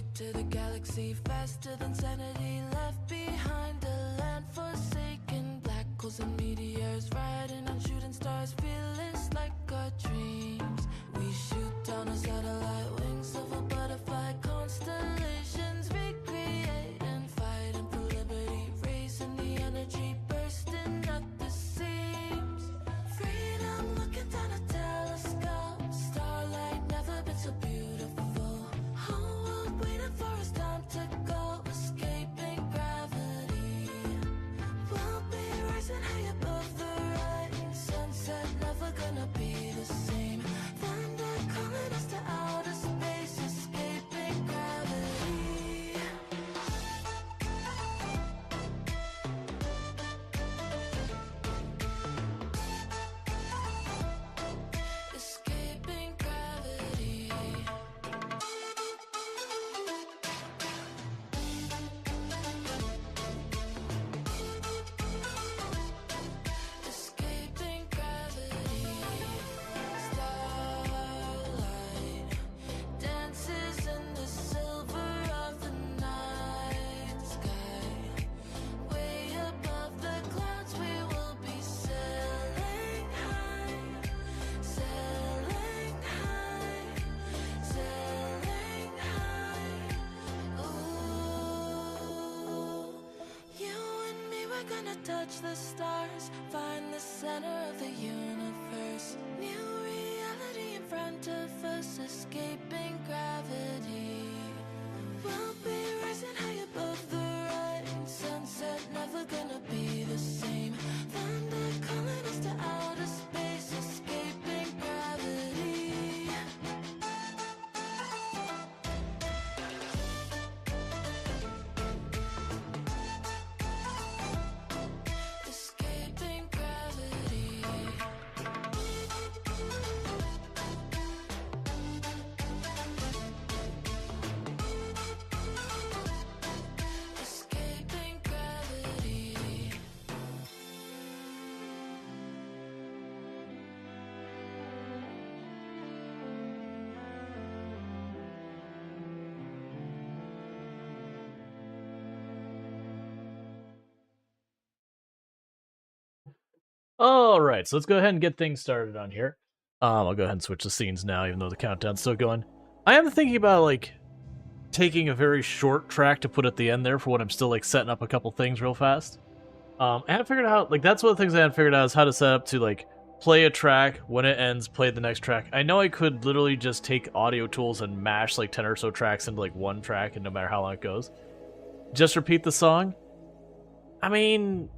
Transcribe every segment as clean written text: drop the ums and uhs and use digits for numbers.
straight to the galaxy, faster than sanity, left behind a land forsaken. Black holes and meteors, riding on shooting stars, fearless like our dreams. We shoot down a satellite, wings of a butterfly, constellations recreate and fighting for liberty, raising the energy, bursting at the seams. Freedom looking down a telescope, starlight never been so beautiful. Whole world waiting for us, time to go, escaping gravity. We'll be rising high above the rain, sunset never gonna be the same. Thunder calling us to outer space, escaping gravity. Escaping gravity. Escaping gravity. Starlight dances in the silver of the night sky. Way above the clouds we will be sailing high, sailing high, sailing high. Ooh, you and me, we're gonna touch the stars, find the center of the universe. New reality in front of us, escaping gravity. We'll be rising high above the rain, sunset never gonna be the same. Thunder calling us to outer space, escaping gravity. Escaping gravity. Escaping gravity. All right, so let's go ahead and get things started on here. I'll go ahead and switch the scenes now, even though the countdown's still going. I am thinking about, like, taking a very short track to put at the end there for when I'm still, like, setting up a couple things real fast. I haven't figured out, like, that's one of the things I haven't figured out is how to set up to, like, play a track, when it ends, play the next track. I know I could literally just take audio tools and mash, like, 10 or so tracks into, like, one track, and no matter how long it goes. Just repeat the song. I mean,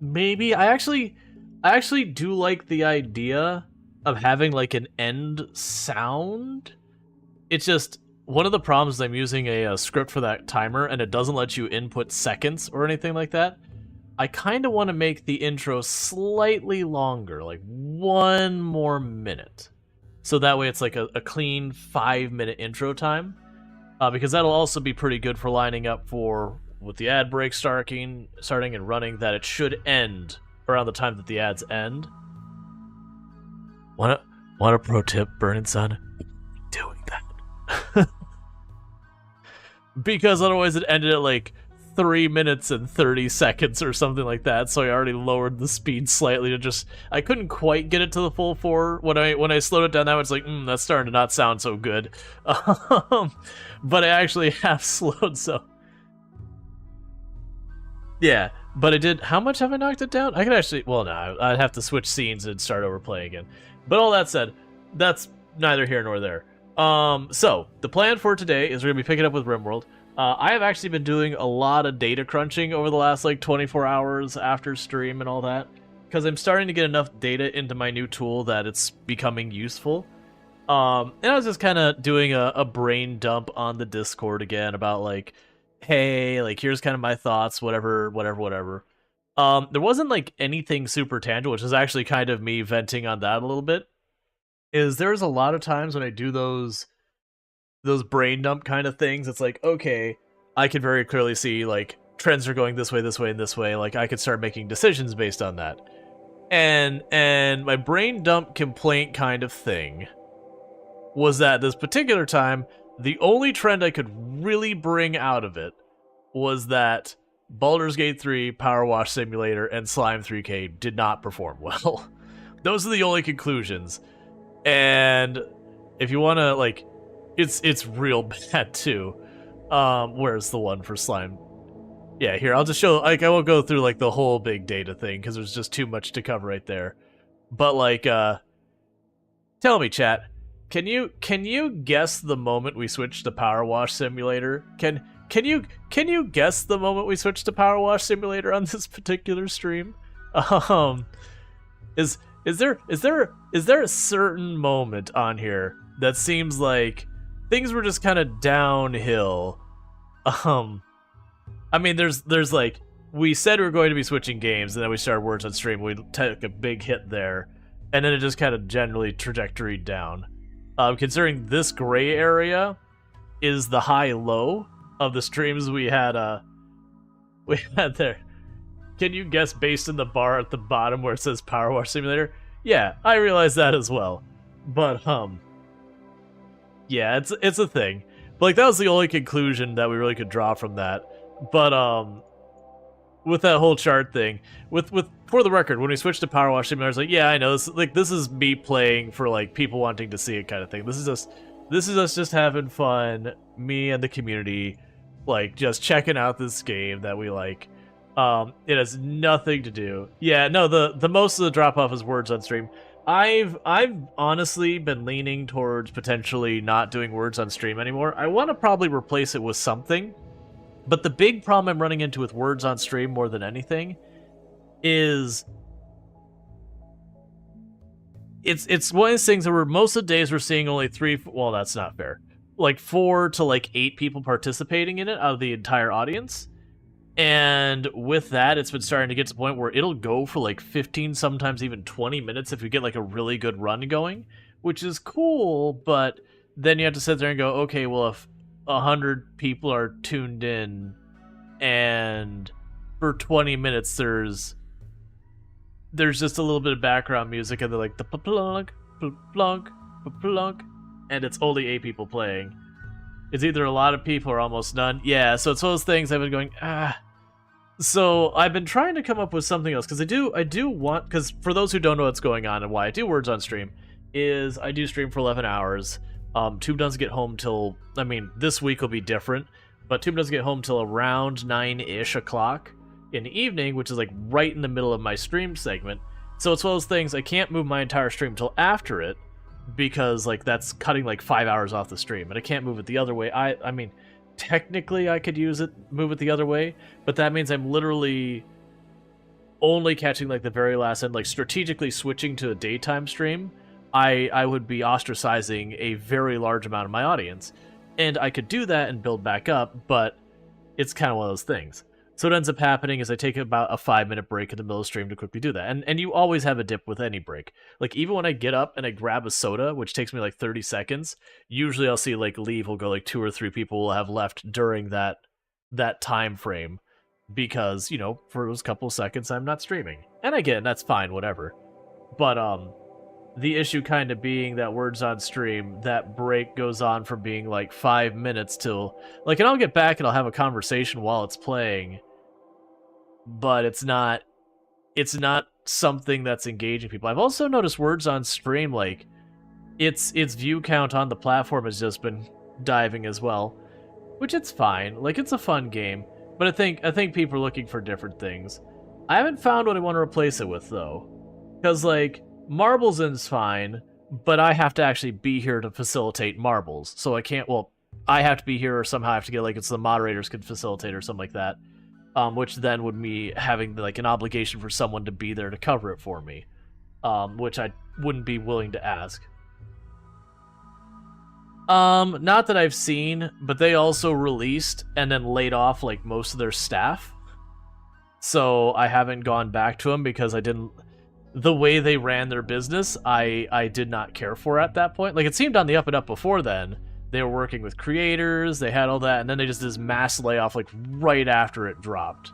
maybe. I actually do like the idea of having like an end sound. It's just one of the problems is I'm using a script for that timer and it doesn't let you input seconds or anything like that. I kind of want to make the intro slightly longer, like 1 more minute. So that way it's like a clean 5-minute intro time. Because that'll also be pretty good for lining up for with the ad break starting and running, that it should end around the time that the ads end. Want a pro tip, Burning Sun? Doing that. Because otherwise it ended at like 3 minutes and 30 seconds or something like that, so I already lowered the speed slightly to just... I couldn't quite get it to the full 4. When I slowed it down, that was like, that's starting to not sound so good. But I actually have slowed, so... Yeah, but I did... How much have I knocked it down? I could actually... Well, no, I'd have to switch scenes and start over playing again. But all that said, that's neither here nor there. So, the plan for today is we're going to be picking up with RimWorld. I have actually been doing a lot of data crunching over the last, like, 24 hours after stream and all that. Because I'm starting to get enough data into my new tool that it's becoming useful. And I was just kind of doing a brain dump on the Discord again about, like... Hey, like, here's kind of my thoughts, whatever. There wasn't, like, anything super tangible, which is actually kind of me venting on that a little bit. There's a lot of times when I do those brain dump kind of things, it's like, okay, I can very clearly see, like, trends are going this way, and this way, like, I could start making decisions based on that. And my brain dump complaint kind of thing was that this particular time, the only trend I could really bring out of it was that Baldur's Gate 3, Power Wash Simulator, and Slime 3K did not perform well. Those are the only conclusions. And if you want to, like, it's real bad too. Where's the one for Slime? Yeah, here, I'll just show, like, I won't go through, like, the whole big data thing, because there's just too much to cover right there. But, like, tell me, chat, can you guess the moment we switched to Power Wash Simulator? Can you guess the moment we switched to Power Wash Simulator on this particular stream? Is there a certain moment on here that seems like things were just kind of downhill? I mean, there's like, we said we were going to be switching games, and then we started Words on Stream. We took a big hit there, and then it just kind of generally trajectoried down. Considering this gray area is the high-low of the streams we had there. Can you guess based on the bar at the bottom where it says Power Wash Simulator? Yeah, I realize that as well. But, yeah, it's a thing. But, like, that was the only conclusion that we really could draw from that. But, with that whole chart thing, for the record, when we switched to Power Wash Simulator, I was like, yeah, I know, this is me playing for, like, people wanting to see it kind of thing. This is us just having fun, me and the community, like, just checking out this game that we like. It has nothing to do. Yeah, no, the most of the drop-off is Words on Stream. I've honestly been leaning towards potentially not doing Words on Stream anymore. I want to probably replace it with something. But the big problem I'm running into with Words on Stream more than anything is it's one of those things where most of the days we're seeing only 3, well, that's not fair, like 4 to like 8 people participating in it out of the entire audience. And with that, it's been starting to get to the point where it'll go for like 15, sometimes even 20 minutes if you get like a really good run going, which is cool, but then you have to sit there and go, okay, well, if 100 people are tuned in and for 20 minutes there's just a little bit of background music and they're like the plunk, plunk, plunk, and it's only 8 people playing. It's either a lot of people or almost none. Yeah, so it's those things I've been going, So I've been trying to come up with something else, because I do want, because for those who don't know what's going on and why I do Words on Stream, is I do stream for 11 hours. Tube doesn't get home till, I mean, this week will be different, but Tube doesn't get home till around 9-ish o'clock in the evening, which is like right in the middle of my stream segment. So it's one of those things, I can't move my entire stream till after it, because like that's cutting like 5 hours off the stream, and I can't move it the other way. I mean, technically I could move it the other way, but that means I'm literally only catching like the very last end, like strategically switching to a daytime stream. I would be ostracizing a very large amount of my audience. And I could do that and build back up, but it's kind of one of those things. So what ends up happening is I take about a 5-minute break in the middle of the stream to quickly do that. And you always have a dip with any break. Like, even when I get up and I grab a soda, which takes me like 30 seconds, usually I'll see like leave will go like 2 or 3 people will have left during that time frame. Because, you know, for those couple of seconds I'm not streaming. And again, that's fine, whatever. But, the issue kind of being that Words on Stream, that break goes on from being like 5 minutes till, like, and I'll get back and I'll have a conversation while it's playing, but it's not something that's engaging people. I've also noticed Words on Stream, like, its view count on the platform has just been diving as well, which it's fine. Like, it's a fun game, but I think people are looking for different things. I haven't found what I want to replace it with, though, because, like, Marbles is fine, but I have to actually be here to facilitate Marbles. So I can't, well, I have to be here, or somehow I have to get, like, it's the moderators could facilitate or something like that. Which then would me having, like, an obligation for someone to be there to cover it for me. Which I wouldn't be willing to ask. Not that I've seen, but they also released and then laid off, like, most of their staff. So I haven't gone back to them because I didn't... The way they ran their business, I did not care for at that point. Like, it seemed on the up and up before then. They were working with creators, they had all that, and then they just did this mass layoff, like, right after it dropped.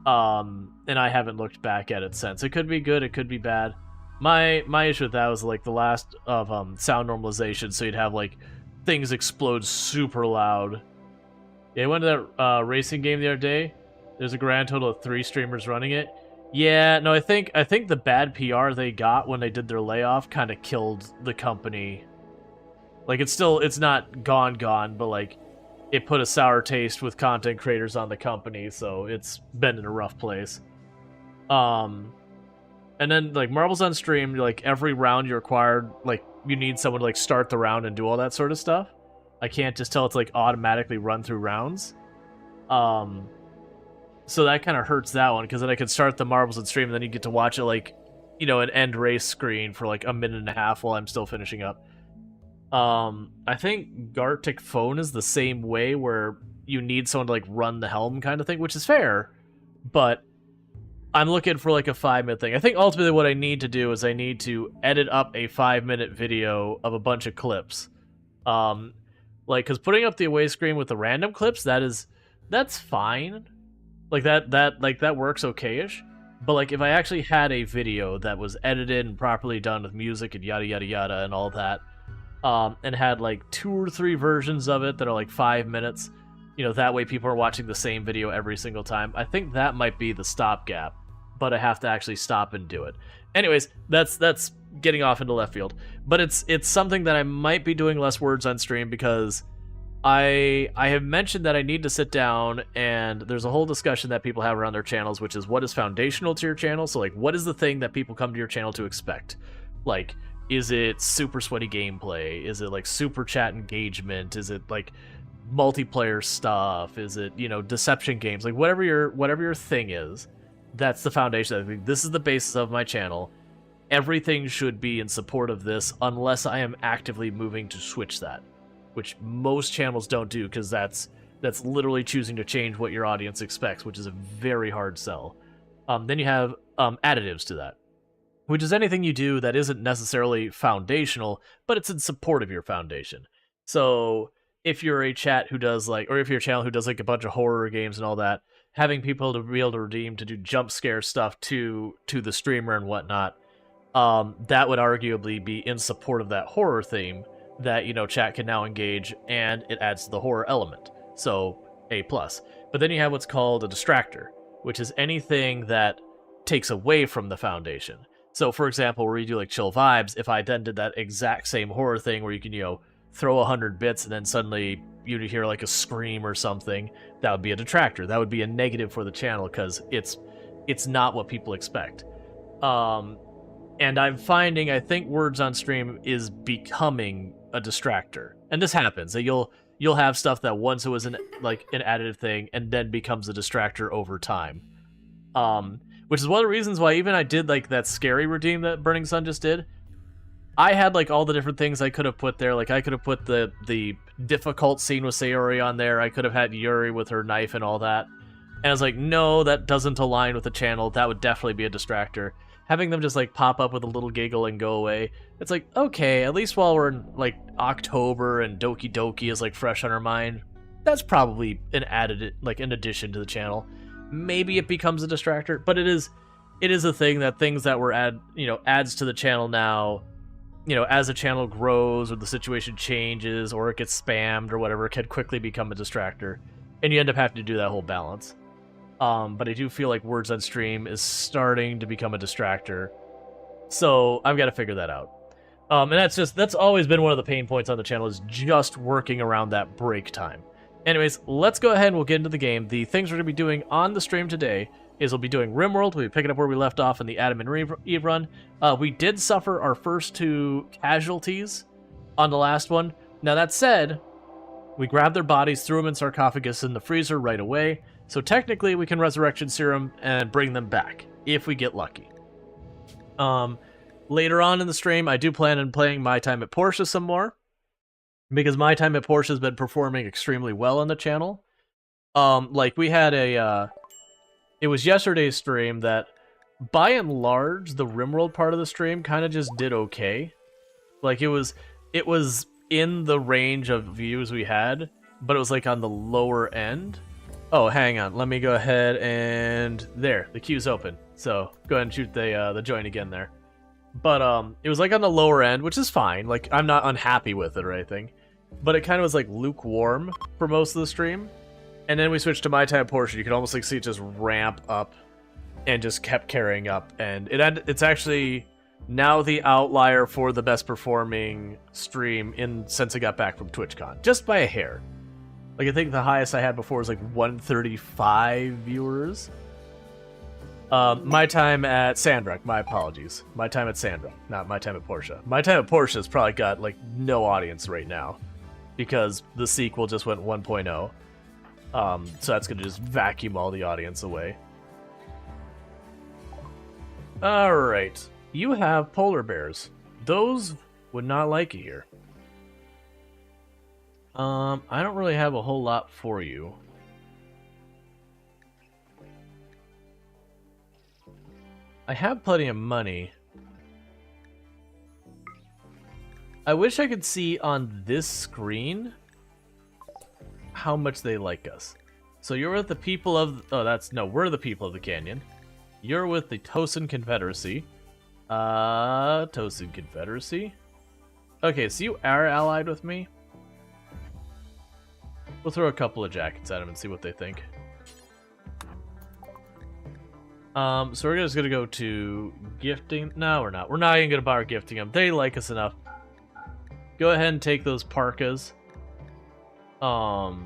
And I haven't looked back at it since. It could be good, it could be bad. My issue with that was, like, the last of sound normalization, so you'd have, like, things explode super loud. Yeah, I went to that racing game the other day. There's a grand total of 3 streamers running it. Yeah, no, I think the bad PR they got when they did their layoff kind of killed the company. Like, it's not gone, but like, it put a sour taste with content creators on the company, so it's been in a rough place. And then, like, Marbles on stream, like, every round you're required, like, you need someone to, like, start the round and do all that sort of stuff. I can't just tell it to, like, automatically run through rounds. So that kind of hurts that one, because then I could start the Marbles on stream, and then you get to watch it, like, you know, an end race screen for, like, a minute and a half while I'm still finishing up. I think Gartic Phone is the same way, where you need someone to, like, run the helm kind of thing, which is fair, but I'm looking for, like, a 5-minute thing. I think ultimately what I need to do is I need to edit up a 5-minute video of a bunch of clips. Like, because putting up the away screen with the random clips, that's fine. Like, that works okay-ish. But, like, if I actually had a video that was edited and properly done with music and yada yada yada and all that, and had, like, 2 or 3 versions of it that are, like, 5 minutes, you know, that way people are watching the same video every single time, I think that might be the stopgap. But I have to actually stop and do it. Anyways, that's getting off into left field. But it's something that I might be doing less words on stream, because I have mentioned that I need to sit down, and there's a whole discussion that people have around their channels, which is what is foundational to your channel. So, like, what is the thing that people come to your channel to expect? Like, is it super sweaty gameplay? Is it, like, super chat engagement? Is it, like, multiplayer stuff? Is it, you know, deception games? Like, whatever your thing is, that's the foundation. I think this is the basis of my channel. Everything should be in support of this, unless I am actively moving to switch that, which most channels don't do, because that's literally choosing to change what your audience expects, which is a very hard sell. Then you have additives to that, which is anything you do that isn't necessarily foundational, but it's in support of your foundation. So if you're a chat who does, like, or if you're a channel who does, like, a bunch of horror games and all that, having people to be able to redeem to do jump scare stuff to the streamer and whatnot, that would arguably be in support of that horror theme that, you know, chat can now engage, and it adds to the horror element. So, A+. But then you have what's called a distractor, which is anything that takes away from the foundation. So, for example, where you do, like, chill vibes, if I then did that exact same horror thing where you can, you know, throw 100 bits and then suddenly you'd hear, like, a scream or something, that would be a detractor. That would be a negative for the channel, because it's not what people expect. And I'm finding, I think words on stream is becoming a distractor. And this happens, that you'll have stuff that once it was an additive thing and then becomes a distractor over time. Which is one of the reasons why even I did, like, that scary redeem that Burning Sun just did. I had, like, all the different things I could have put there. Like, I could have put the difficult scene with Sayori on there. I could have had Yuri with her knife and all that. And I was like, no, that doesn't align with the channel. That would definitely be a distractor. Having them just, like, pop up with a little giggle and go away, it's like, okay, at least while we're in, like, October and Doki Doki is, like, fresh on our mind, that's probably an addition to the channel. Maybe it becomes a distractor, but it is a thing that things that were adds to the channel now, you know, as the channel grows or the situation changes or it gets spammed or whatever, it can quickly become a distractor. And you end up having to do that whole balance. But I do feel like words on stream is starting to become a distractor. So I've got to figure that out. And that's always been one of the pain points on the channel, is just working around that break time. Anyways, let's go ahead and we'll get into the game. The things we're going to be doing on the stream today is we'll be doing RimWorld. We'll be picking up where we left off in the Adam and Eve run. We did suffer our first 2 casualties on the last one. Now, that said, we grabbed their bodies, threw them in sarcophagus in the freezer right away. So technically, we can Resurrection Serum and bring them back, if we get lucky. Later on in the stream, I do plan on playing My Time at Porsche some more, because My Time at Porsche has been performing extremely well on the channel. Like, we had it was yesterday's stream that, by and large, the RimWorld part of the stream kind of just did okay. Like, it was in the range of views we had, but it was, like, on the lower end. Oh, hang on. Let me go ahead and... There, the queue's open. So, go ahead and shoot the join again there. But, it was, like, on the lower end, which is fine. Like, I'm not unhappy with it or anything. but it kind of was like lukewarm for most of the stream. And then we switched to My Time Portia. You could almost like see it just ramp up and just kept carrying up. And it's actually now the outlier for the best performing stream since I got back from TwitchCon. Just by a hair. Like, I think the highest I had before was like 135 viewers. My time at Sandrock, my apologies. My time at Sandrock, not My Time at Portia. My Time at Portia has probably got like no audience right now because the sequel just went 1.0. So that's gonna just vacuum all the audience away. Alright. You have polar bears. Those would not like it here. I don't really have a whole lot for you. I have plenty of money. I wish I could see on this screen how much they like us. So you're with the people of... we're the people of the canyon. You're with the Tosin Confederacy. Tosin Confederacy. Okay, so you are allied with me. We'll throw a couple of jackets at them and see what they think. So we're just gonna go to gifting. No, we're not. We're not even gonna bother gifting them. They like us enough. Go ahead and take those parkas. Yeah,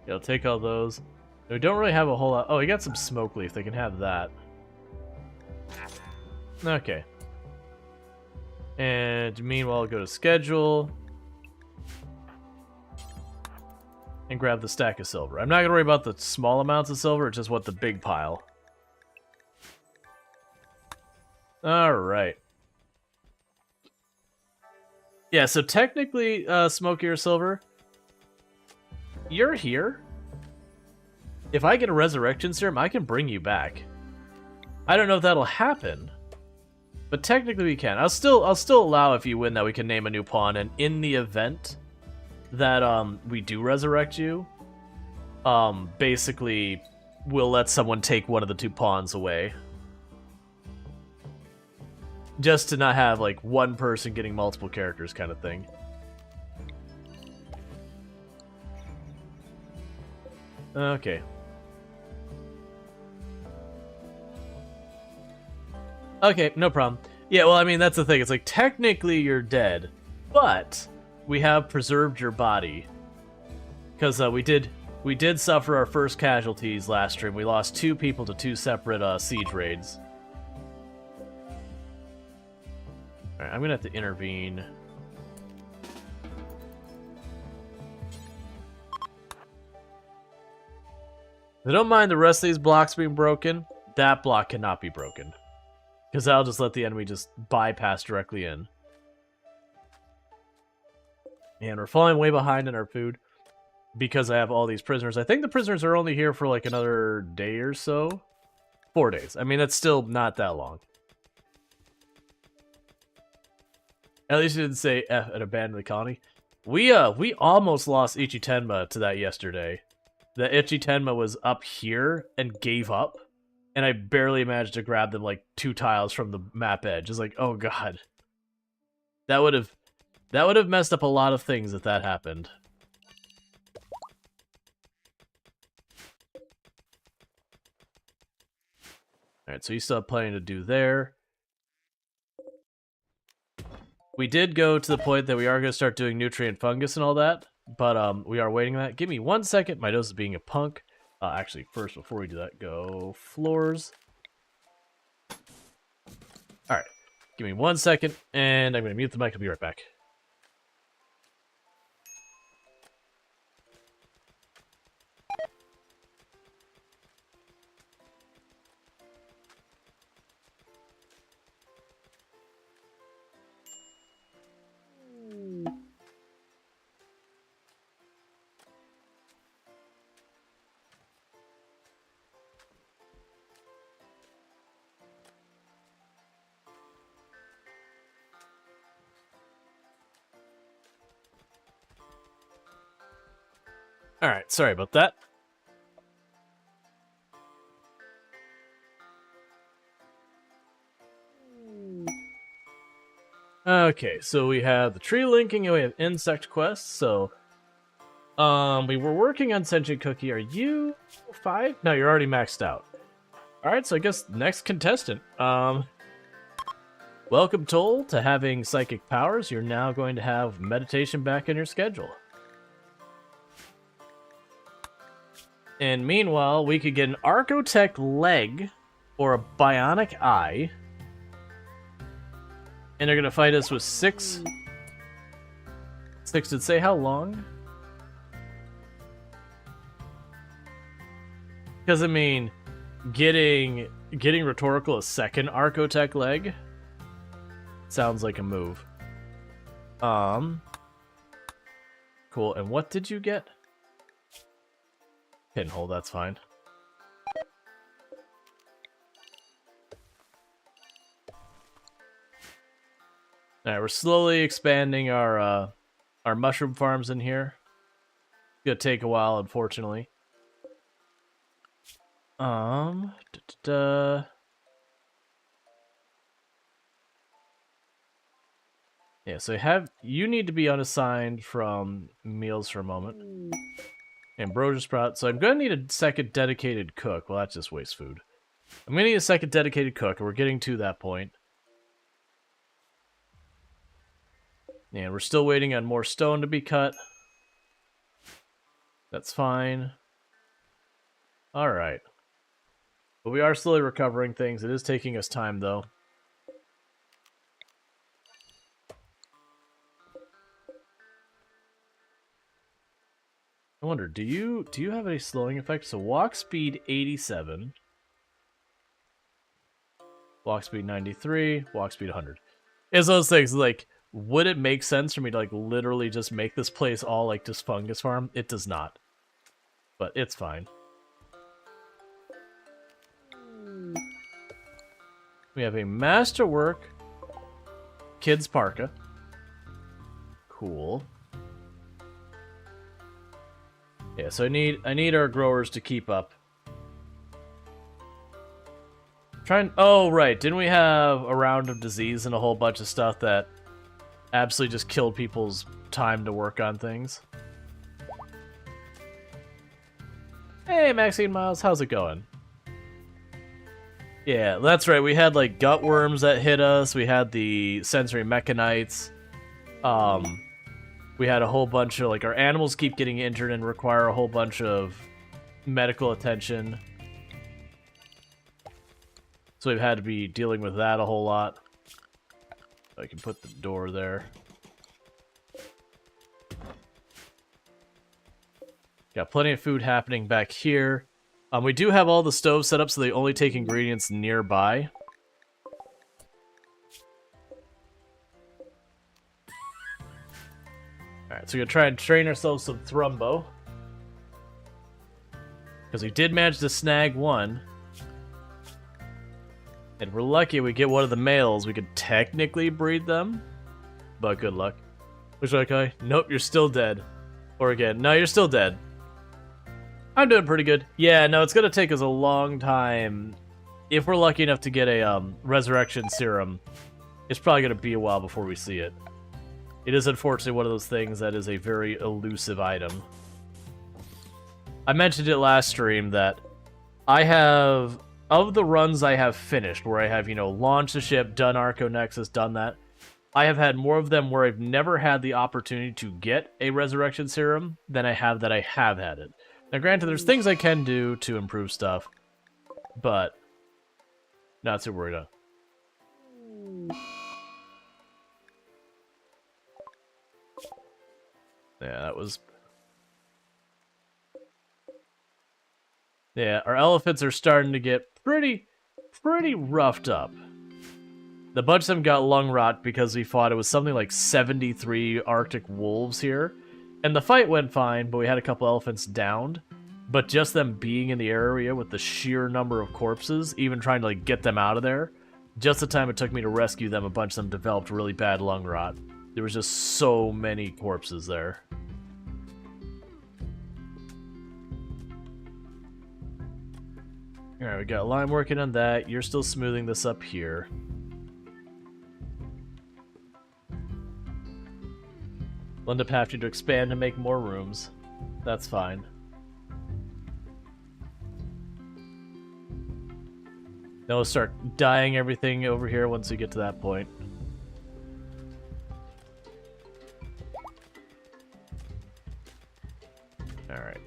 I'll take all those. We don't really have a whole lot. Oh, we got some smoke leaf. They can have that. Okay. And meanwhile, I'll go to schedule and grab the stack of silver. I'm not going to worry about the small amounts of silver, it's just what the big pile. Alright. Yeah, so technically, Smokey or Silver, you're here. If I get a resurrection serum, I can bring you back. I don't know if that'll happen, but technically we can. I'll still allow if you win that we can name a new pawn, and in the event that we do resurrect you, basically we'll let someone take one of the two pawns away. Just to not have like one person getting multiple characters kind of thing. Okay. Okay, no problem. Yeah, well, I mean, that's the thing. It's like, technically you're dead, but we have preserved your body. Because we did suffer our first casualties last stream. We lost 2 people to 2 separate siege raids. Alright, I'm gonna have to intervene. I don't mind the rest of these blocks being broken. That block cannot be broken. Because that'll just let the enemy just bypass directly in. And we're falling way behind in our food. Because I have all these prisoners. I think the prisoners are only here for like another day or so. 4 days. I mean, that's still not that long. At least you didn't say F and abandon the colony. We almost lost Ichitenma to that yesterday. The Ichitenma was up here and gave up. And I barely managed to grab them like 2 tiles from the map edge. It's like, oh god. That would have messed up a lot of things if that happened. Alright, so you still have plenty to do there. We did go to the point that we are going to start doing nutrient fungus and all that, but we are waiting on that. Give me 1 second. My nose is being a punk. Actually, first, before we do that, go floors. Alright, give me 1 second, and I'm going to mute the mic. I'll be right back. Alright, sorry about that. Okay, so we have the tree linking and we have insect quests. So, we were working on sentient cookie. Are you 5? No, you're already maxed out. All right, so I guess next contestant. Welcome, Toll, to having psychic powers. You're now going to have meditation back in your schedule. And meanwhile, we could get an Archotech leg or a bionic eye. And they're going to fight us with 6. 6, did it say how long? Because, I mean, getting Rhetorical a second Archotech leg sounds like a move. Cool. And what did you get? Pinhole, that's fine. Alright, we're slowly expanding our mushroom farms in here. It's gonna take a while, unfortunately. Yeah, so you need to be unassigned from meals for a moment. Ambrosia sprout. So I'm gonna need a second dedicated cook. Well, that's just waste food. I'm gonna need a second dedicated cook, and we're getting to that point. And we're still waiting on more stone to be cut. That's fine. Alright. But we are slowly recovering things. It is taking us time, though. I wonder, do you have any slowing effect? So walk speed 87. Walk speed 93. Walk speed 100. It's those things, like, would it make sense for me to, like, literally just make this place all, like, just fungus farm? It does not. But it's fine. We have a masterwork kids parka. Cool. Yeah, so I need our growers to keep up. Oh, right. Didn't we have a round of disease and a whole bunch of stuff that absolutely just killed people's time to work on things? Hey, Maxine Miles, how's it going? Yeah, that's right. We had, like, gut worms that hit us. We had the sensory mechanites. We had a whole bunch of, like, our animals keep getting injured and require a whole bunch of medical attention. So we've had to be dealing with that a whole lot. I can put the door there. Got plenty of food happening back here. We do have all the stoves set up so they only take ingredients nearby. Alright, so we're going to try and train ourselves some Thrumbo. Because we did manage to snag one. And we're lucky we get one of the males. We could technically breed them. But good luck. Looks like nope, you're still dead. Or again, no, you're still dead. I'm doing pretty good. Yeah, no, it's going to take us a long time. If we're lucky enough to get a resurrection serum, it's probably going to be a while before we see it. It is unfortunately one of those things that is a very elusive item. I mentioned it last stream that I have, of the runs I have finished, where I have, you know, launched the ship, done Arco Nexus, done that, I have had more of them where I've never had the opportunity to get a resurrection serum than I have that I have had it. Now granted, there's things I can do to improve stuff, but not too worried on. Yeah, that was... Yeah, our elephants are starting to get pretty roughed up. The bunch of them got lung rot because we fought, it was something like 73 Arctic wolves here. And the fight went fine, but we had a couple elephants downed. But just them being in the area with the sheer number of corpses, even trying to like get them out of there, just the time it took me to rescue them, a bunch of them developed really bad lung rot. There was just so many corpses there. Alright, we got Lime working on that. You're still smoothing this up here. We'll end up having to expand and make more rooms. That's fine. Then we'll start dyeing everything over here once we get to that point. Alright.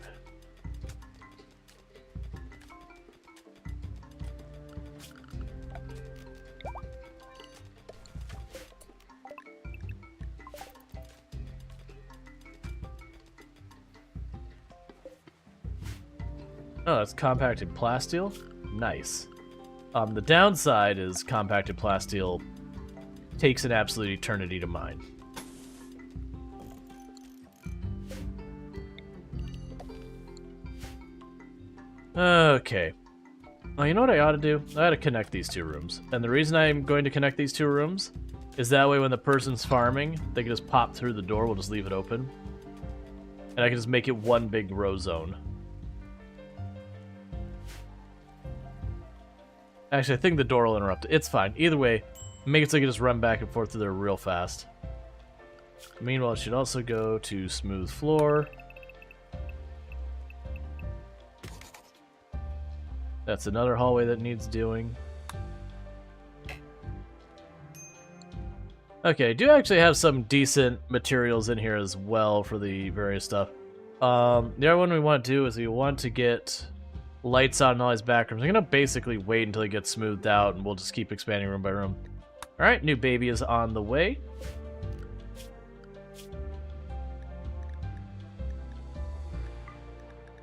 Oh, that's compacted plasteel? Nice. The downside is compacted plasteel takes an absolute eternity to mine. Okay. Well, you know what I ought to do? I ought to connect these two rooms. And the reason I'm going to connect these two rooms is that way when the person's farming, they can just pop through the door, we'll just leave it open. And I can just make it one big row zone. Actually, I think the door will interrupt it. It's fine. Either way, make it so you can just run back and forth through there real fast. Meanwhile, it should also go to smooth floor. That's another hallway that needs doing. Okay, I do actually have some decent materials in here as well for the various stuff. The other one we want to do is we want to get lights on in all these back rooms. I'm going to basically wait until it gets smoothed out, and we'll just keep expanding room by room. Alright, new baby is on the way.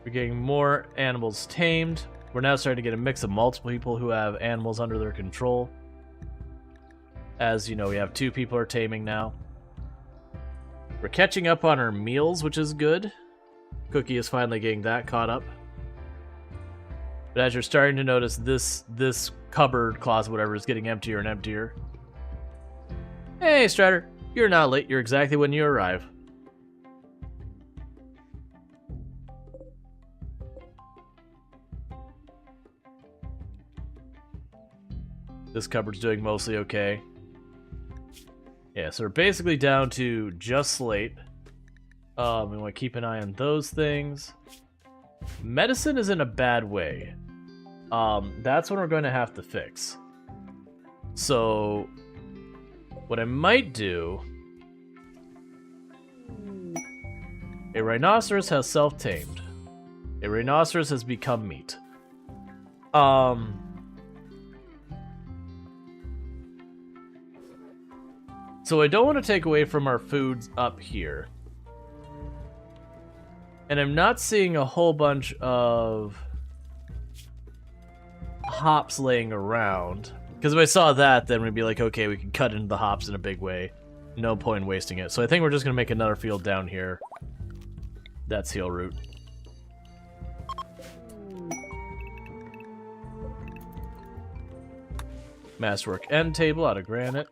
We're getting more animals tamed. We're now starting to get a mix of multiple people who have animals under their control. As you know, we have 2 people are taming now. We're catching up on our meals, which is good. Cookie is finally getting that caught up. But as you're starting to notice, this cupboard, closet, whatever, is getting emptier and emptier. Hey, Strider. You're not late. You're exactly when you arrive. This cupboard's doing mostly okay. Yeah, so we're basically down to just slate. We want to keep an eye on those things. Medicine is in a bad way. That's what we're going to have to fix. So, what I might do... A rhinoceros has self-tamed. A rhinoceros has become meat. So I don't want to take away from our foods up here. And I'm not seeing a whole bunch of hops laying around. Because if I saw that, then we'd be like, okay, we can cut into the hops in a big way. No point in wasting it. So I think we're just going to make another field down here. That's heel root. Masterwork end table out of granite.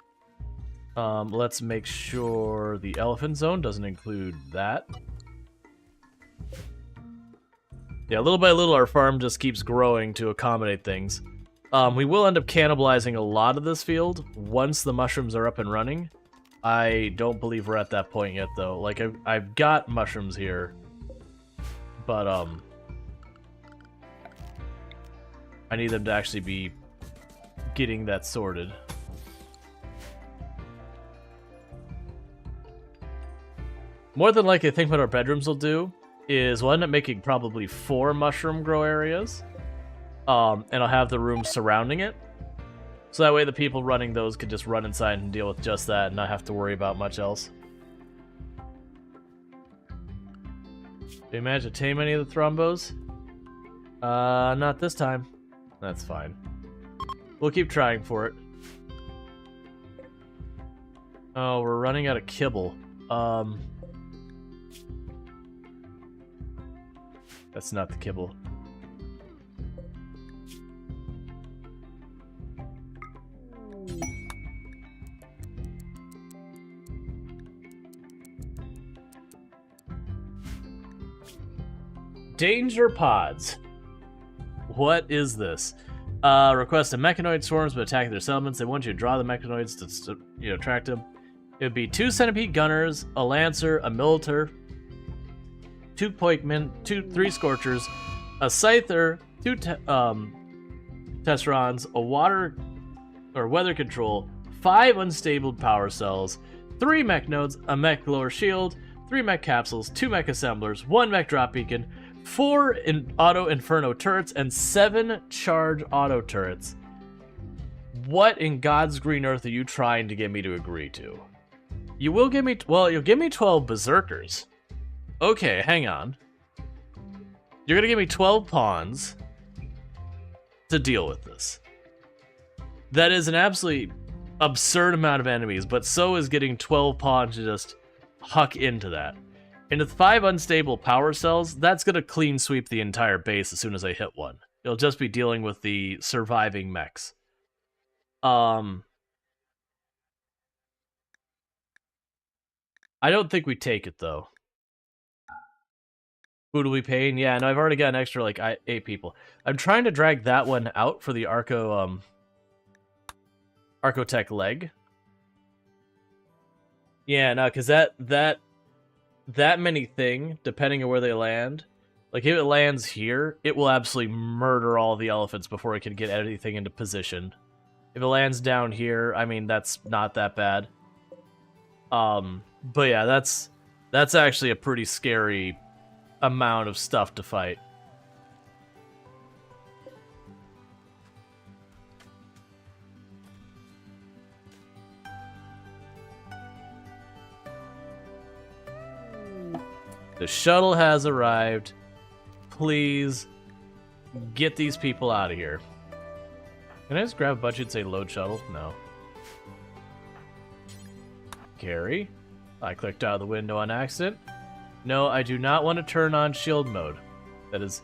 Let's make sure the elephant zone doesn't include that. Yeah, little by little our farm just keeps growing to accommodate things. We will end up cannibalizing a lot of this field once the mushrooms are up and running. I don't believe we're at that point yet, though. Like, I've got mushrooms here, but, I need them to actually be getting that sorted. More than likely, I think what our bedrooms will do is we'll end up making probably 4 mushroom grow areas, and I'll have the rooms surrounding it. So that way the people running those could just run inside and deal with just that and not have to worry about much else. Do you manage to tame any of the thrombos? Not this time. That's fine. We'll keep trying for it. Oh, we're running out of kibble. That's not the kibble. Danger pods. What is this? Request a mechanoid swarms but attack their settlements. They want you to draw the mechanoids to, attract them. It would be 2 centipede gunners, a lancer, a militar, 2 pikemen, 3 scorchers, a scyther, 2 tesserons, a water or weather control, 5 unstable power cells, 3 mech nodes, a mech lower shield, 3 mech capsules, 2 mech assemblers, 1 mech drop beacon, 4 auto inferno turrets, and 7 charge auto turrets. What in God's green earth are you trying to get me to agree to? You will give me, well, you'll give me 12 berserkers. Okay, hang on. You're gonna give me 12 pawns to deal with this. That is an absolutely absurd amount of enemies, but so is getting 12 pawns to just huck into that. And with 5 unstable power cells, that's gonna clean sweep the entire base as soon as I hit one. It'll just be dealing with the surviving mechs. I don't think we take it, though. Who do we pay? Yeah, no, I've already got an extra, like, 8 people. I'm trying to drag that one out for the Archotech leg. Yeah, no, because that many thing, depending on where they land, like, if it lands here, it will absolutely murder all the elephants before it can get anything into position. If it lands down here, I mean, that's not that bad. But yeah, that's actually a pretty scary amount of stuff to fight. The shuttle has arrived. Please get these people out of here. Can I just grab a budget and say load shuttle? No. Carry. I clicked out of the window on accident. No, I do not want to turn on shield mode. That is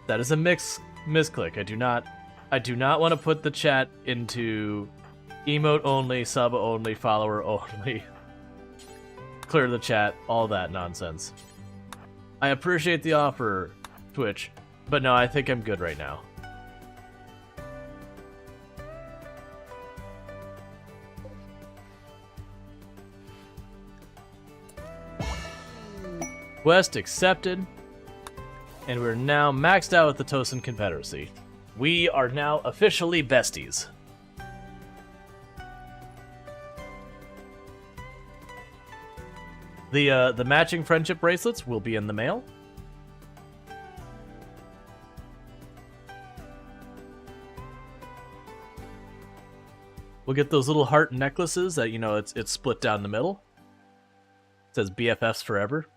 a misclick. I do not want to put the chat into emote only, sub only, follower only. Clear the chat, all that nonsense. I appreciate the offer, Twitch, but no, I think I'm good right now. Quest accepted, and we're now maxed out with the Tosin Confederacy. We are now officially besties. The matching friendship bracelets will be in the mail. We'll get those little heart necklaces that, you know, it's split down the middle. It says BFFs forever.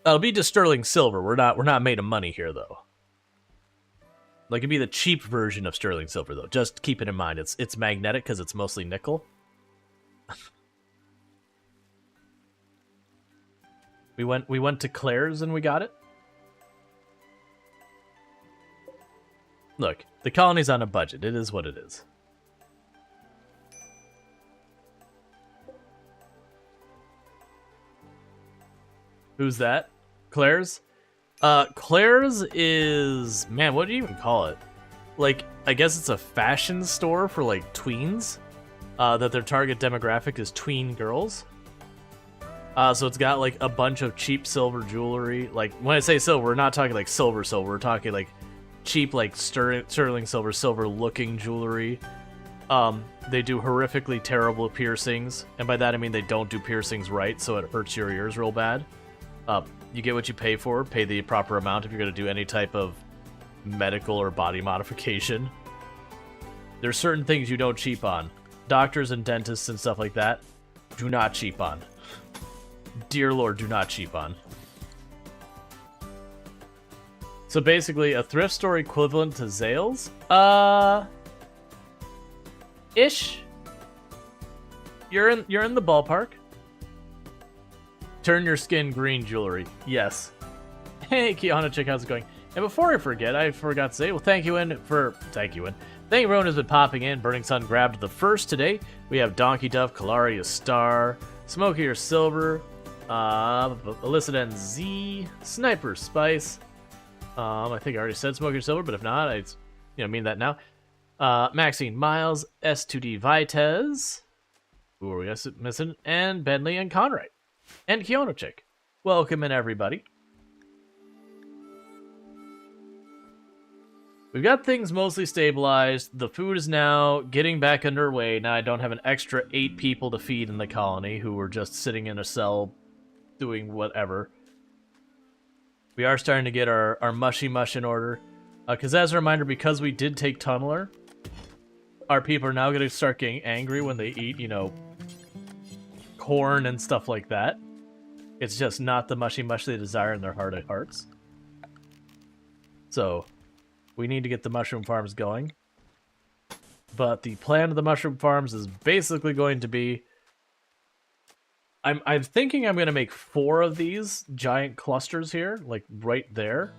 That'll be just sterling silver. We're not made of money here, though. Like, it'd be the cheap version of sterling silver, though. Just keep it in mind, it's magnetic because it's mostly nickel. We went to Claire's and we got it. Look, the colony's on a budget. It is what it is. Who's that? Claire's? Claire's is... Man, what do you even call it? Like, I guess it's a fashion store for, like, tweens. That their target demographic is tween girls. So it's got, like, a bunch of cheap silver jewelry. Like, when I say silver, we're not talking, like, silver. We're talking, like, cheap, like, sterling silver-looking jewelry. They do horrifically terrible piercings. And by that, I mean they don't do piercings right, so it hurts your ears real bad. You get what you pay for. Pay the proper amount if you're going to do any type of medical or body modification. There's certain things you don't cheap on. Doctors and dentists and stuff like that, do not cheap on. Dear Lord, do not cheap on. So basically, a thrift store equivalent to Zales? Ish. You're in the ballpark. Turn your skin green jewelry. Yes. Hey, Kiana Chick, how's it going? And before I forget, I forgot to say, well, thank you everyone who's been popping in. Burning Sun grabbed the first today. We have Donkey Duff, Kalaria Star, Smoky or Silver, Illicit NZ, Sniper Spice. I think I already said Smoky or Silver, but if not, I mean that now. Maxine Miles, S2D Vitez. Who are we missing? And Bentley and Conrad. And Kiona Chick. Welcome in, everybody. We've got things mostly stabilized. The food is now getting back underway. Now I don't have an extra 8 people to feed in the colony who were just sitting in a cell doing whatever. We are starting to get our mushy mush in order. Because as a reminder, because we did take Tunneler, our people are now going to start getting angry when they eat, you know, corn and stuff like that. It's just not the mushy mush they desire in their heart of hearts. So we need to get the mushroom farms going. But the plan of the mushroom farms is basically going to be... I'm thinking I'm going to make 4 of these giant clusters here, like right there.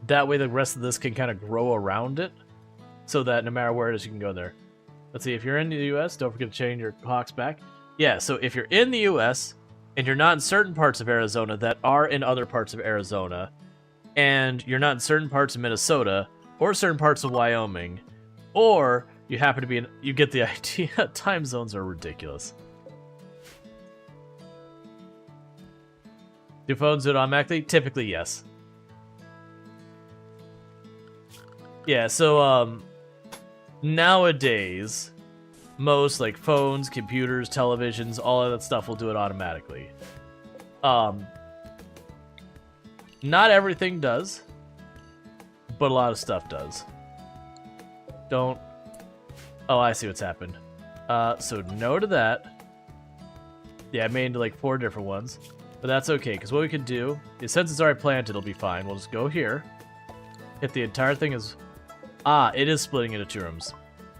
That way the rest of this can kind of grow around it, so that no matter where it is, you can go there. Let's see, if you're in the US, don't forget to change your clocks back. Yeah, so if you're in the US, and you're not in certain parts of Arizona that are in other parts of Arizona, and you're not in certain parts of Minnesota, or certain parts of Wyoming, or you happen to be in... You get the idea. Time zones are ridiculous. Do phones do it automatically? Typically, yes. Yeah, so, nowadays, most, like, phones, computers, televisions, all of that stuff will do it automatically. Not everything does, but a lot of stuff does. Don't... Oh, I see what's happened. So no to that. Yeah, I made into, like, 4 different ones. But that's okay, because what we can do is, since it's already planted, it'll be fine. We'll just go here. If the entire thing is... Ah, it is splitting into 2 rooms.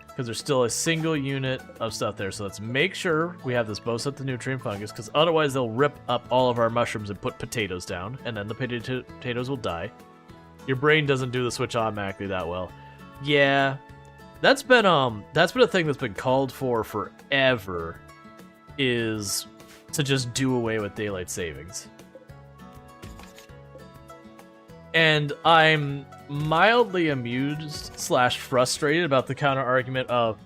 Because there's still a single unit of stuff there. So let's make sure we have this both set the nutrient fungus, because otherwise they'll rip up all of our mushrooms and put potatoes down, and then the potatoes will die. Your brain doesn't do the switch automatically that well. Yeah, that's been a thing that's been called for forever, is to just do away with daylight savings. And I'm mildly amused / frustrated about the counter argument of,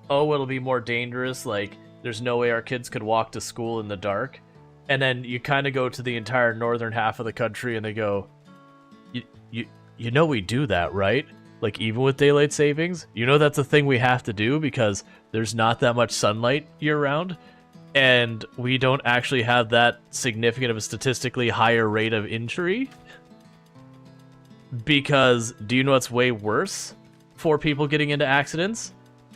oh, it'll be more dangerous, like there's no way our kids could walk to school in the dark. And then you kind of go to the entire northern half of the country and they go, you know we do that, right? Like, even with daylight savings, you know that's a thing we have to do because there's not that much sunlight year-round, and we don't actually have that significant of a statistically higher rate of injury. Because, do you know what's way worse for people getting into accidents?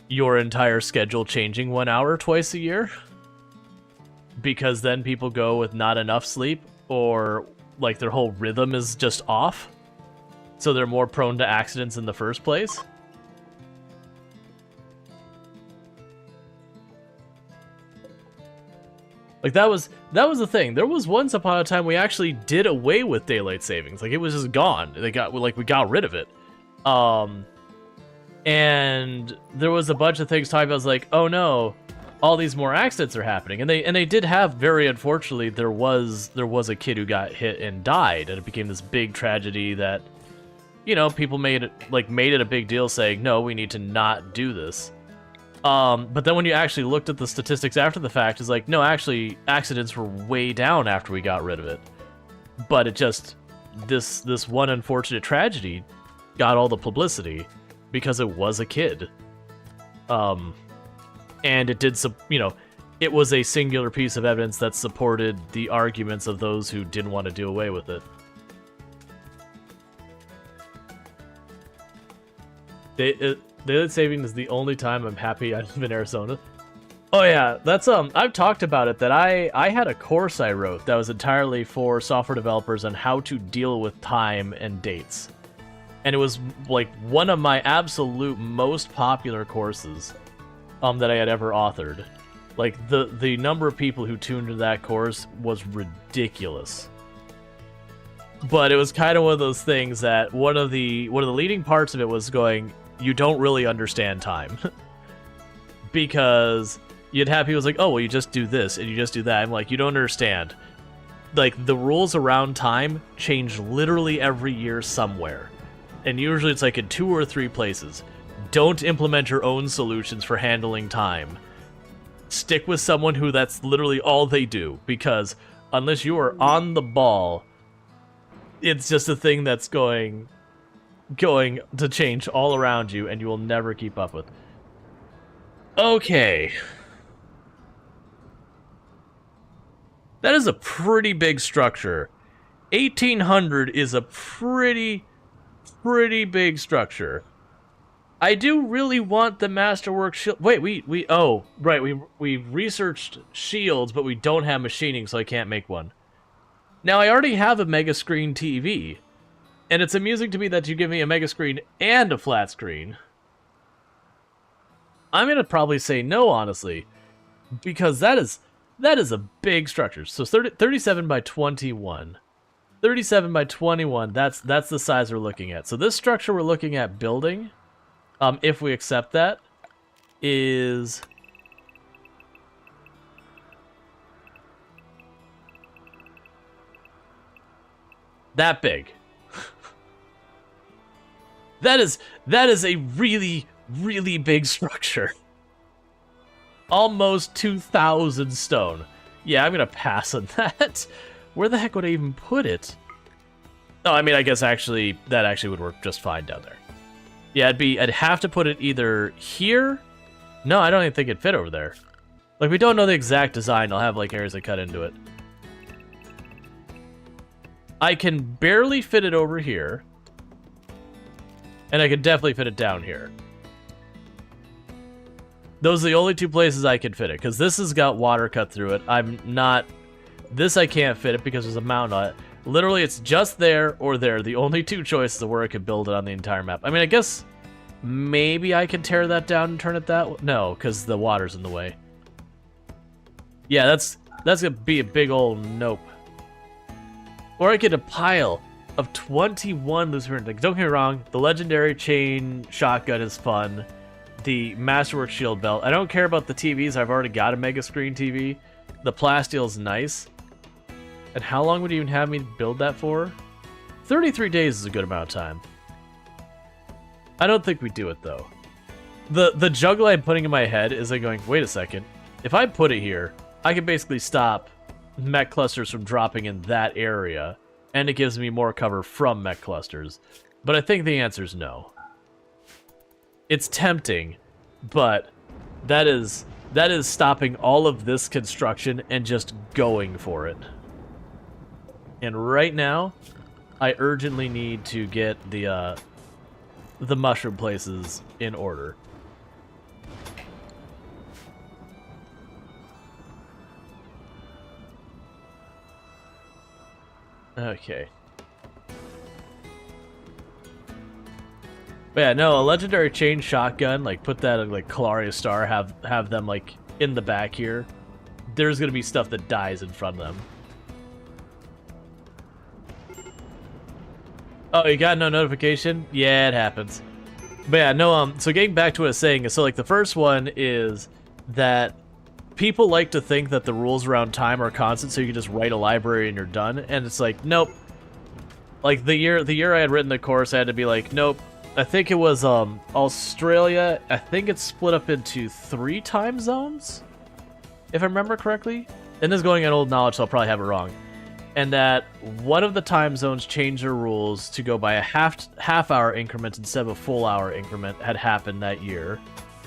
Your entire schedule changing 1 hour twice a year. Because then people go with not enough sleep, or, like, their whole rhythm is just off. So they're more prone to accidents in the first place. Like, that was the thing. There was once upon a time we actually did away with daylight savings. Like, it was just gone. We got rid of it. And there was a bunch of things talking about, I was like, oh no, all these more accidents are happening. And they did have, very unfortunately, there was a kid who got hit and died, and it became this big tragedy that, you know, people made it a big deal saying, no, we need to not do this. But then when you actually looked at the statistics after the fact, it's like, no, actually, accidents were way down after we got rid of it. But it just, this one unfortunate tragedy got all the publicity because it was a kid. And it did, you know, it was a singular piece of evidence that supported the arguments of those who didn't want to do away with it. Daylight saving is the only time I'm happy I live in Arizona. Oh yeah, that's I've talked about it, that I had a course I wrote that was entirely for software developers on how to deal with time and dates. And it was like one of my absolute most popular courses that I had ever authored. Like, the number of people who tuned into that course was ridiculous. But it was kind of one of those things that one of the leading parts of it was going, you don't really understand time. Because you'd have people like, oh, well, you just do this and you just do that. I'm like, you don't understand. Like, the rules around time change literally every year somewhere. And usually it's like in 2 or 3 places. Don't implement your own solutions for handling time. Stick with someone who that's literally all they do, because unless you are on the ball, it's just a thing that's going to change all around you, and you will never keep up with. Okay. That is a pretty big structure. 1,800 is a pretty big structure. I do really want the Masterwork shield. Wait, oh, right, we researched shields, but we don't have machining, so I can't make one. Now, I already have a mega screen TV, and it's amusing to me that you give me a mega screen and a flat screen. I'm gonna probably say no, honestly, because that is a big structure. So 37 by 21. 37 by 21, that's the size we're looking at. So this structure we're looking at building, if we accept that, is that big. That is a really big structure. Almost 2,000 stone. Yeah, I'm gonna pass on that. Where the heck would I even put it? Oh, I mean, I guess actually that actually would work just fine down there. Yeah, I'd have to put it either here. No, I don't even think it'd fit over there. Like, we don't know the exact design. I'll have like areas that cut into it. I can barely fit it over here. And I can definitely fit it down here. Those are the only two places I can fit it, because this has got water cut through it. This I can't fit it because there's a mountain on it. Literally, it's just there or there. The only two choices of where I could build it on the entire map. I mean, I guess maybe I can tear that down and turn it that way. No, because the water's in the way. Yeah, that's gonna be a big old nope. Or I get a pile of 21 Luciferin. Like, don't get me wrong, the legendary chain shotgun is fun. The Masterwork shield belt. I don't care about the TVs. I've already got a mega screen TV. The plastile's nice. And how long would you even have me build that for? 33 days is a good amount of time. I don't think we do it, though. The juggle I'm putting in my head is like going, wait a second. If I put it here, I can basically stop mech clusters from dropping in that area, and it gives me more cover from mech clusters. But I think the answer is no. It's tempting, but that is stopping all of this construction and just going for it. And right now, I urgently need to get the mushroom places in order. Okay. But yeah, no, a legendary chain shotgun, like put that like Calaria Star, have them like in the back here. There's gonna be stuff that dies in front of them. Oh, you got no notification? Yeah, it happens. But yeah, no, so getting back to what I was saying, so like the first one is that people like to think that the rules around time are constant, so you can just write a library and you're done, and it's like, nope. Like the year I had written the course, I had to be like, nope. I think it was Australia. I think it's split up into 3 time zones, if I remember correctly. And this is going on old knowledge, so I'll probably have it wrong. And that one of the time zones changed their rules to go by a half-hour increment instead of a full-hour increment had happened that year.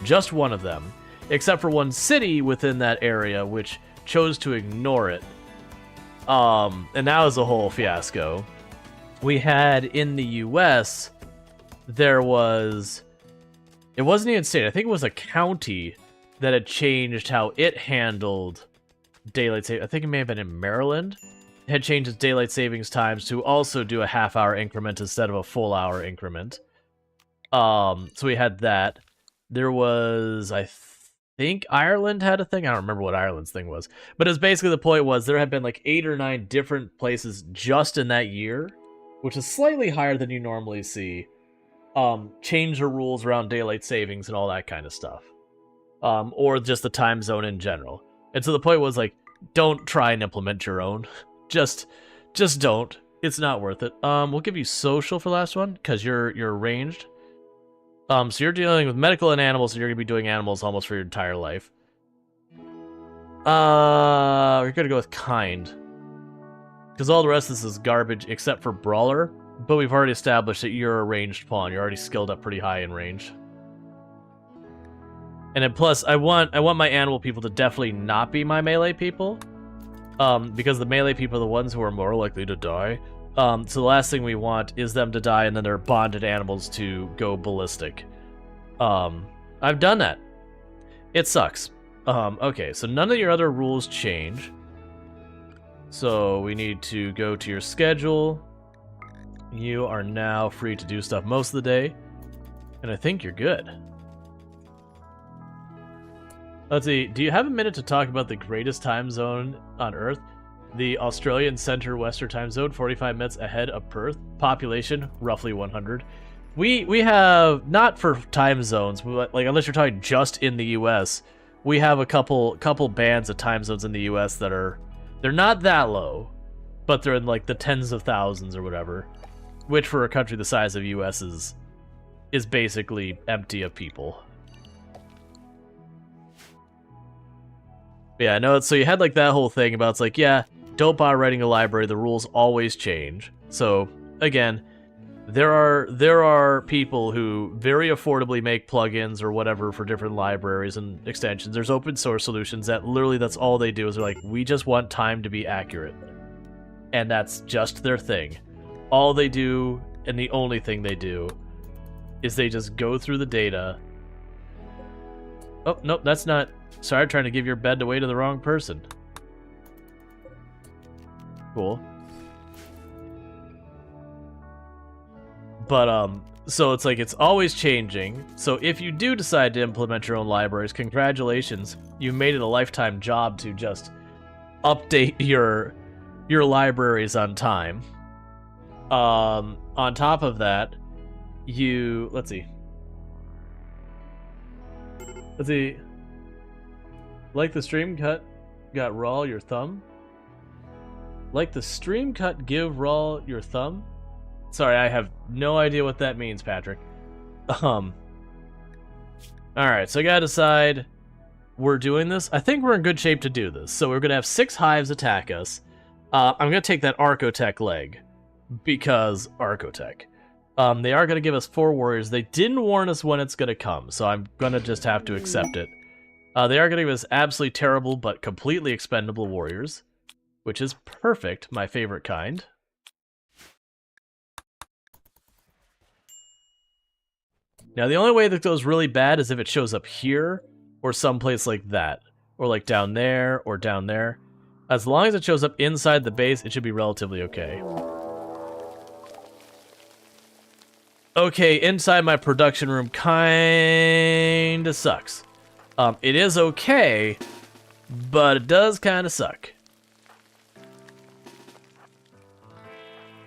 Just one of them. Except for one city within that area, which chose to ignore it. And that was a whole fiasco. We had, in the US, there was... It wasn't even state, I think it was a county that had changed how it handled daylight saving. I think it may have been in Maryland. Had changed its daylight savings times to also do a half-hour increment instead of a full-hour increment. So we had that. There was, I think Ireland had a thing. I don't remember what Ireland's thing was. But it was basically, the point was there had been like 8 or 9 different places just in that year, which is slightly higher than you normally see, change the rules around daylight savings and all that kind of stuff. Or just the time zone in general. And so the point was like, don't try and implement your own. Just don't. It's not worth it. We'll give you social for last one, because you're ranged. So you're dealing with medical and animals, and you're gonna be doing animals almost for your entire life. We're gonna go with kind. Because all the rest of this is garbage except for Brawler, but we've already established that you're a ranged pawn. You're already skilled up pretty high in range. And then plus, I want my animal people to definitely not be my melee people. Because the melee people are the ones who are more likely to die. So the last thing we want is them to die and then their bonded animals to go ballistic. I've done that. It sucks. Okay, so none of your other rules change. So we need to go to your schedule. You are now free to do stuff most of the day. And I think you're good. Let's see, do you have a minute to talk about the greatest time zone on Earth? The Australian Centre Western Time Zone, 45 minutes ahead of Perth. Population, roughly 100. We have, not for time zones, but like unless you're talking just in the US, we have a couple bands of time zones in the US that are, they're not that low, but they're in like the tens of thousands or whatever, which for a country the size of US is basically empty of people. Yeah, no, so you had like that whole thing about, it's like, yeah, don't bother writing a library, the rules always change. So again, there are people who very affordably make plugins or whatever for different libraries and extensions. There's open source solutions that literally that's all they do is they're like, we just want time to be accurate. And that's just their thing. All they do, and the only thing they do, is they just go through the data. Oh, nope, that's not... Sorry, trying to give your bed away to the wrong person. Cool. But, so it's like, it's always changing. So if you do decide to implement your own libraries, congratulations. You made it a lifetime job to just update your libraries on time. On top of that, let's see. Like the stream cut, got Rual your thumb? Like the stream cut, give Rual your thumb? Sorry, I have no idea what that means, Patrick. Alright, so I gotta decide we're doing this. I think we're in good shape to do this. So we're gonna have 6 hives attack us. I'm gonna take that Archotech leg. Because Archotech. They are gonna give us 4 warriors. They didn't warn us when it's gonna come, so I'm gonna just have to accept it. They are going to give us absolutely terrible but completely expendable warriors, which is perfect, my favorite kind. Now, the only way that goes really bad is if it shows up here, or someplace like that, or like down there, or down there. As long as it shows up inside the base, it should be relatively okay. Okay, inside my production room kinda sucks. It is okay, but it does kind of suck.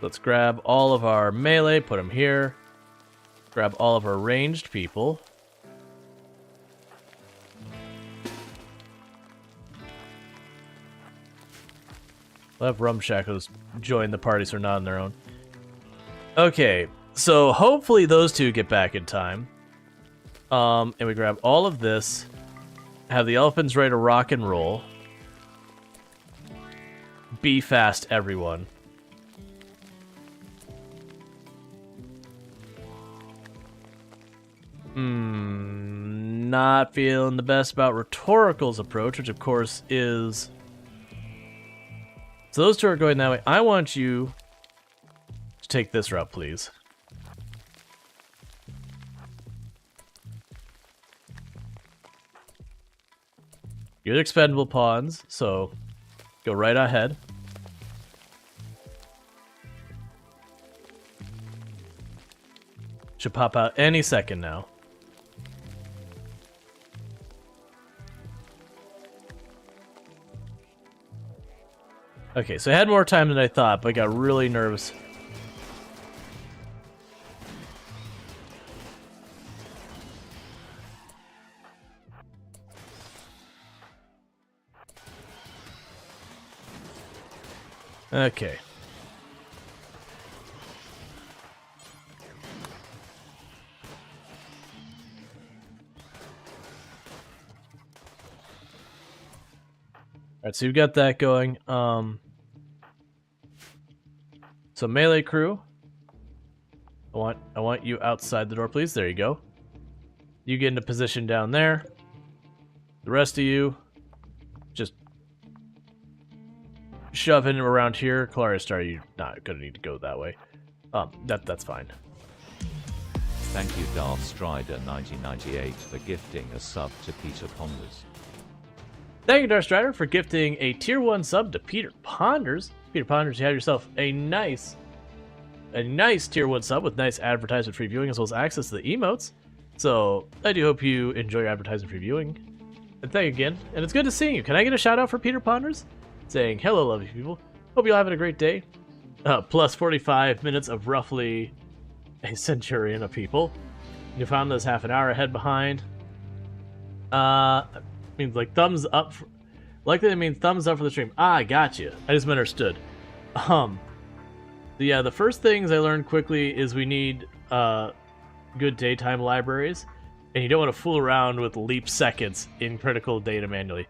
Let's grab all of our melee, put them here. Grab all of our ranged people. We'll have Rum Shackles join the party so they're not on their own. Okay, so hopefully those two get back in time. And we grab all of this. Have the elephants ready to rock and roll. Be fast, everyone. Not feeling the best about Rhetorical's approach, which of course is... So those two are going that way. I want you to take this route, please. You're the expendable pawns, so go right ahead. Should pop out any second now. Okay, so I had more time than I thought, but I got really nervous. Okay. Alright, so you've got that going. So melee crew. I want you outside the door, please. There you go. You get into position down there. The rest of you, just shove in around here. Claria Star, you're not gonna need to go that way. That's fine. Thank you Darth Strider 1998 for gifting a sub to Peter Ponders. Thank you, Darth Strider, for gifting a tier 1 sub to Peter Ponders. Peter Ponders, you have yourself a nice tier 1 sub with nice advertisement-free viewing as well as access to the emotes. So I do hope you enjoy your advertisement-free viewing. And thank you again. And it's good to see you. Can I get a shout out for Peter Ponders? Saying, hello, lovely people. Hope you're having a great day. Plus 45 minutes of roughly a centurion of people. You found us half an hour ahead behind. Means like thumbs up. Likely to mean thumbs up for the stream. Ah, gotcha. I just misunderstood. Yeah, the first things I learned quickly is we need good daytime libraries, and you don't want to fool around with leap seconds in critical data manually.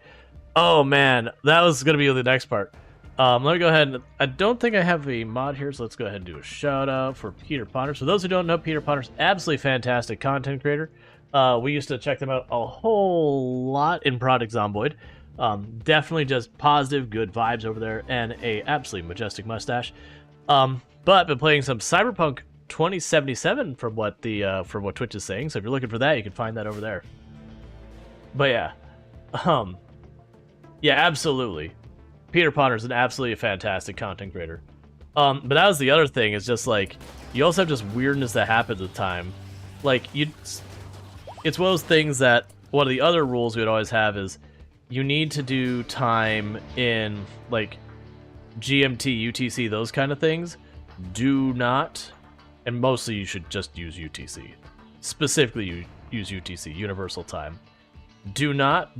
Oh man, that was gonna be the next part. Let me go ahead and I don't think I have a mod here, so let's go ahead and do a shout out for Peter Ponders. For those who don't know, Peter Ponders, absolutely fantastic content creator. We used to check them out a whole lot in Project Zomboid. Definitely just positive, good vibes over there, and a absolutely majestic mustache. But been playing some Cyberpunk 2077 from what Twitch is saying. So if you're looking for that, you can find that over there. But yeah, yeah, absolutely. Peter Ponders is an absolutely fantastic content creator. But that was the other thing. Is just like you also have just weirdness that happens at the time. Like it's one of those things that one of the other rules we would always have is you need to do time in like GMT, UTC, those kind of things. Do not, and mostly you should just use UTC. Specifically, you use UTC, Universal Time. Do not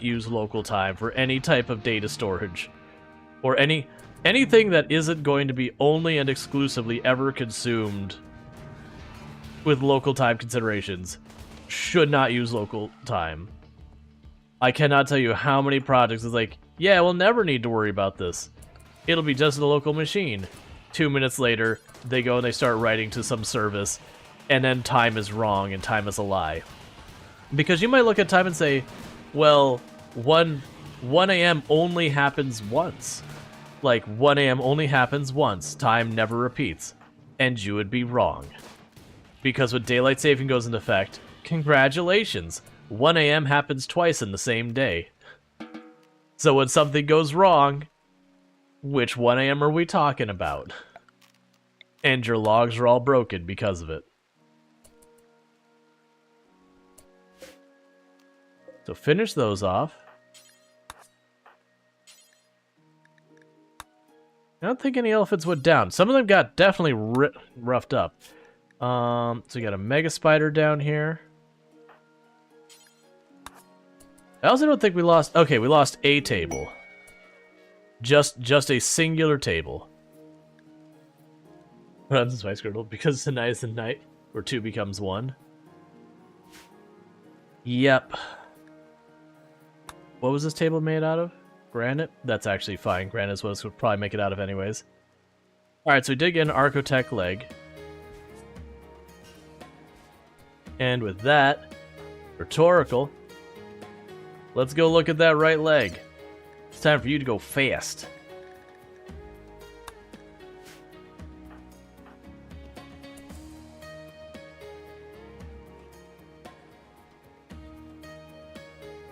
use local time for any type of data storage or anything that isn't going to be only and exclusively ever consumed with local time considerations. Should not use local time. I cannot tell you how many projects is like, yeah, we'll never need to worry about this. It'll be just a local machine. 2 minutes later, they go and they start writing to some service, and then time is wrong and time is a lie. Because you might look at time and say, well, 1 a.m. only happens once. Like, 1 a.m. only happens once. Time never repeats. And you would be wrong. Because when daylight saving goes into effect, congratulations. 1 a.m. happens twice in the same day. So when something goes wrong, which 1 a.m. are we talking about? And your logs are all broken because of it. So finish those off. I don't think any elephants went down. Some of them got definitely roughed up. So we got a mega spider down here. I also don't think we lost... Okay, we lost a table. Just a singular table. What happens to Spice Girdle? Because the night is the night, where 2 becomes 1. Yep. What was this table made out of? Granite? That's actually fine. Granite is what this would probably make it out of anyways. Alright, so we did get an Archotech leg. And with that, rhetorical. Let's go look at that right leg. It's time for you to go fast.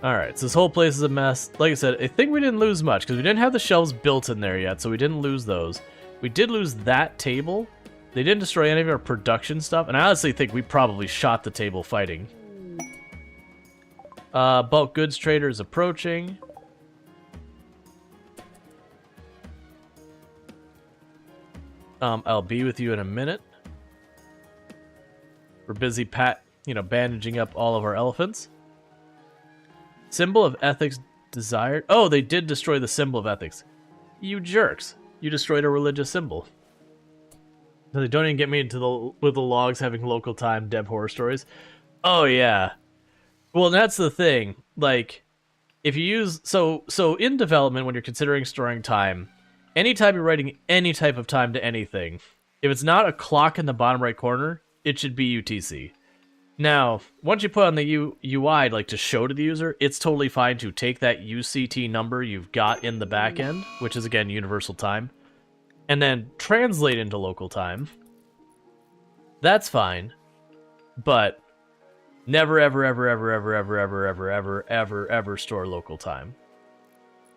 Alright, so this whole place is a mess. Like I said, I think we didn't lose much, because we didn't have the shelves built in there yet, so we didn't lose those. We did lose that table. They didn't destroy any of our production stuff, and I honestly think we probably shot the table fighting. Bulk goods trader is approaching. I'll be with you in a minute. We're busy bandaging up all of our elephants. Symbol of ethics desired. Oh, they did destroy the symbol of ethics. You jerks. You destroyed a religious symbol. No, they don't even get me into with the logs having local time Deb horror stories. Oh, yeah. Well, that's the thing. Like, if you use so in development, when you're considering storing time, anytime you're writing any type of time to anything, if it's not a clock in the bottom right corner, it should be UTC. Now, once you put on the UI, like to show to the user, it's totally fine to take that UCT number you've got in the back end, which is again universal time, and then translate into local time. That's fine, but never, ever, ever, ever, ever, ever, ever, ever, ever, ever, ever store local time.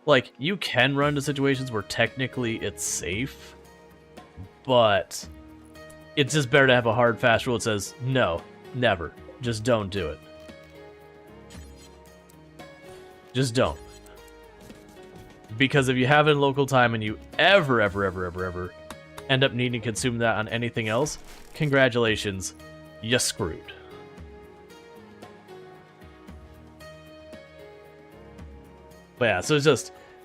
Like, you can run into situations where technically it's safe, but it's just better to have a hard, fast rule that says, no, never. Just don't do it. Just don't. Because if you have it in local time and you ever, ever, ever, ever, ever end up needing to consume that on anything else, congratulations, you're screwed. But yeah, so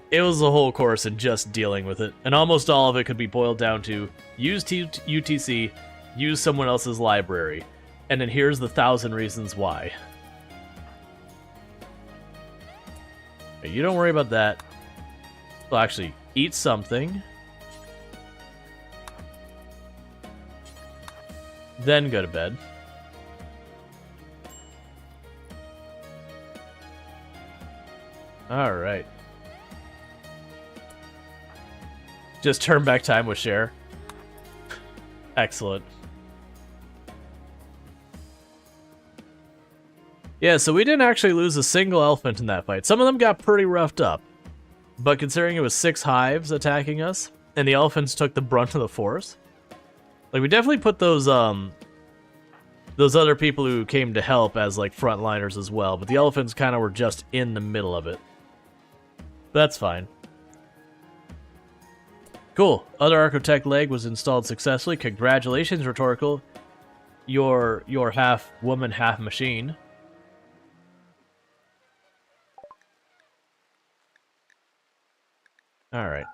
it was a whole course in just dealing with it. And almost all of it could be boiled down to use UTC, use someone else's library, and then here's the 1,000 reasons why. But you don't worry about that. Well, actually, eat something. Then go to bed. Alright. Just turn back time with Cher. Excellent. Yeah, so we didn't actually lose a single elephant in that fight. Some of them got pretty roughed up. But considering it was 6 hives attacking us, and the elephants took the brunt of the force, like, we definitely put those other people who came to help as, like, frontliners as well, but the elephants kind of were just in the middle of it. That's fine. Cool. Other Architect leg was installed successfully. Congratulations, Rhetorical. You're half woman, half machine. Alright.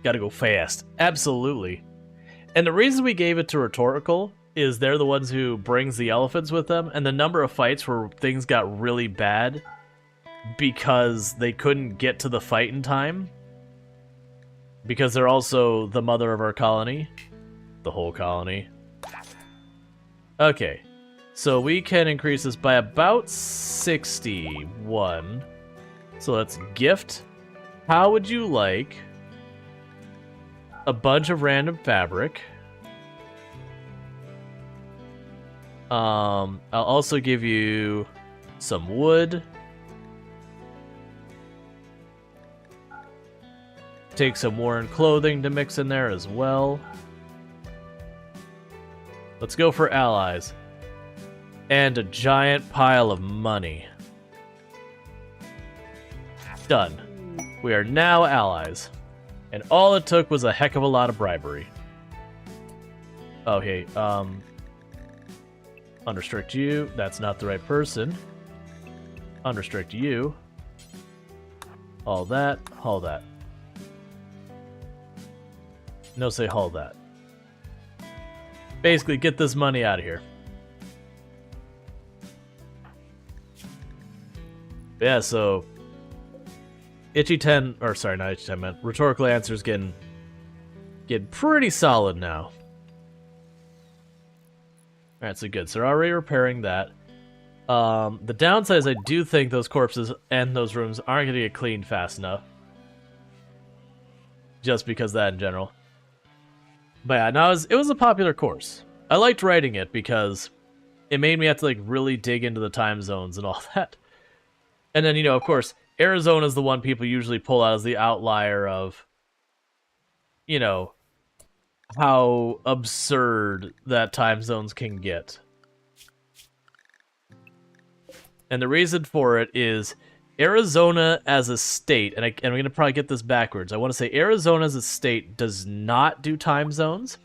Gotta go fast. Absolutely. And the reason we gave it to Rhetorical is they're the ones who brings the elephants with them, and the number of fights where things got really bad because they couldn't get to the fight in time. Because they're also the mother of our colony. The whole colony. Okay. So we can increase this by about 61. So let's gift. How would you like a bunch of random fabric? I'll also give you some wood. Take some worn clothing to mix in there as well. Let's go for allies. And a giant pile of money. Done. We are now allies. And all it took was a heck of a lot of bribery. Okay, unrestrict you. That's not the right person. Unrestrict you. All that. Haul that. No, say haul that. Basically, get this money out of here. Yeah, so Itchy 10, or sorry, not Itchy 10, man. Rhetorical answers getting pretty solid now. Alright, so good. So we're already repairing that. The downside is I do think those corpses and those rooms aren't going to get cleaned fast enough. Just because of that in general. But yeah, no, it was a popular course. I liked writing it because it made me have to like really dig into the time zones and all that. And then, you know, of course, Arizona is the one people usually pull out as the outlier of, you know, how absurd that time zones can get. And the reason for it is Arizona as a state, and I'm going to probably get this backwards. I want to say Arizona as a state does not do time zones,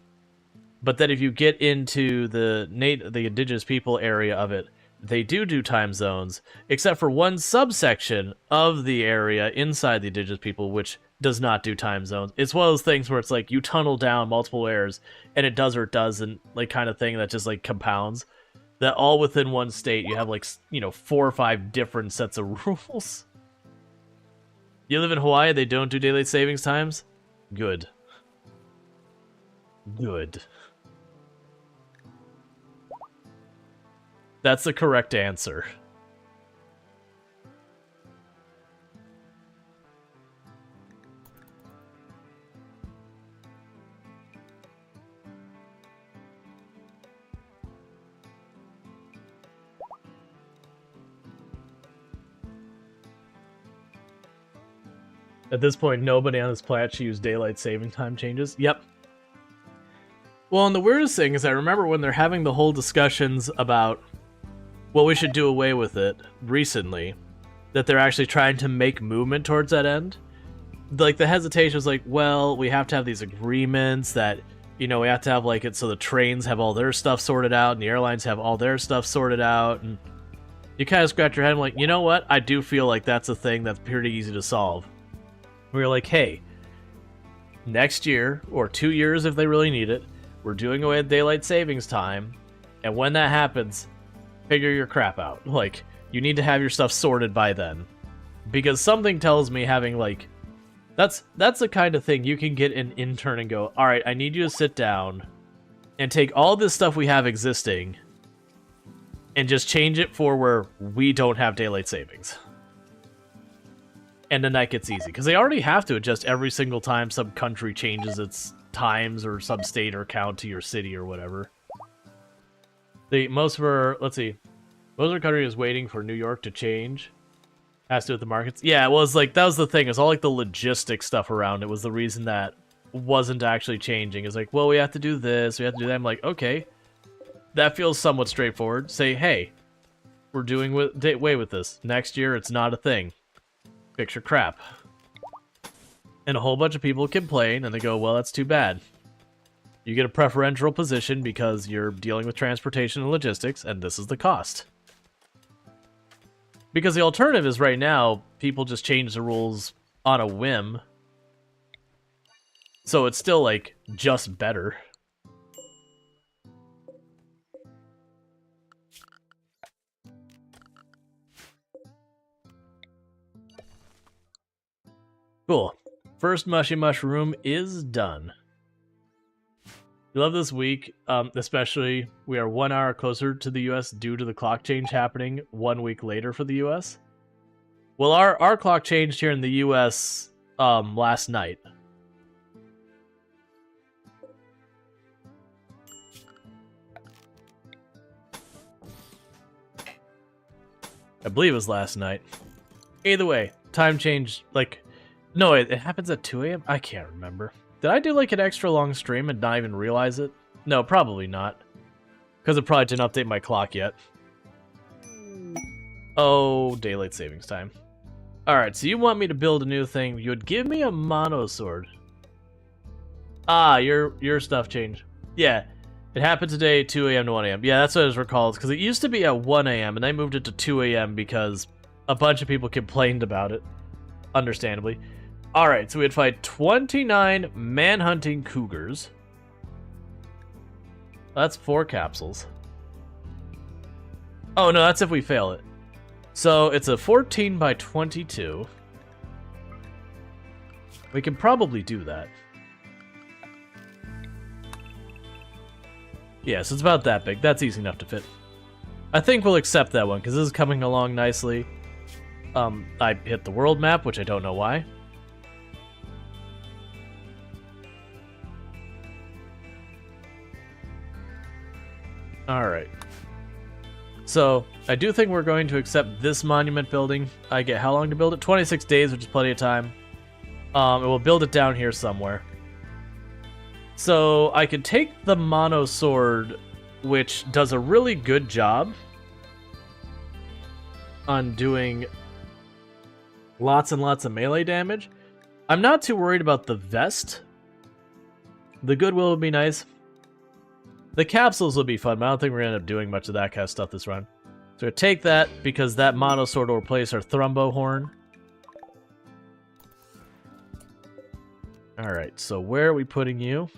but that if you get into the indigenous people area of it, they do time zones, except for one subsection of the area inside the indigenous people, which does not do time zones. It's one of those things where it's like you tunnel down multiple layers, and it does or it doesn't, like kind of thing that just like compounds. that all within one state you have like, 4 or 5 different sets of rules. You live in Hawaii, they don't do daylight savings times? Good. Good. That's the correct answer. At this point, nobody on this planet should use daylight saving time changes. Yep. Well, and the weirdest thing is I remember when they're having the whole discussions about what we should do away with it recently, that they're actually trying to make movement towards that end. Like, the hesitation was like, well, we have to have these agreements that, we have to have, like, it so the trains have all their stuff sorted out and the airlines have all their stuff sorted out. And you kind of scratch your head and like, you know what? I do feel like that's a thing that's pretty easy to solve. We were like, hey, next year, or 2 years if they really need it, we're doing away with daylight savings time, and when that happens, figure your crap out. Like, you need to have your stuff sorted by then. Because something tells me having, like, that's the kind of thing you can get an intern and go, alright, I need you to sit down and take all this stuff we have existing and just change it for where we don't have daylight savings. And then that gets easy. Because they already have to adjust every single time some country changes its times or some state or county or city or whatever. Most of our country is waiting for New York to change. Has to do with the markets. Yeah, it was like, that was the thing. It's all like the logistic stuff around it was the reason that wasn't actually changing. It's like, well, we have to do this, we have to do that. I'm like, okay. That feels somewhat straightforward. Say, hey, we're doing away with this. Next year, it's not a thing. Fix your crap. And a whole bunch of people complain, and they go, well, that's too bad. You get a preferential position because you're dealing with transportation and logistics, and this is the cost. Because the alternative is right now, people just change the rules on a whim. So it's still, like, just better. Cool. First mushy mushroom is done. We love this week, especially we are 1 hour closer to the US due to the clock change happening 1 week later for the US. Well, our clock changed here in the US last night. I believe it was last night. Either way, time change, like, no, it happens at 2 a.m.? I can't remember. Did I do, like, an extra long stream and not even realize it? No, probably not. Because it probably didn't update my clock yet. Oh, daylight savings time. Alright, so you want me to build a new thing. You would give me a mono sword. Ah, your stuff changed. Yeah, it happened today, 2 a.m. to 1 a.m. Yeah, that's what I was recalled. Because it used to be at 1 a.m. and they moved it to 2 a.m. because a bunch of people complained about it. Understandably. Alright, so we'd fight 29 manhunting cougars. That's 4 capsules. Oh, no, that's if we fail it. So, it's a 14 by 22. We can probably do that. Yeah, so it's about that big. That's easy enough to fit. I think we'll accept that one, because this is coming along nicely. I hit the world map, which I don't know why. Alright. So, I do think we're going to accept this monument building. I get how long to build it? 26 days, which is plenty of time. And we'll build it down here somewhere. So, I could take the mono sword, which does a really good job on doing lots and lots of melee damage. I'm not too worried about the vest. The goodwill would be nice. The capsules will be fun, but I don't think we're going to end up doing much of that kind of stuff this run. So we'll take that, because that mono sword will replace our thrumbo horn. Alright, so where are we putting you?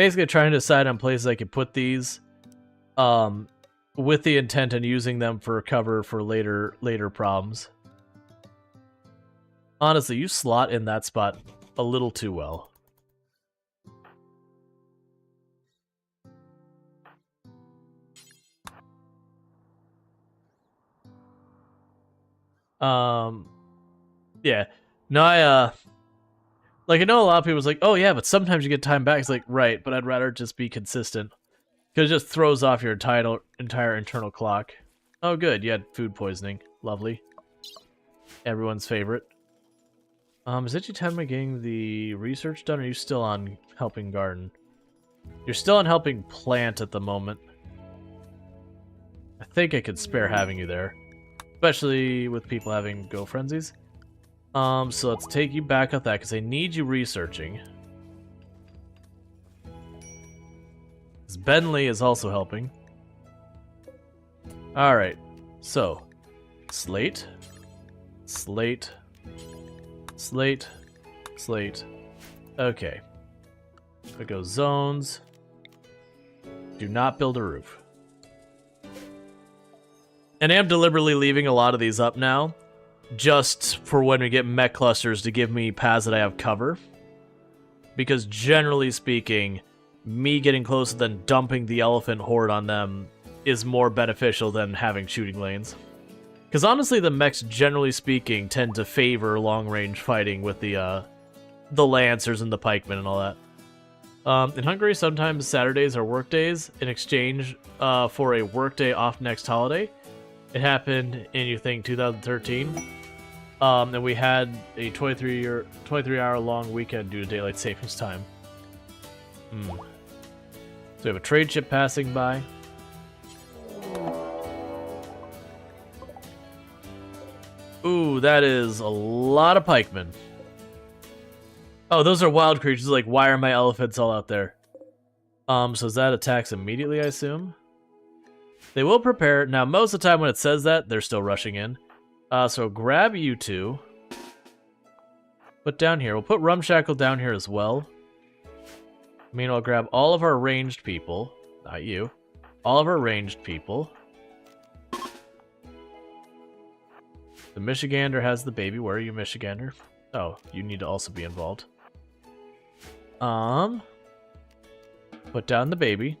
Basically trying to decide on places I could put these, with the intent on using them for cover for later problems. Honestly, you slot in that spot a little too well. Yeah. No, like, I know a lot of people's like, oh yeah, but sometimes you get time back. It's like, right, but I'd rather just be consistent. Because it just throws off your entire internal clock. Oh good, you had food poisoning. Lovely. Everyone's favorite. Is it your time of getting the research done, or are you still on helping garden? You're still on helping plant at the moment. I think I could spare having you there. Especially with people having go frenzies. So let's take you back off that, because I need you researching. Because Bentley is also helping. Alright, so slate, slate, slate, slate. Okay. We go zones. Do not build a roof. And I am deliberately leaving a lot of these up now, just for when we get mech clusters to give me paths that I have cover. Because generally speaking, me getting closer than dumping the elephant horde on them is more beneficial than having shooting lanes. Because honestly, the mechs, generally speaking, tend to favor long-range fighting with the lancers and the pikemen and all that. In Hungary, sometimes Saturdays are work days in exchange for a workday off next holiday. It happened in, you think, 2013. And we had a 23-hour long weekend due to daylight savings time. So we have a trade ship passing by. Ooh, that is a lot of pikemen. Oh, those are wild creatures. Like, why are my elephants all out there? So that attacks immediately, I assume? They will prepare. Now, most of the time when it says that, they're still rushing in. So grab you two. Put down here. We'll put Rumshackle down here as well. Meanwhile, grab all of our ranged people. Not you. All of our ranged people. The Michigander has the baby. Where are you, Michigander? Oh, you need to also be involved. Put down the baby.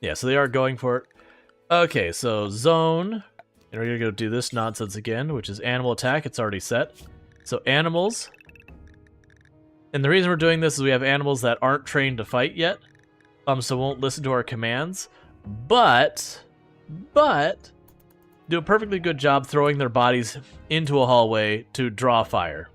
Yeah, so they are going for it. Okay, so zone. And we're going to go do this nonsense again, which is animal attack. It's already set. So animals. And the reason we're doing this is we have animals that aren't trained to fight yet. So won't listen to our commands. But do a perfectly good job throwing their bodies into a hallway to draw fire.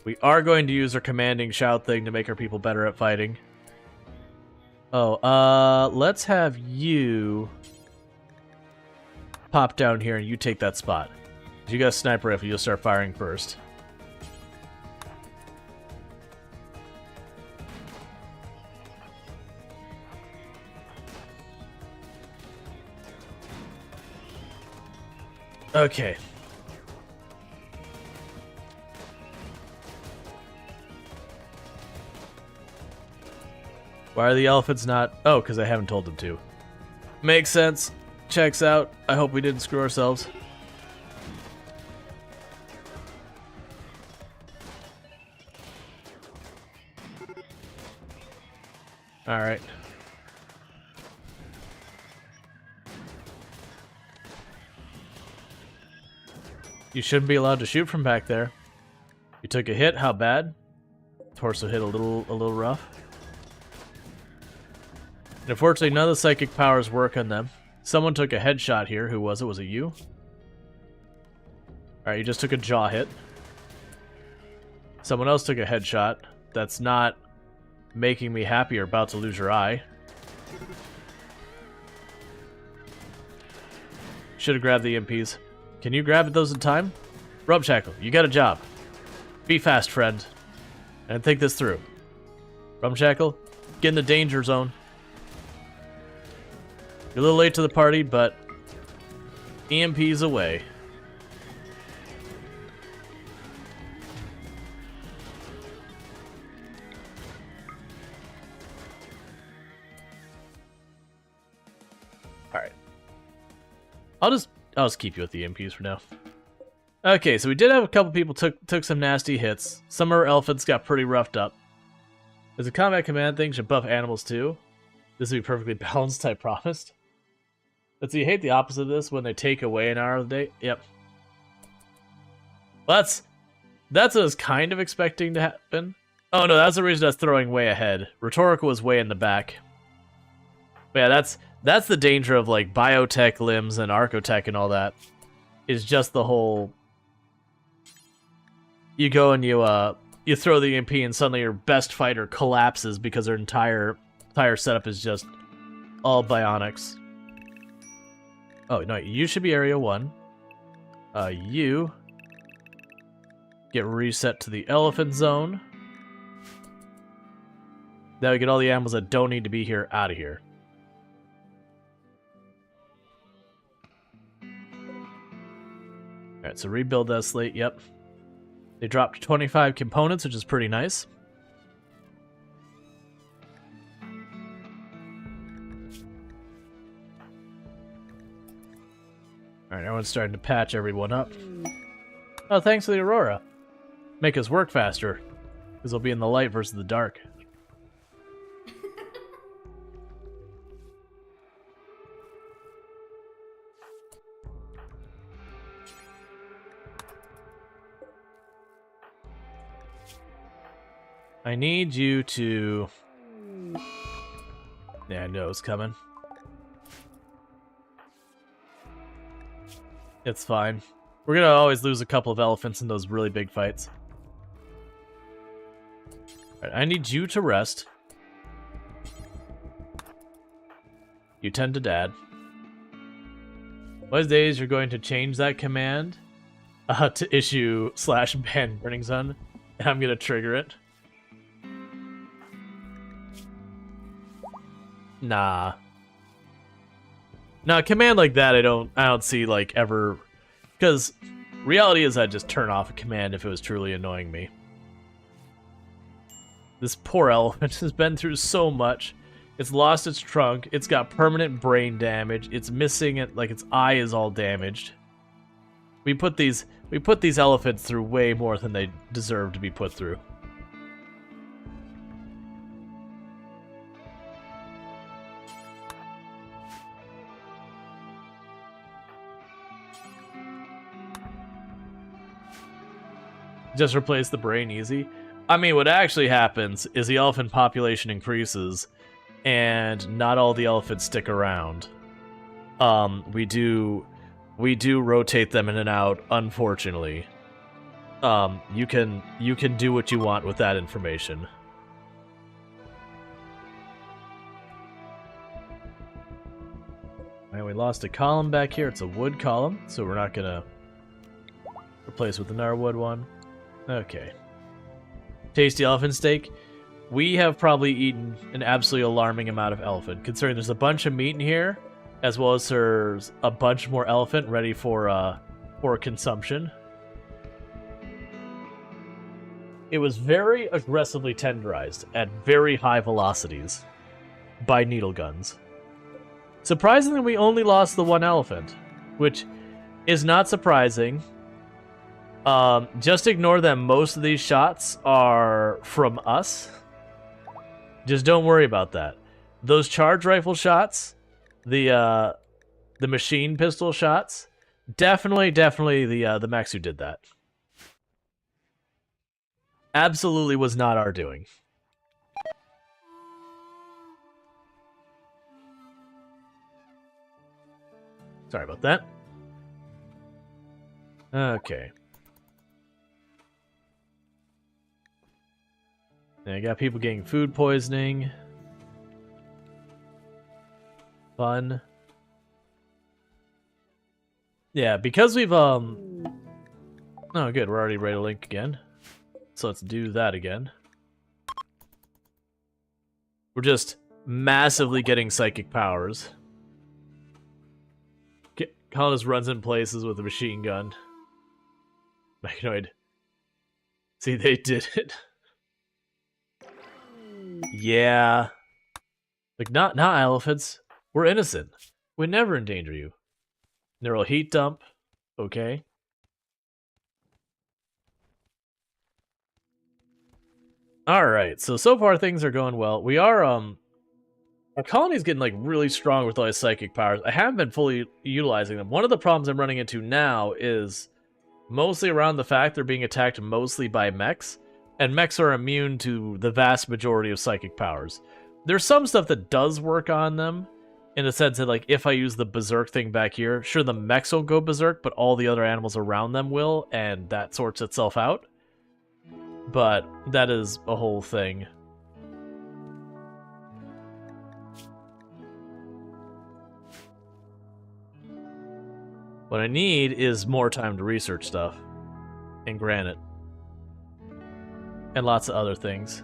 We are going to use our commanding shout thing to make our people better at fighting. Oh, let's have you pop down here and you take that spot. If you got a sniper rifle, you'll start firing first. Okay. Why are the elephants not... Oh, because I haven't told them to. Makes sense. Checks out. I hope we didn't screw ourselves. Alright. You shouldn't be allowed to shoot from back there. You took a hit. How bad? Torso hit a little rough. And unfortunately, none of the psychic powers work on them. Someone took a headshot here. Who was it? Was it you? Alright, you just took a jaw hit. Someone else took a headshot. That's not making me happy. You're about to lose your eye. Should have grabbed the MPs. Can you grab those in time? Rumshackle, you got a job. Be fast, friend. And think this through. Rumshackle, get in the danger zone. You're a little late to the party, but EMPs away. Alright. I'll just keep you with the EMPs for now. Okay, so we did have a couple people took some nasty hits. Some of our elephants got pretty roughed up. There's a combat command thing should buff animals too. This will be perfectly balanced, I promised. But so you hate the opposite of this when they take away an hour of the day? Yep. Well, that's what I was kind of expecting to happen. Oh no, that's the reason I was throwing way ahead. Rhetorical was way in the back. But yeah, that's the danger of like biotech limbs and archotech and all that. Is just the whole you go and you throw the EMP and suddenly your best fighter collapses because their entire setup is just all bionics. Oh no, you should be area 1. You get reset to the elephant zone. That we get all the animals that don't need to be here out of here. Alright, so rebuild that slate, yep. They dropped 25 components, which is pretty nice. Alright, everyone's starting to patch everyone up. Oh, thanks for the Aurora. Make us work faster. Because we'll be in the light versus the dark. I need you to... Yeah, I know it's coming. It's fine. We're gonna always lose a couple of elephants in those really big fights. Alright, I need you to rest. You tend to dad. What days you're going to change that command to issue /ban Burning Sun, and I'm gonna trigger it. Nah. No, a command like that I don't see like ever, because reality is I'd just turn off a command if it was truly annoying me. This poor elephant has been through so much. It's lost its trunk, it's got permanent brain damage, it's missing it, like its eye is all damaged. We put these elephants through way more than they deserve to be put through. Just replace the brain easy. I mean, what actually happens is the elephant population increases, and not all the elephants stick around. We do rotate them in and out, unfortunately. You can do what you want with that information. And we lost a column back here. It's a wood column, so we're not gonna replace with another wood one. Okay. Tasty elephant steak. We have probably eaten an absolutely alarming amount of elephant, considering there's a bunch of meat in here, as well as there's a bunch more elephant ready for consumption. It was very aggressively tenderized at very high velocities by needle guns. Surprisingly, we only lost the one elephant, which is not surprising. Just ignore them. Most of these shots are from us. Just don't worry about that. Those charge rifle shots, the machine pistol shots, definitely the mechs who did that. Absolutely was not our doing. Sorry about that. Okay. I got people getting food poisoning. Fun. Yeah, because we've oh good, we're already ready to link again. So let's do that again. We're just massively getting psychic powers. Colonist runs in places with a machine gun. Mechanoid. See, they did it. Yeah. Like, not elephants. We're innocent. We never endanger you. Neural heat dump. Okay. Alright, so far things are going well. We are, our colony's getting, like, really strong with all his psychic powers. I haven't been fully utilizing them. One of the problems I'm running into now is mostly around the fact they're being attacked mostly by mechs, and mechs are immune to the vast majority of psychic powers. There's some stuff that does work on them, in the sense that, like, if I use the berserk thing back here, sure, the mechs will go berserk, but all the other animals around them will, and that sorts itself out. But that is a whole thing. What I need is more time to research stuff. And granite. And lots of other things.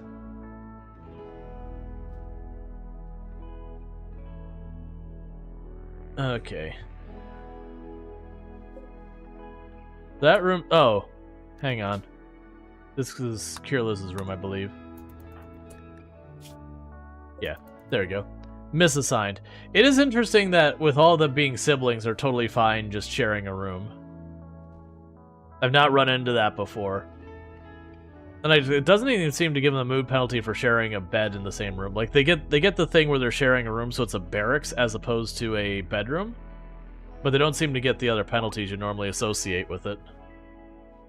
Okay. That room... Oh. Hang on. This is Cureless's room, I believe. Yeah, there we go. Misassigned. It is interesting that with all them being siblings, they're totally fine just sharing a room. I've not run into that before. And it doesn't even seem to give them a mood penalty for sharing a bed in the same room. Like, they get the thing where they're sharing a room, so it's a barracks as opposed to a bedroom. But they don't seem to get the other penalties you normally associate with it.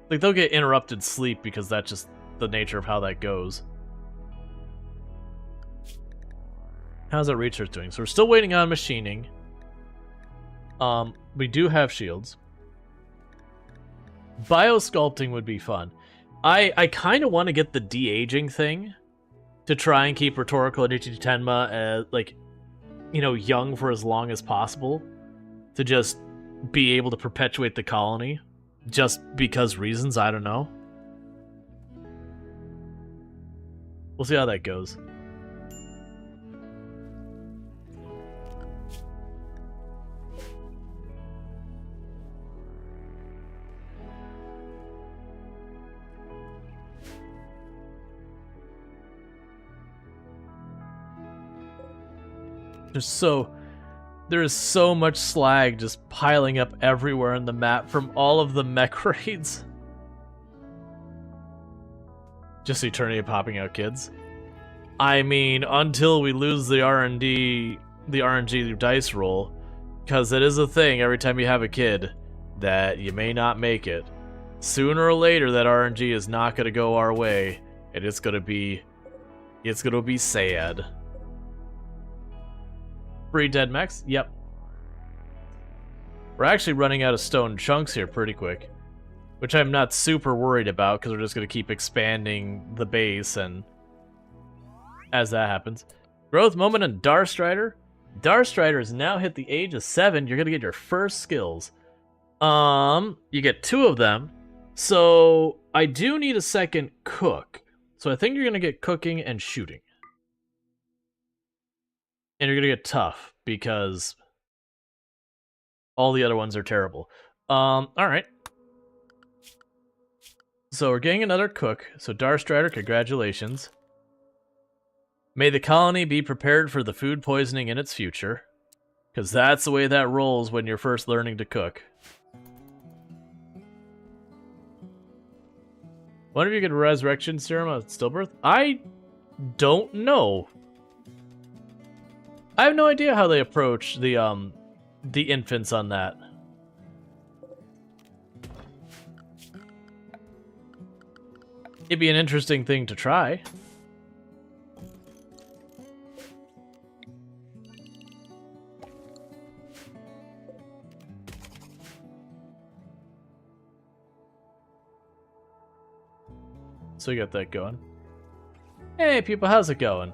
Like, they'll get interrupted sleep because that's just the nature of how that goes. How's our research doing? So we're still waiting on machining. We do have shields. Biosculpting would be fun. I kind of want to get the de-aging thing to try and keep Rhetorical and Ichitenma as, like, you know, young for as long as possible. To just be able to perpetuate the colony. Just because reasons, I don't know. We'll see how that goes. There is so much slag just piling up everywhere on the map from all of the mech raids. Just Eternity popping out kids. I mean, until we lose the RNG dice roll, because it is a thing every time you have a kid that you may not make it. Sooner or later, that RNG is not going to go our way, and it's going to be sad. Free dead mechs? Yep. We're actually running out of stone chunks here pretty quick. Which I'm not super worried about, because we're just going to keep expanding the base, and as that happens. Growth moment in Darstrider. Darstrider has now hit the age of 7. You're going to get your first skills. You get 2 of them. So, I do need a second cook. So I think you're going to get cooking and shooting. And you're going to get tough, because all the other ones are terrible. Alright. So we're getting another cook. So Darstrider, congratulations. May the colony be prepared for the food poisoning in its future. Because that's the way that rolls when you're first learning to cook. Wonder if you get a resurrection serum on stillbirth? I don't know. I have no idea how they approach the infants on that. It'd be an interesting thing to try. So you got that going. Hey people, how's it going?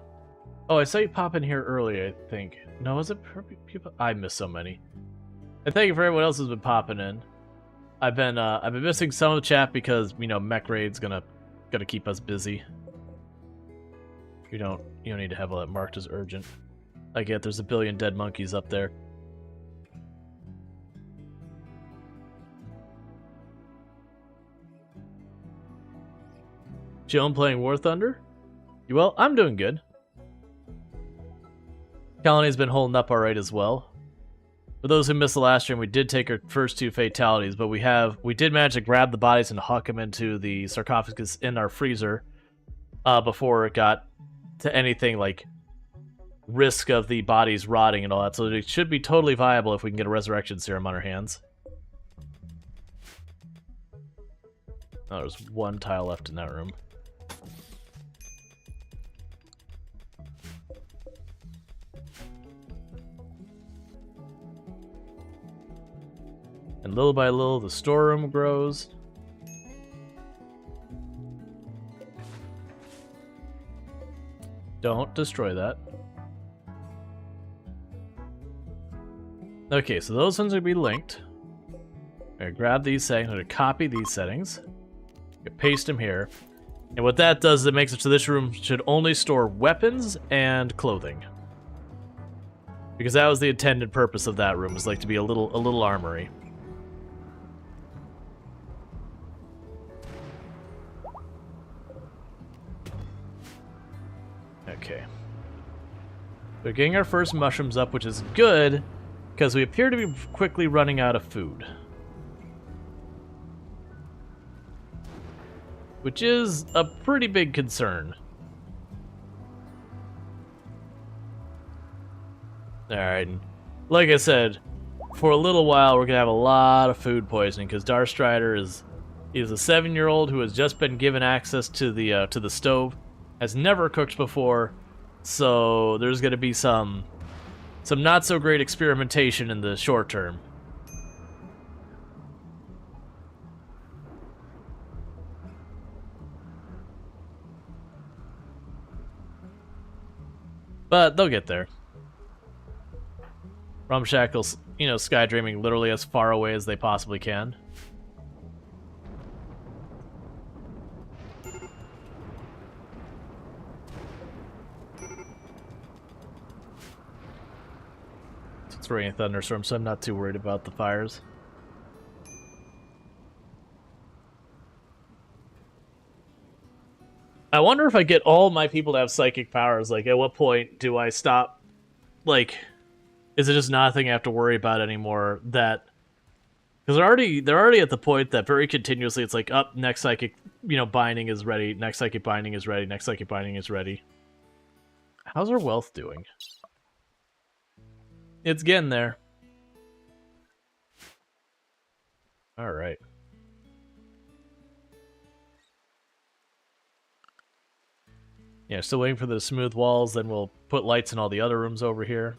Oh, I saw you pop in here earlier, I think. No, was it people? I missed so many. And thank you for everyone else who's been popping in. I've been missing some of the chat because, you know, mech raid's gonna keep us busy. You don't need to have all that marked as urgent. I get there's a billion dead monkeys up there. Chillin' playing War Thunder? Well, I'm doing good. Colony's been holding up alright as well. For those who missed the last stream, we did take our first 2 fatalities, but we did manage to grab the bodies and huck them into the sarcophagus in our freezer before it got to anything like risk of the bodies rotting and all that, so it should be totally viable if we can get a resurrection serum on our hands. Oh, there's 1 tile left in that room. And little by little, the storeroom grows. Don't destroy that. Okay, so those ones will be linked. I'm gonna grab these settings, I'm gonna copy these settings. Paste them here. And what that does is it makes it so this room should only store weapons and clothing. Because that was the intended purpose of that room, is like to be a little armory. Okay. We're getting our first mushrooms up, which is good, because we appear to be quickly running out of food. Which is a pretty big concern. Alright, like I said, for a little while we're gonna have a lot of food poisoning, because Darstrider is a 7-year-old who has just been given access to the stove, has never cooked before, so there's gonna be some not so great experimentation in the short term. But they'll get there. Rumshackle's, sky dreaming literally as far away as they possibly can. It's raining thunderstorm, so I'm not too worried about the fires. I wonder if I get all my people to have psychic powers, like, at what point do I stop, like, is it just not a thing I have to worry about anymore, that, because they're already at the point that very continuously it's like, up, next psychic, binding is ready, next psychic binding is ready, next psychic binding is ready. How's our wealth doing? It's getting there. Alright. Yeah, still waiting for the smooth walls, then we'll put lights in all the other rooms over here.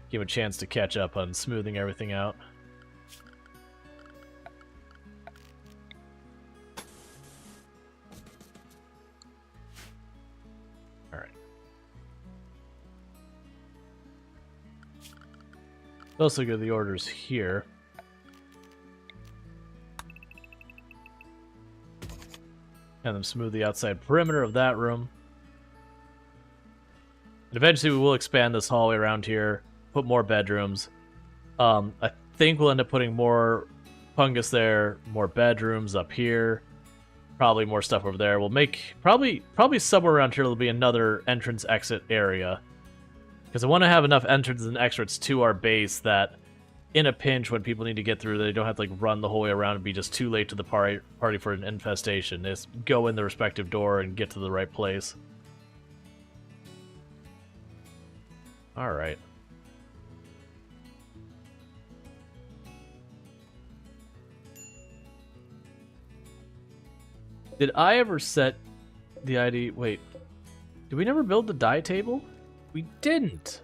Give him a chance to catch up on smoothing everything out. Alright. Also get the orders here. And then smooth the outside perimeter of that room. And eventually we will expand this hallway around here, put more bedrooms. I think we'll end up putting more fungus there, more bedrooms up here, probably more stuff over there. We'll make, probably somewhere around here there'll be another entrance-exit area. Because I want to have enough entrances and exits to our base that in a pinch, when people need to get through, they don't have to run the whole way around and be just too late to the party for an infestation. They just go in the respective door and get to the right place. Alright. Did I ever set the ID... Wait. Did we never build the die table? We didn't!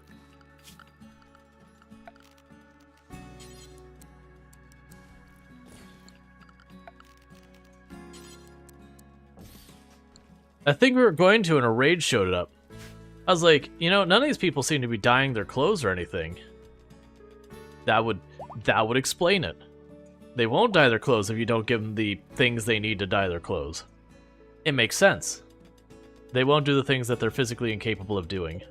I think we were going to, and a raid showed up. I was like, none of these people seem to be dyeing their clothes or anything. That would explain it. They won't dye their clothes if you don't give them the things they need to dye their clothes. It makes sense. They won't do the things that they're physically incapable of doing.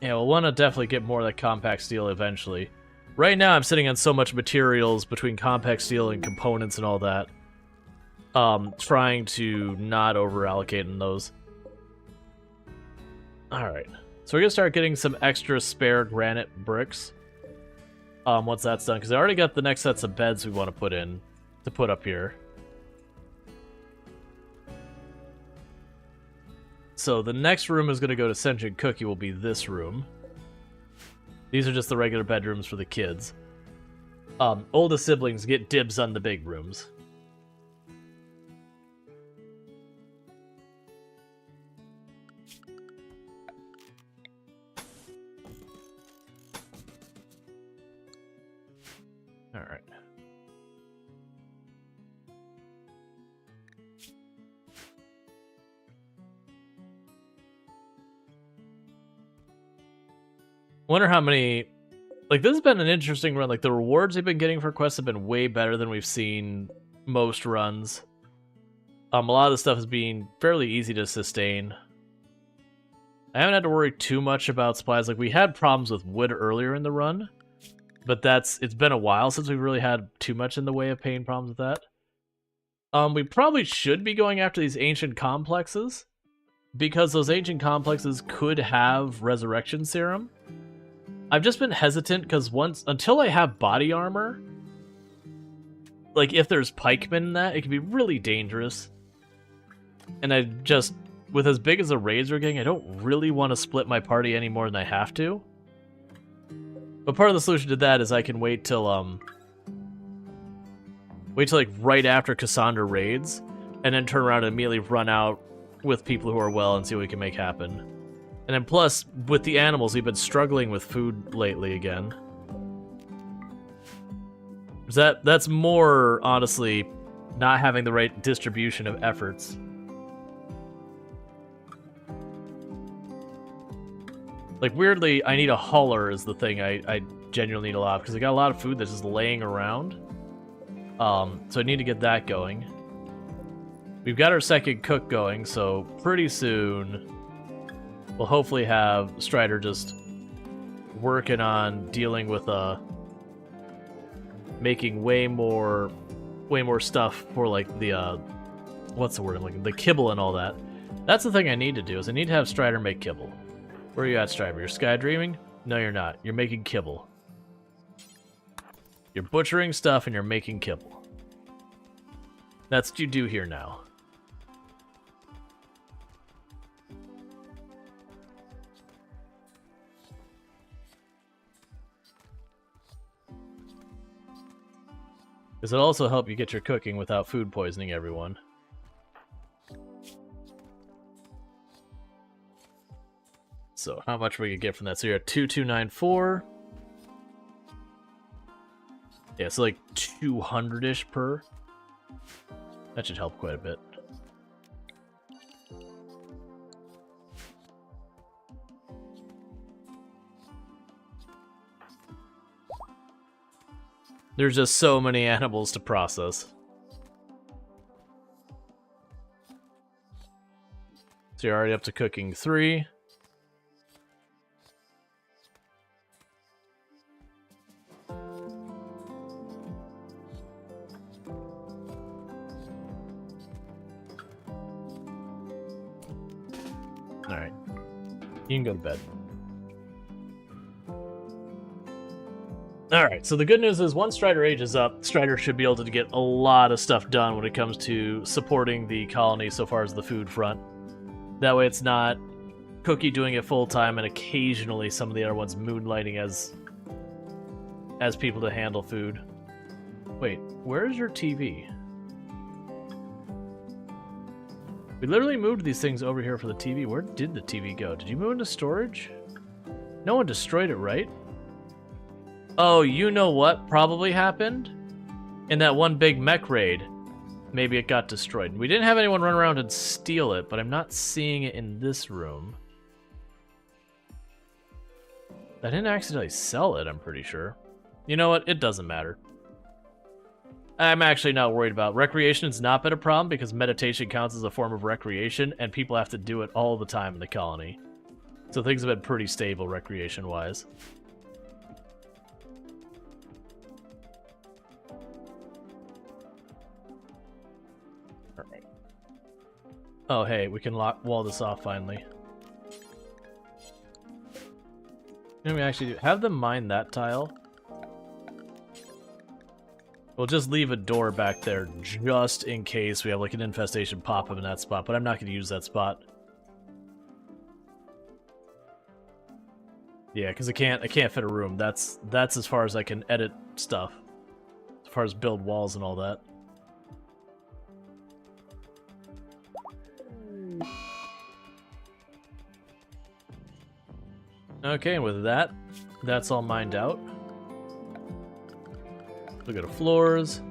Yeah, we'll want to definitely get more of that compact steel eventually. Right now, I'm sitting on so much materials between compact steel and components and all that. Trying to not over-allocate in those. Alright. So we're going to start getting some extra spare granite bricks. Once that's done, because I already got the next sets of beds we want to put up here. So the next room is going to go to Sentient Cookie, will be this room. These are just the regular bedrooms for the kids. Oldest siblings get dibs on the big rooms. Alright. Wonder how many... Like, this has been an interesting run. Like, the rewards we've been getting for quests have been way better than we've seen most runs. A lot of the stuff is being fairly easy to sustain. I haven't had to worry too much about supplies. Like, we had problems with wood earlier in the run. But it's been a while since we've really had too much in the way of pain problems with that. We probably should be going after these ancient complexes, because those ancient complexes could have resurrection serum. I've just been hesitant because until I have body armor, like if there's pikemen in that, it can be really dangerous. And I just, with as big as the raids we're getting, I don't really want to split my party any more than I have to. But part of the solution to that is I can wait till like right after Cassandra raids, and then turn around and immediately run out with people who are well and see what we can make happen. And then plus, with the animals, we've been struggling with food lately again. That's more, honestly, not having the right distribution of efforts. Like, weirdly, I need a hauler is the thing I genuinely need a lot, because I got a lot of food that's just laying around. So I need to get that going. We've got our second cook going, so pretty soon we'll hopefully have Strider just working on dealing with making way more stuff for like the what's the word I'm looking, the kibble and all that. That's the thing I need to do, is I need to have Strider make kibble. Where are you at, Strider? You're sky dreaming? No, you're not. You're making kibble. You're butchering stuff and you're making kibble. That's what you do here now. Because it'll also help you get your cooking without food poisoning everyone. So how much we could get from that? So you're at 2294. Yeah, so like 200-ish per. That should help quite a bit. There's just so many animals to process. So you're already up to cooking 3. Alright. You can go to bed. Alright, so the good news is once Strider ages up, Strider should be able to get a lot of stuff done when it comes to supporting the colony so far as the food front. That way it's not Cookie doing it full-time and occasionally some of the other ones moonlighting as people to handle food. Wait, where's your TV? We literally moved these things over here for the TV. Where did the TV go? Did you move into storage? No one destroyed it, right? Oh, you know what probably happened? In that one big mech raid, maybe it got destroyed. We didn't have anyone run around and steal it, but I'm not seeing it in this room. I didn't accidentally sell it, I'm pretty sure. You know what? It doesn't matter. I'm actually not worried about recreation. It's not been a problem because meditation counts as a form of recreation and people have to do it all the time in the colony. So things have been pretty stable recreation-wise. Oh, hey, we can wall this off finally. Can we actually have them mine that tile? We'll just leave a door back there just in case we have like an infestation pop up in that spot, but I'm not going to use that spot. Yeah, because I can't fit a room. That's as far as I can edit stuff. As far as build walls and all that. Okay, and with that, that's all mined out. Look at the floors.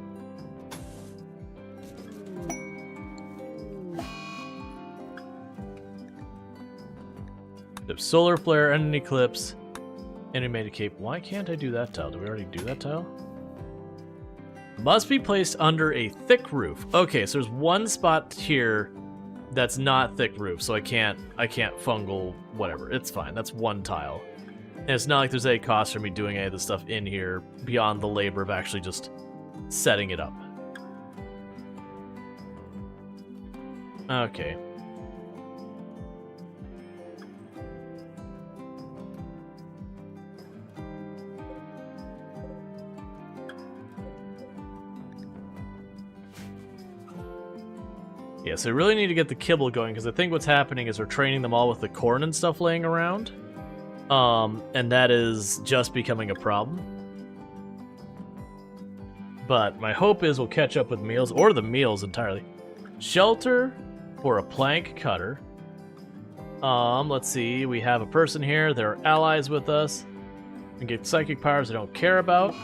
There's solar flare and an eclipse. And we made a cape. Why can't I do that tile? Did we already do that tile? Must be placed under a thick roof. Okay, so there's one spot here that's not thick roof, so I can't fungal whatever. It's fine. That's one tile. And it's not like there's any cost for me doing any of the stuff in here beyond the labor of actually just setting it up. Okay. Yeah, so we really need to get the kibble going, because I think what's happening is we're training them all with the corn and stuff laying around. And that is just becoming a problem. But my hope is we'll catch up with meals, or the meals entirely. Shelter for a plank cutter. Let's see, we have a person here, they're allies with us. We get psychic powers I don't care about.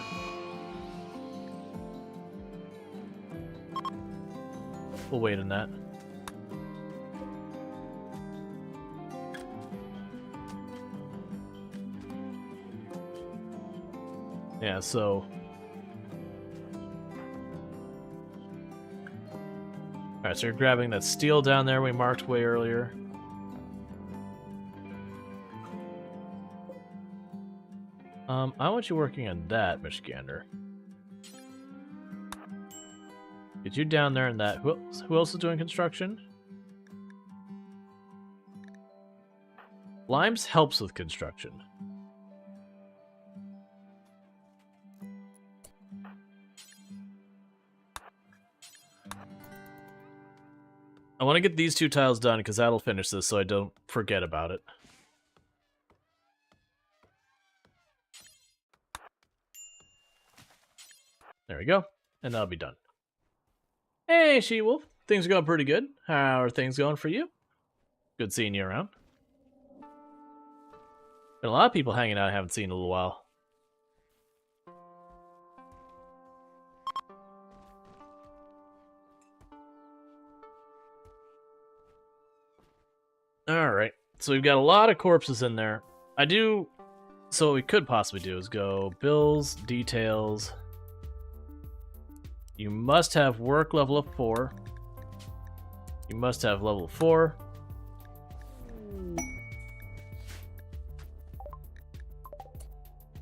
We'll wait on that. Yeah, so... Alright, so you're grabbing that steel down there we marked way earlier. I want you working on that, Mishgander. Get you down there and that. Who else is doing construction? Limes helps with construction. I want to get these two tiles done because that'll finish this so I don't forget about it. There we go. And that'll be done. Hey, She-Wolf. Things are going pretty good. How are things going for you? Good seeing you around. Been a lot of people hanging out I haven't seen in a little while. Alright, so we've got a lot of corpses in there. So what we could possibly do is go bills, details. You must have work level of 4. You must have level 4.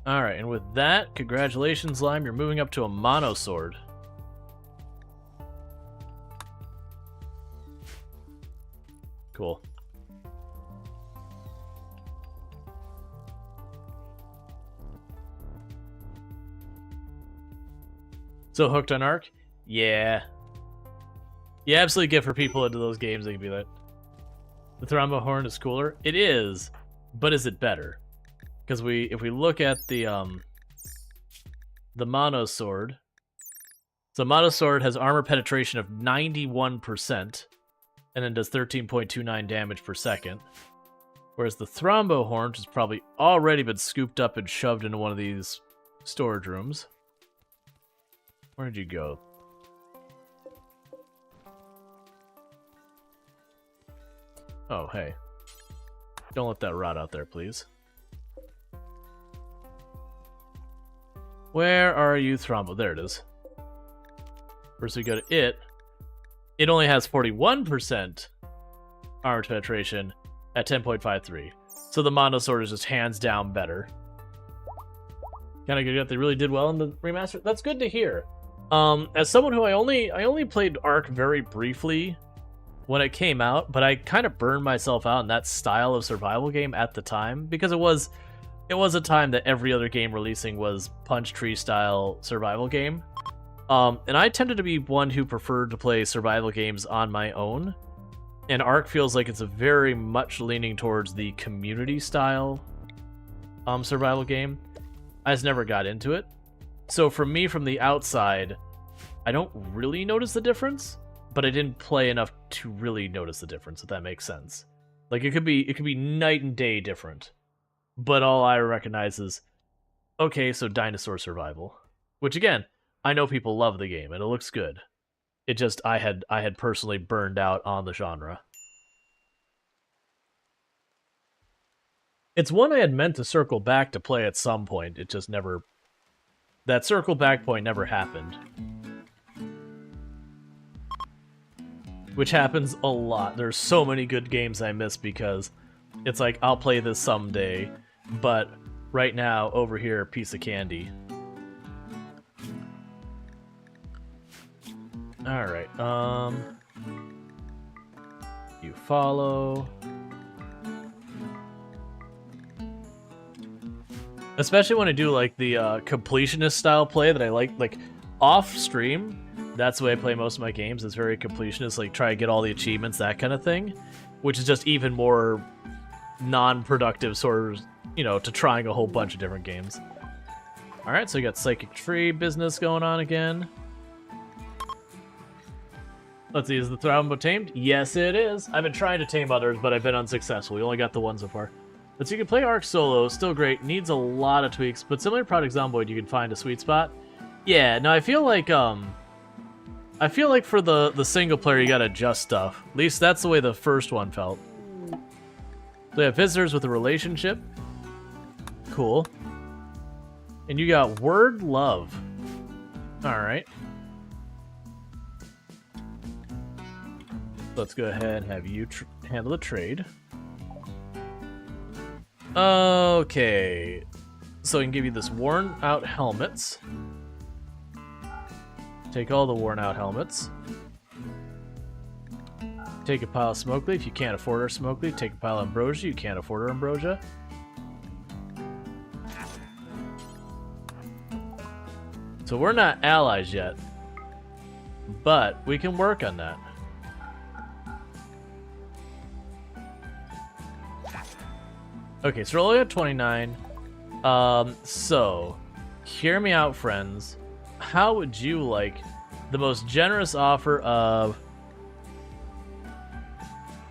Alright, and with that, congratulations, Lime, you're moving up to a mono sword. Cool. So hooked on Ark? Yeah. You absolutely get for people into those games, they can be like, the Thrombo Horn is cooler. It is, but is it better? Because if we look at the mono sword, so mono sword has armor penetration of 91%, and then does 13.29 damage per second. Whereas the Thrombo Horn has probably already been scooped up and shoved into one of these storage rooms. Where did you go? Oh, hey. Don't let that rot out there, please. Where are you, Thrombo? There it is. First we go to it. It only has 41% armor penetration, at 10.53. So the Mono Sword is just hands down better. Kind of good. They really did well in the remaster. That's good to hear. As someone who I only played Ark very briefly when it came out, but I kind of burned myself out in that style of survival game at the time because it was a time that every other game releasing was Punch Tree style survival game. And I tended to be one who preferred to play survival games on my own. And Ark feels like it's a very much leaning towards the community style survival game. I just never got into it. So for me, from the outside, I don't really notice the difference, but I didn't play enough to really notice the difference, if that makes sense. Like, it could be night and day different. But all I recognize is, okay, so dinosaur survival. Which, again, I know people love the game, and it looks good. It just, I had personally burned out on the genre. It's one I had meant to circle back to play at some point. It just never... That circle back point never happened. Which happens a lot. There's so many good games I miss because it's like, I'll play this someday, but right now, over here, piece of candy. Alright, you follow... Especially when I do, like, the completionist style play that I like off stream, that's the way I play most of my games. It's very completionist, like, try to get all the achievements, that kind of thing. Which is just even more non-productive, sort of, you know, to trying a whole bunch of different games. Alright, so we got Psychic Tree business going on again. Let's see, is the Thrombus tamed? Yes, it is. I've been trying to tame others, but I've been unsuccessful. We only got the one so far. But so you can play Ark solo, still great, needs a lot of tweaks, but similar to Project Zomboid, you can find a sweet spot. Yeah, no, I feel like for the single player, you gotta adjust stuff. At least that's the way the first one felt. So we have visitors with a relationship. Cool. And you got word love. Alright. Let's go ahead and have you handle the trade. Okay, so I can give you this worn out helmets. Take all the worn out helmets. Take a pile of smoke leaf. You can't afford our smoke leaf. Take a pile of ambrosia. You can't afford our ambrosia. So we're not allies yet, but we can work on that. Okay, so we're only at 29. So, hear me out, friends. How would you like the most generous offer of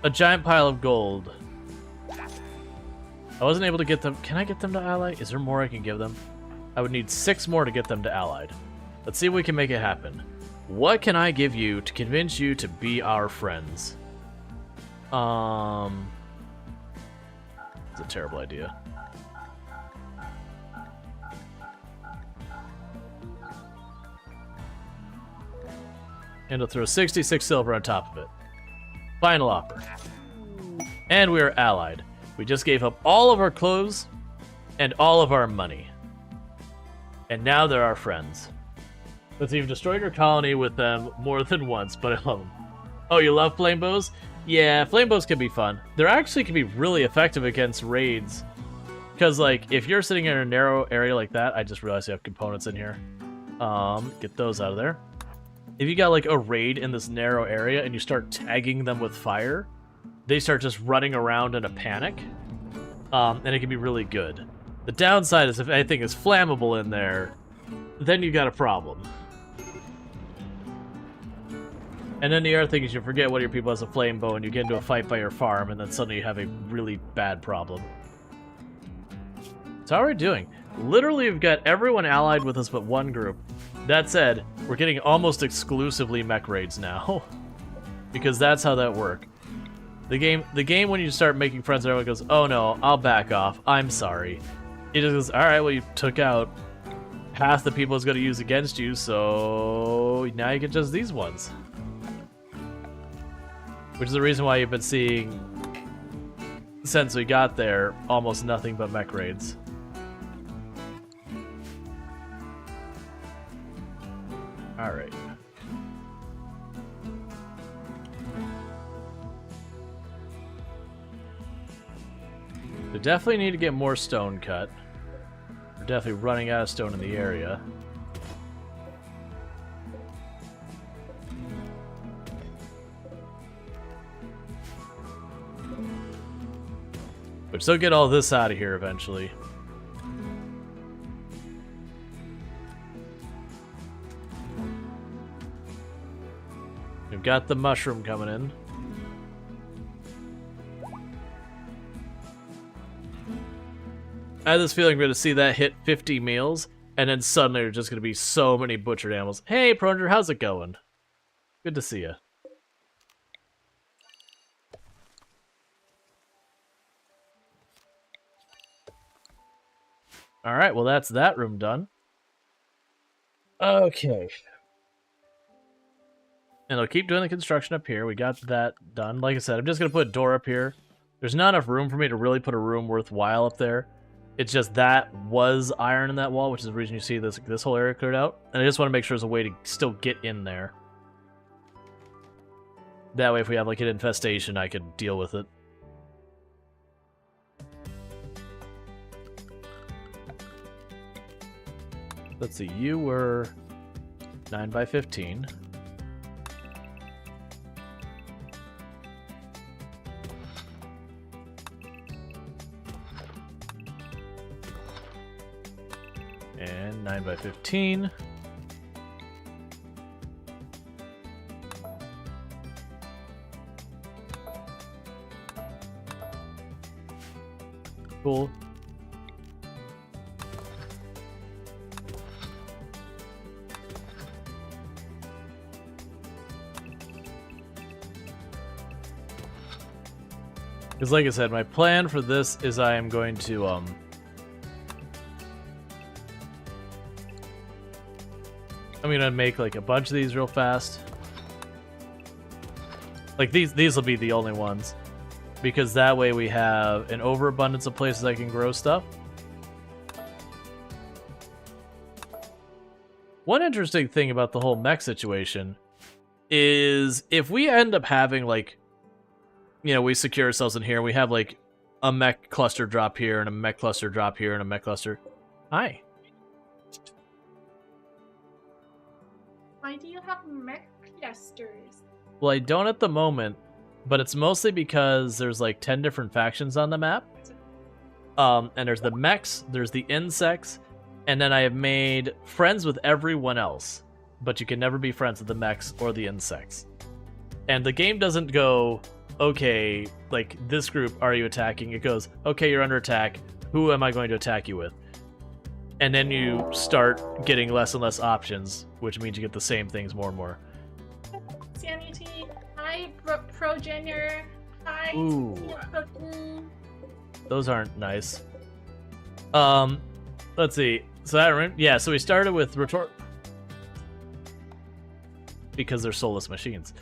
a giant pile of gold? I wasn't able to get them. Can I get them to ally? Is there more I can give them? I would need 6 more to get them to allied. Let's see if we can make it happen. What can I give you to convince you to be our friends? It's a terrible idea. And I'll throw 66 silver on top of it. Final offer. And we are allied. We just gave up all of our clothes and all of our money. And now they're our friends. Let's see, you've destroyed your colony with them more than once, but I love them. Oh, you love flame bows? Yeah, flame bows can be fun. They're actually can be really effective against raids. Because, like, if you're sitting in a narrow area like that, I just realized you have components in here. Get those out of there. If you got, like, a raid in this narrow area and you start tagging them with fire, they start just running around in a panic. And it can be really good. The downside is if anything is flammable in there, then you got a problem. And then the other thing is you forget one of your people has a flame bow and you get into a fight by your farm and then suddenly you have a really bad problem. So how are we doing? Literally we've got everyone allied with us but one group. That said, we're getting almost exclusively mech raids now. Because that's how that works. The game when you start making friends everyone goes, oh no, I'll back off, I'm sorry. It just goes, alright, well you took out half the people it's going to use against you, so now you get just these ones. Which is the reason why you've been seeing since we got there, almost nothing but mech raids. Alright. We definitely need to get more stone cut. We're definitely running out of stone in the area. But still get all this out of here eventually. We've got the mushroom coming in. I have this feeling we're going to see that hit 50 meals, and then suddenly there's just going to be so many butchered animals. Hey, Pronger, how's it going? Good to see you. Alright, well that's that room done. Okay. And I'll keep doing the construction up here. We got that done. Like I said, I'm just going to put a door up here. There's not enough room for me to really put a room worthwhile up there. It's just that was iron in that wall, which is the reason you see this whole area cleared out. And I just want to make sure there's a way to still get in there. That way, if we have like an infestation, I could deal with it. Let's see, you were 9 by 15. And 9 by 15. Cool. Because like I said, my plan for this is I am going to, I'm gonna make like a bunch of these real fast. Like these will be the only ones. Because that way we have an overabundance of places I can grow stuff. One interesting thing about the whole mech situation is if we end up having like, you know, we secure ourselves in here, we have like a mech cluster drop here and a mech cluster drop here and a mech cluster. Hi. Why do you have mech clusters? Well, I don't at the moment, but it's mostly because there's like 10 different factions on the map. And there's the mechs, there's the insects, and then I have made friends with everyone else. But you can never be friends with the mechs or the insects. And the game doesn't go, okay, like this group, are you attacking? It goes, okay, you're under attack. Who am I going to attack you with? And then you start getting less and less options, which means you get the same things more and more. Sanity. Hi, Progener. Hi, Ooh. Cookie. Those aren't nice. Let's see. So that, yeah, so we started with because they're soulless machines.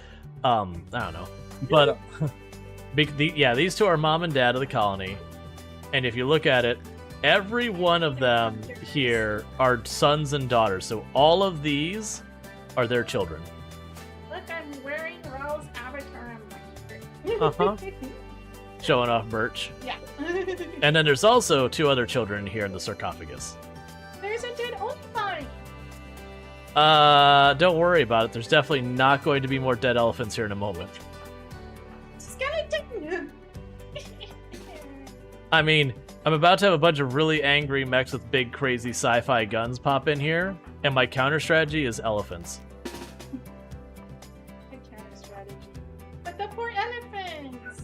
I don't know. But yeah, these two are mom and dad of the colony. And if you look at it, every one of them here are sons and daughters. So all of these are their children. Look, I'm wearing Rual's avatar on my shirt. Uh-huh. Showing off merch. Yeah. And then there's also two other children here in the sarcophagus. There's a dead elephant. Don't worry about it. There's definitely not going to be more dead elephants here in a moment. Skeleton. I mean, I'm about to have a bunch of really angry mechs with big, crazy sci-fi guns pop in here, and my counter strategy is elephants. The counter strategy. But the poor elephants.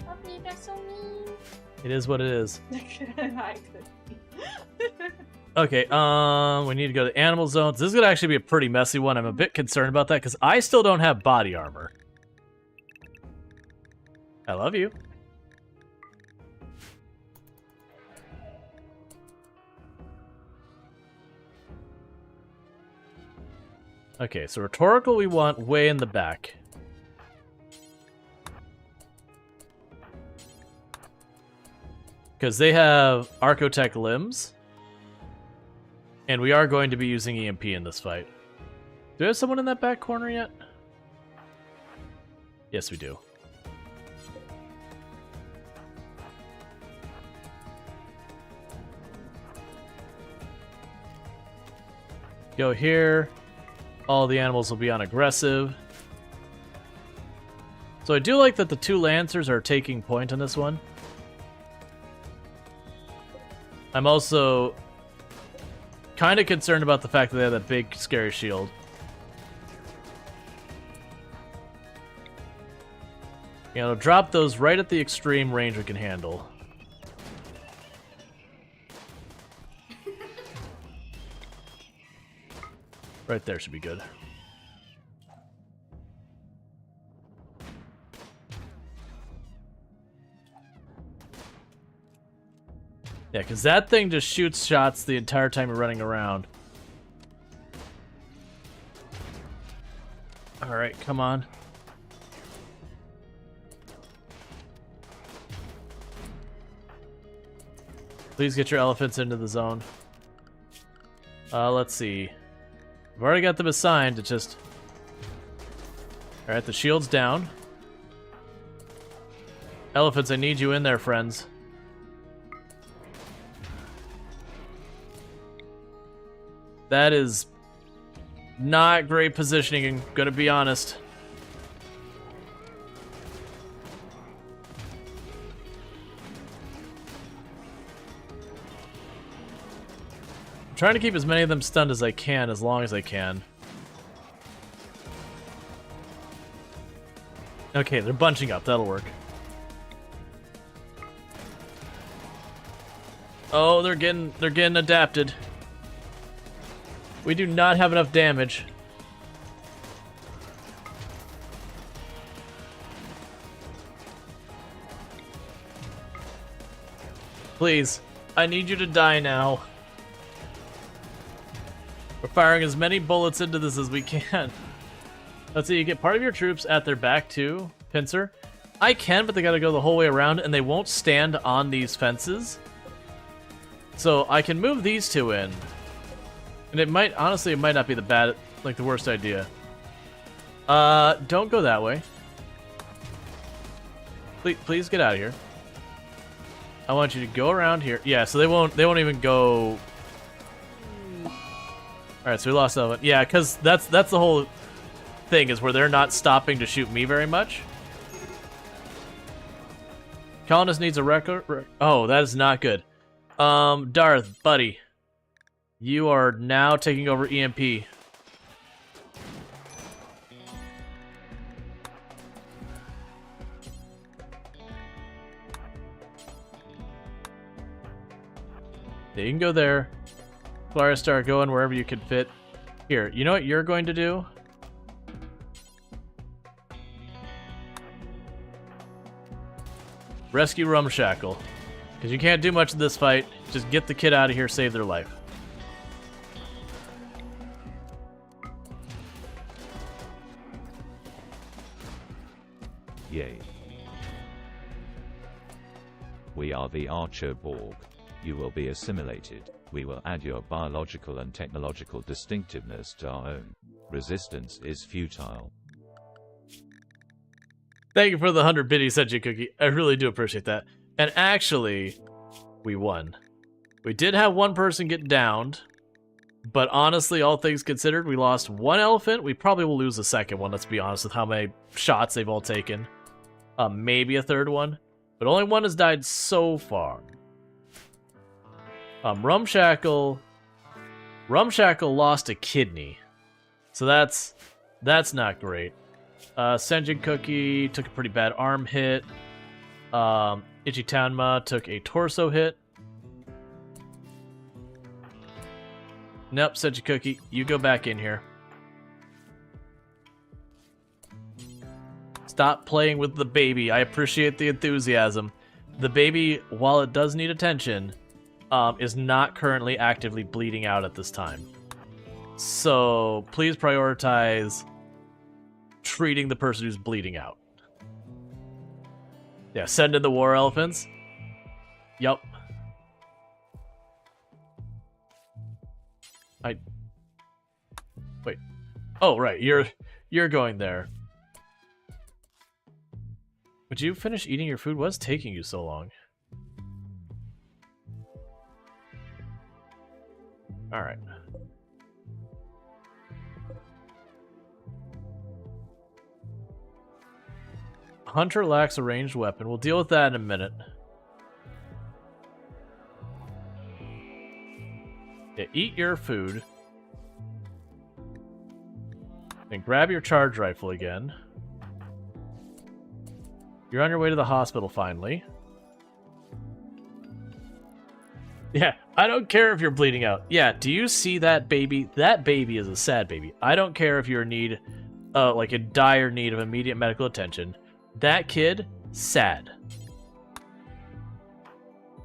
Puppy, that's so mean. It is what it is. I could. Okay, we need to go to animal zones. This is gonna actually be a pretty messy one. I'm a bit concerned about that because I still don't have body armor. I love you. Okay, so rhetorical we want way in the back. Because they have Archotech limbs. And we are going to be using EMP in this fight. Do we have someone in that back corner yet? Yes, we do. Go here. All the animals will be on aggressive. So I do like that the 2 Lancers are taking point on this one. I'm also kind of concerned about the fact that they have that big, scary shield. You know, drop those right at the extreme range we can handle. Right there should be good. Yeah, because that thing just shoots shots the entire time you're running around. Alright, come on. Please get your elephants into the zone. Let's see. I've already got them assigned, it's just... Alright, the shield's down. Elephants, I need you in there, friends. That is not great positioning, I'm gonna be honest. I'm trying to keep as many of them stunned as I can, as long as I can. Okay, they're bunching up, that'll work. Oh, they're getting adapted. We do not have enough damage. Please, I need you to die now. We're firing as many bullets into this as we can. Let's see, you get part of your troops at their back too, Pincer. I can, but they gotta go the whole way around and they won't stand on these fences. So I can move these 2 in. And it might, honestly, it might not be the worst idea. Don't go that way. Please get out of here. I want you to go around here. Yeah, so they won't even go. Alright, so we lost that one. Yeah, because that's the whole thing, is where they're not stopping to shoot me very much. Colonist needs a record. Oh, that is not good. Darth, buddy. You are now taking over EMP. Yeah, you can go there. Clara, start going wherever you can fit. Here, you know what you're going to do? Rescue Rumshackle. Because you can't do much in this fight. Just get the kid out of here, save their life. Yay. We are the Archer Borg. You will be assimilated. We will add your biological and technological distinctiveness to our own. Resistance is futile. Thank you for the 100 biddies, Senji Cookie. I really do appreciate that. And actually, we won. We did have one person get downed, but honestly, all things considered, we lost 1 elephant. We probably will lose a second one, let's be honest, with how many shots they've all taken. Maybe a third one, but only 1 has died so far. Rumshackle lost a kidney, so that's not great. Senjin Cookie took a pretty bad arm hit. Ichitanma took a torso hit. Nope, Senjin Cookie, you go back in here. Stop playing with the baby. I appreciate the enthusiasm. The baby, while it does need attention, is not currently actively bleeding out at this time. So please prioritize treating the person who's bleeding out. Yeah, send in the war elephants. Yup. Wait. Oh, right. You're going there. Would you finish eating your food? What's taking you so long? Alright. Hunter lacks a ranged weapon. We'll deal with that in a minute. Yeah, eat your food. Then grab your charge rifle again. You're on your way to the hospital finally. Yeah, I don't care if you're bleeding out. Yeah, do you see that baby? That baby is a sad baby. I don't care if you're in need, like in dire need of immediate medical attention. That kid, sad.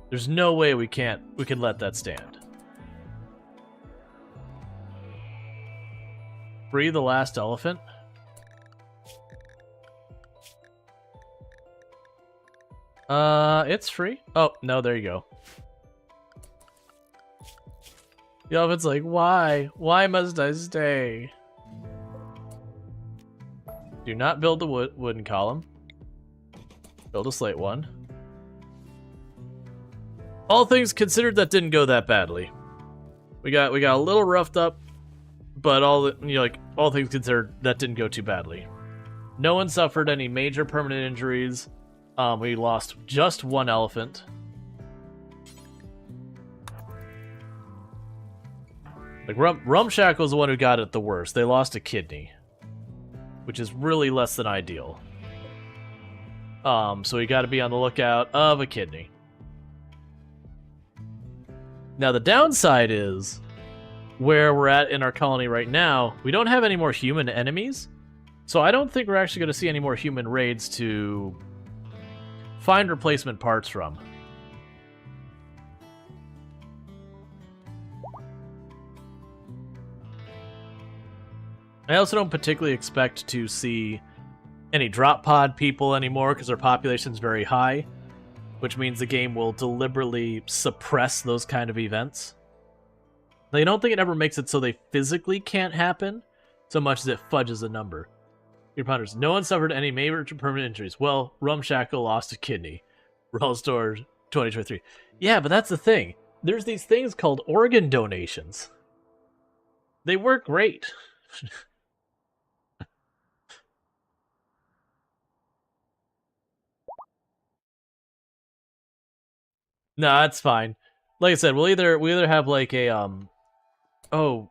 There's no way we can let that stand. Free the last elephant? It's free. Oh, no, there you go. The elephant's like, why? Why must I stay? Do not build the wooden column. Build a slate one. All things considered, that didn't go that badly. We got a little roughed up, but all things considered, that didn't go too badly. No one suffered any major permanent injuries. We lost just one elephant. Like Rumshackle is the one who got it the worst. They lost a kidney, which is really less than ideal. So we got to be on the lookout of a kidney. Now the downside is, where we're at in our colony right now, we don't have any more human enemies. So I don't think we're actually going to see any more human raids to find replacement parts from. I also don't particularly expect to see any drop pod people anymore because their population's very high, which means the game will deliberately suppress those kind of events. I don't think it ever makes it so they physically can't happen, so much as it fudges the number. Your ponders. No one suffered any major permanent injuries. Well, Rumshackle lost a kidney. Rual Storge 2023. Yeah, but that's the thing. There's these things called organ donations. They work great. No, that's fine. Like I said, we'll either have like a oh,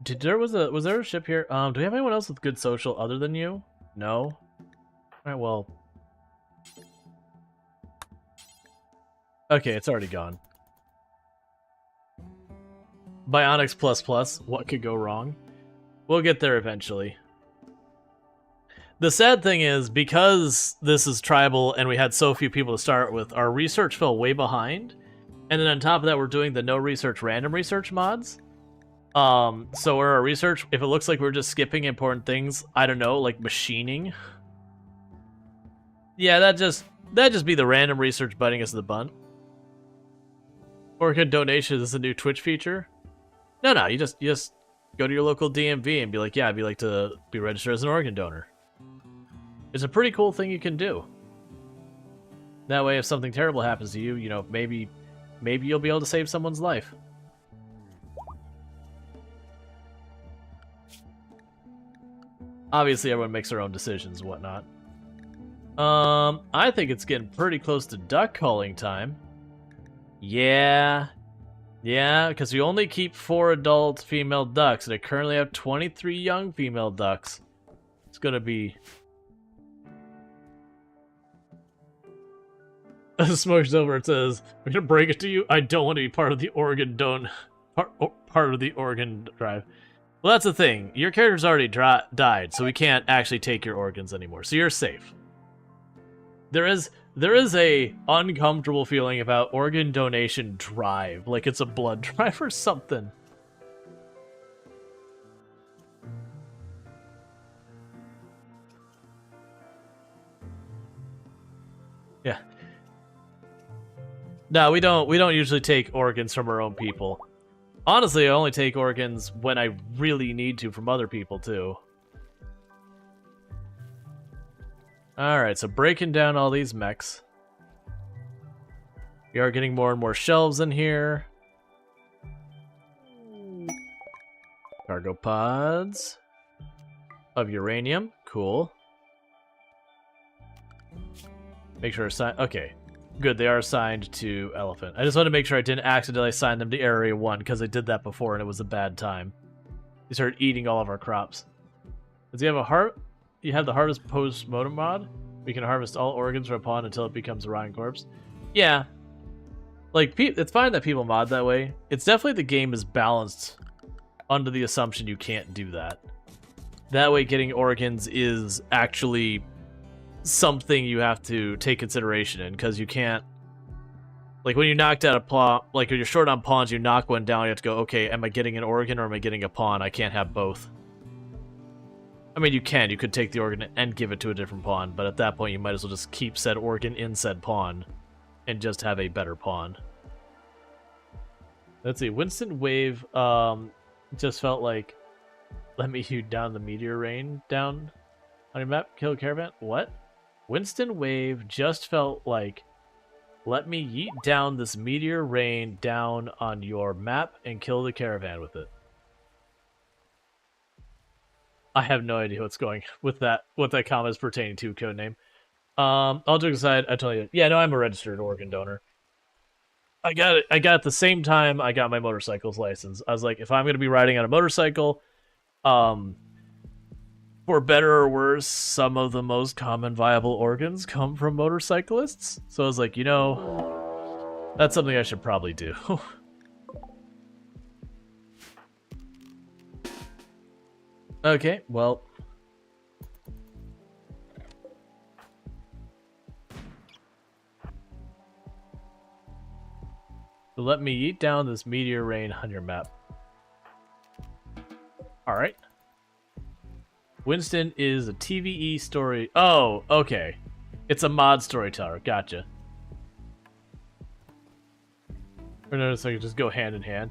was there a ship here? Do we have anyone else with good social other than you? No. All right, well. Okay, it's already gone. Bionics plus, what could go wrong? We'll get there eventually. The sad thing is, because this is tribal and we had so few people to start with, our research fell way behind. And then on top of that, we're doing the no research random research mods. So where our research, if it looks like we're just skipping important things, I don't know, like machining. Yeah, that'd just be the random research butting us to the bun. Organ donations is a new Twitch feature. No, you just go to your local DMV and be like, yeah, I'd like to be registered as an organ donor. It's a pretty cool thing you can do. That way, if something terrible happens to you, you know, maybe you'll be able to save someone's life. Obviously, everyone makes their own decisions and whatnot. I think it's getting pretty close to duck calling time. Yeah, because we only keep 4 adult female ducks, and I currently have 23 young female ducks. It's gonna be... Smoke's over. It says, "I'm gonna break it to you. I don't want to be part of the organ part of the organ drive." Well, that's the thing. Your character's already died, so we can't actually take your organs anymore. So you're safe. There is a uncomfortable feeling about organ donation drive, like it's a blood drive or something. Yeah. No, we don't usually take organs from our own people. Honestly, I only take organs when I really need to from other people, too. Alright, so breaking down all these mechs. We are getting more and more shelves in here. Cargo pods of uranium. Cool. Make sure assign. Okay. Good, they are assigned to Elephant. I just want to make sure I didn't accidentally assign them to Area 1, because I did that before and it was a bad time. He started eating all of our crops. Does he have a heart? You have the Harvest Post-Mortem mod? We can harvest all organs from a pawn until it becomes a rotting corpse. Yeah. Like, it's fine that people mod that way. It's definitely the game is balanced under the assumption you can't do that. That way getting organs is actually something you have to take consideration in, because you can't, like, when you knocked out a pawn, like when you're short on pawns, you knock one down, you have to go, okay, am I getting an organ or am I getting a pawn? I can't have both. I mean, you could take the organ and give it to a different pawn, but at that point you might as well just keep said organ in said pawn and just have a better pawn. Let's see, Winston Wave just felt like, let me shoot down the meteor rain down on your map, kill a caravan? What? Winston Wave just felt like, let me yeet down this meteor rain down on your map and kill the caravan with it. I have no idea what's going with that, what that comment is pertaining to, codename. All jokes aside, I tell you, yeah, no, I'm a registered organ donor. I got it at the same time I got my motorcycle's license. I was like, if I'm going to be riding on a motorcycle, for better or worse, some of the most common viable organs come from motorcyclists. So I was like, you know, that's something I should probably do. Okay, well. So let me eat down this meteor rain on your map. Alright. Winston is a TVE story. Oh, okay. It's a mod storyteller. Gotcha. Or notice I could just go hand in hand.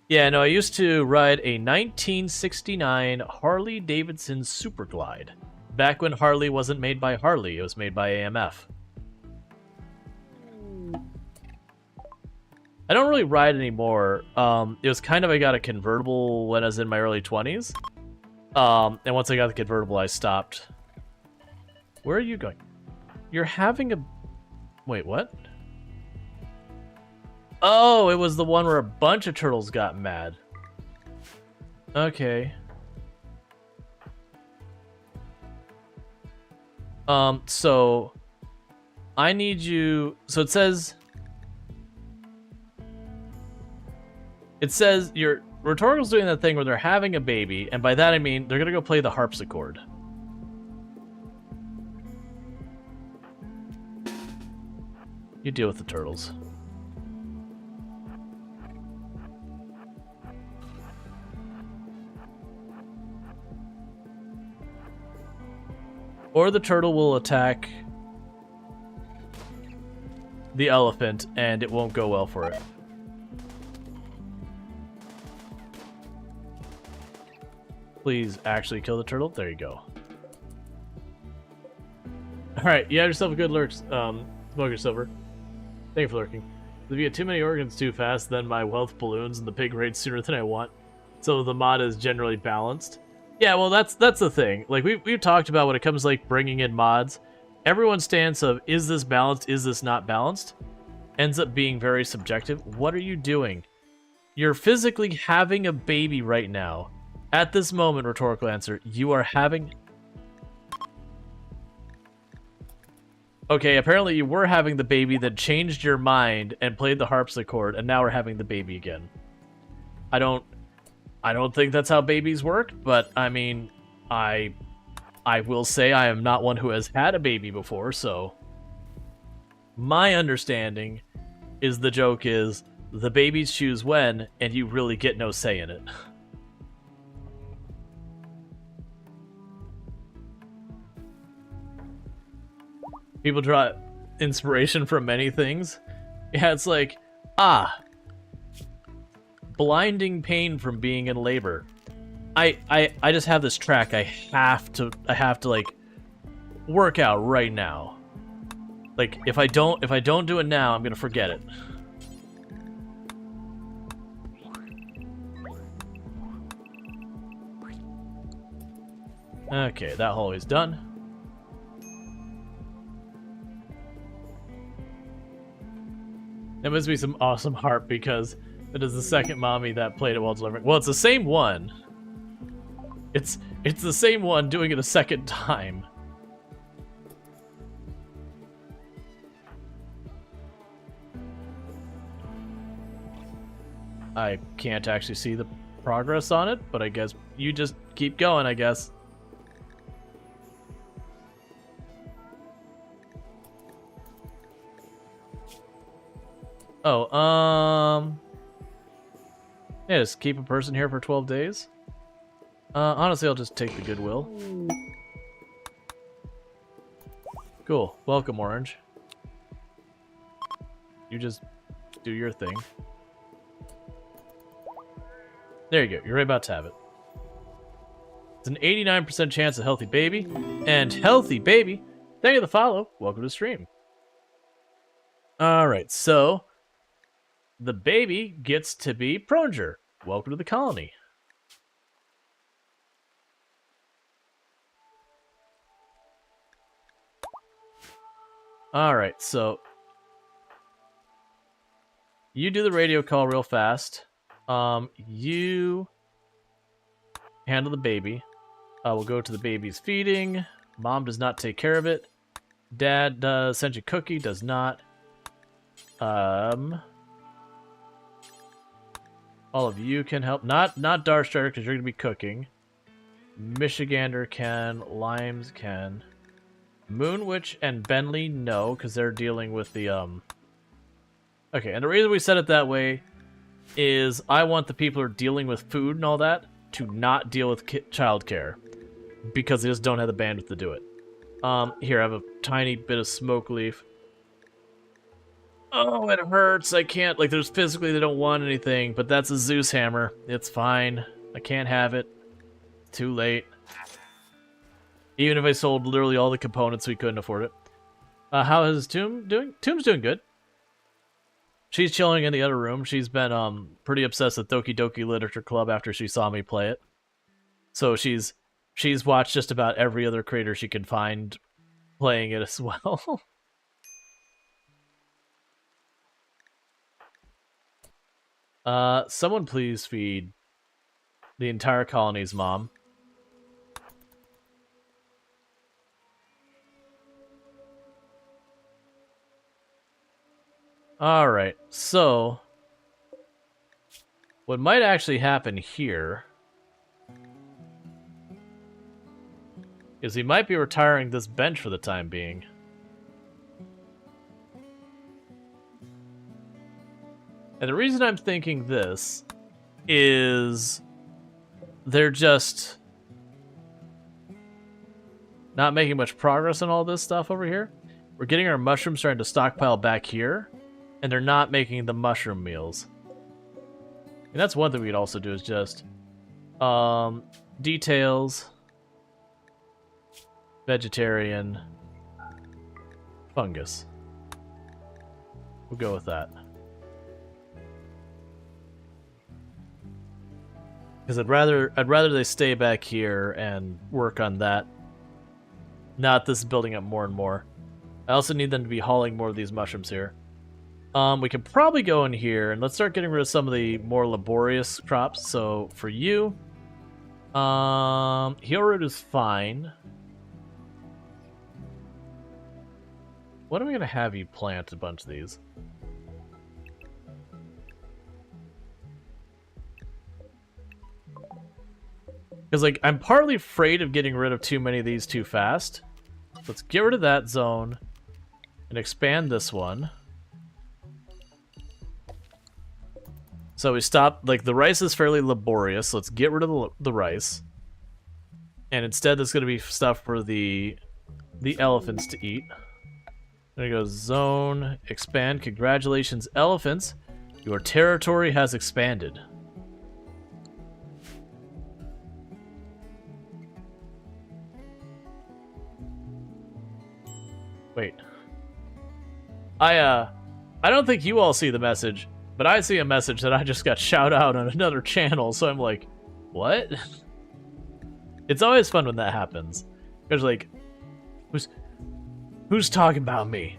Yeah, no, I used to ride a 1969 Harley Davidson Superglide. Back when Harley wasn't made by Harley, it was made by AMF. I don't really ride anymore. It was kind of, I got a convertible when I was in my early 20s. And once I got the convertible, I stopped. Where are you going? You're having a... Wait, what? Oh, it was the one where a bunch of turtles got mad. Okay. So... I need you... So it says... It says your Rhetorical's doing that thing where they're having a baby, and by that I mean they're gonna go play the harpsichord. You deal with the turtles. Or the turtle will attack the elephant, and it won't go well for it. Please actually kill the turtle. There you go. Alright, you have yourself a good lurk, Smoker Silver. Thank you for lurking. If you get too many organs too fast, then my wealth balloons and the pig raids sooner than I want. So the mod is generally balanced. Yeah, well, that's the thing. Like, we've talked about when it comes to, like, bringing in mods, everyone's stance of, is this balanced, is this not balanced, ends up being very subjective. What are you doing? You're physically having a baby right now. At this moment, rhetorical answer, you are having... Okay, apparently you were having the baby, then changed your mind and played the harpsichord, and now we're having the baby again. I don't think that's how babies work, but I mean, I will say I am not one who has had a baby before, so my understanding is the joke is the babies choose when, and you really get no say in it. inspiration from many things. Yeah, it's like, blinding pain from being in labor. I just have this track I have to like work out right now. Like if I don't do it now, I'm gonna forget it. Okay, that hallway's done. That must be some awesome harp because it is the second mommy that played it while delivering. Well, it's the same one. It's the same one doing it a second time. I can't actually see the progress on it, but I guess you just keep going, I guess. Oh, yeah, just keep a person here for 12 days. Honestly, I'll just take the goodwill. Cool. Welcome, Orange. You just do your thing. There you go. You're right about to have it. It's an 89% chance of healthy baby. And healthy baby, thank you for the follow. Welcome to the stream. Alright, so the baby gets to be Pronger. Welcome to the colony. Alright, so you do the radio call real fast. You handle the baby. We'll go to the baby's feeding. Mom does not take care of it. Dad does send you a cookie, does not. All of you can help. Not Darkstrider because you're gonna be cooking. Michigander can. Limes can. Moonwitch and Bentley no, because they're dealing with the Okay, and the reason we said it that way is I want the people who are dealing with food and all that to not deal with childcare because they just don't have the bandwidth to do it. Here I have a tiny bit of smoke leaf. Oh, it hurts. I can't, like, there's physically they don't want anything, but that's a Zeus hammer. It's fine. I can't have it. Too late. Even if I sold literally all the components, we couldn't afford it. How is Tomb doing? Tomb's doing good. She's chilling in the other room. She's been pretty obsessed with Doki Doki Literature Club after she saw me play it. So she's watched just about every other creator she could find playing it as well. Someone please feed the entire colony's mom. Alright, so what might actually happen here is he might be retiring this bench for the time being. And the reason I'm thinking this is they're just not making much progress on all this stuff over here. We're getting our mushrooms starting to stockpile back here. And they're not making the mushroom meals. And that's one thing we could also do is just details, vegetarian, fungus. We'll go with that. Because I'd rather they stay back here and work on that. Not this building up more and more. I also need them to be hauling more of these mushrooms here. We can probably go in here and let's start getting rid of some of the more laborious crops. So for you, heel root is fine. When am I gonna have you plant a bunch of these? Because like I'm partly afraid of getting rid of too many of these too fast. Let's get rid of that zone and expand this one. So we stopped, like, the rice is fairly laborious, so let's get rid of the rice. And instead, there's going to be stuff for the elephants to eat. There you go. Zone. Expand. Congratulations, elephants. Your territory has expanded. Wait. I don't think you all see the message, but I see a message that I just got shout out on another channel, so I'm like, what? It's always fun when that happens. There's like, who's talking about me?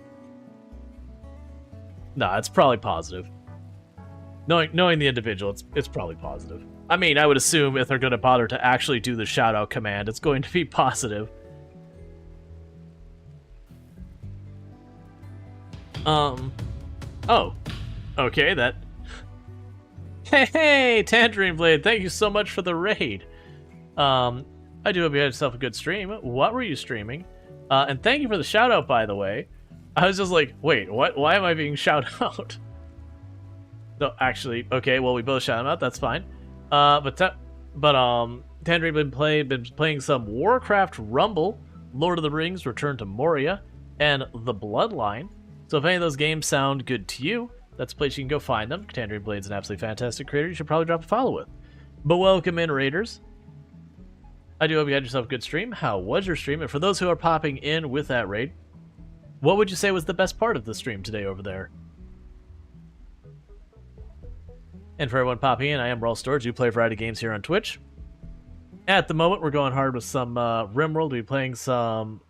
Nah, it's probably positive. Knowing the individual, it's probably positive. I mean, I would assume if they're going to bother to actually do the shout out command, it's going to be positive. Oh. Okay, that... Hey, Tangerine Blade, thank you so much for the raid. I do hope you had yourself a good stream. What were you streaming? And thank you for the shout out, by the way. I was just like, wait, what? Why am I being shouted out? No, actually, okay, well, we both shout him out, that's fine. Tangerine been playing some Warcraft Rumble, Lord of the Rings, Return to Moria, and The Bloodline. So if any of those games sound good to you, that's a place you can go find them. Tangerine Blade's an absolutely fantastic creator you should probably drop a follow with. But welcome in, Raiders. I do hope you had yourself a good stream. How was your stream? And for those who are popping in with that raid, what would you say was the best part of the stream today over there? And for everyone popping in, I am Rual Storge. You play a variety of games here on Twitch. At the moment, we're going hard with some RimWorld. We'll be playing some...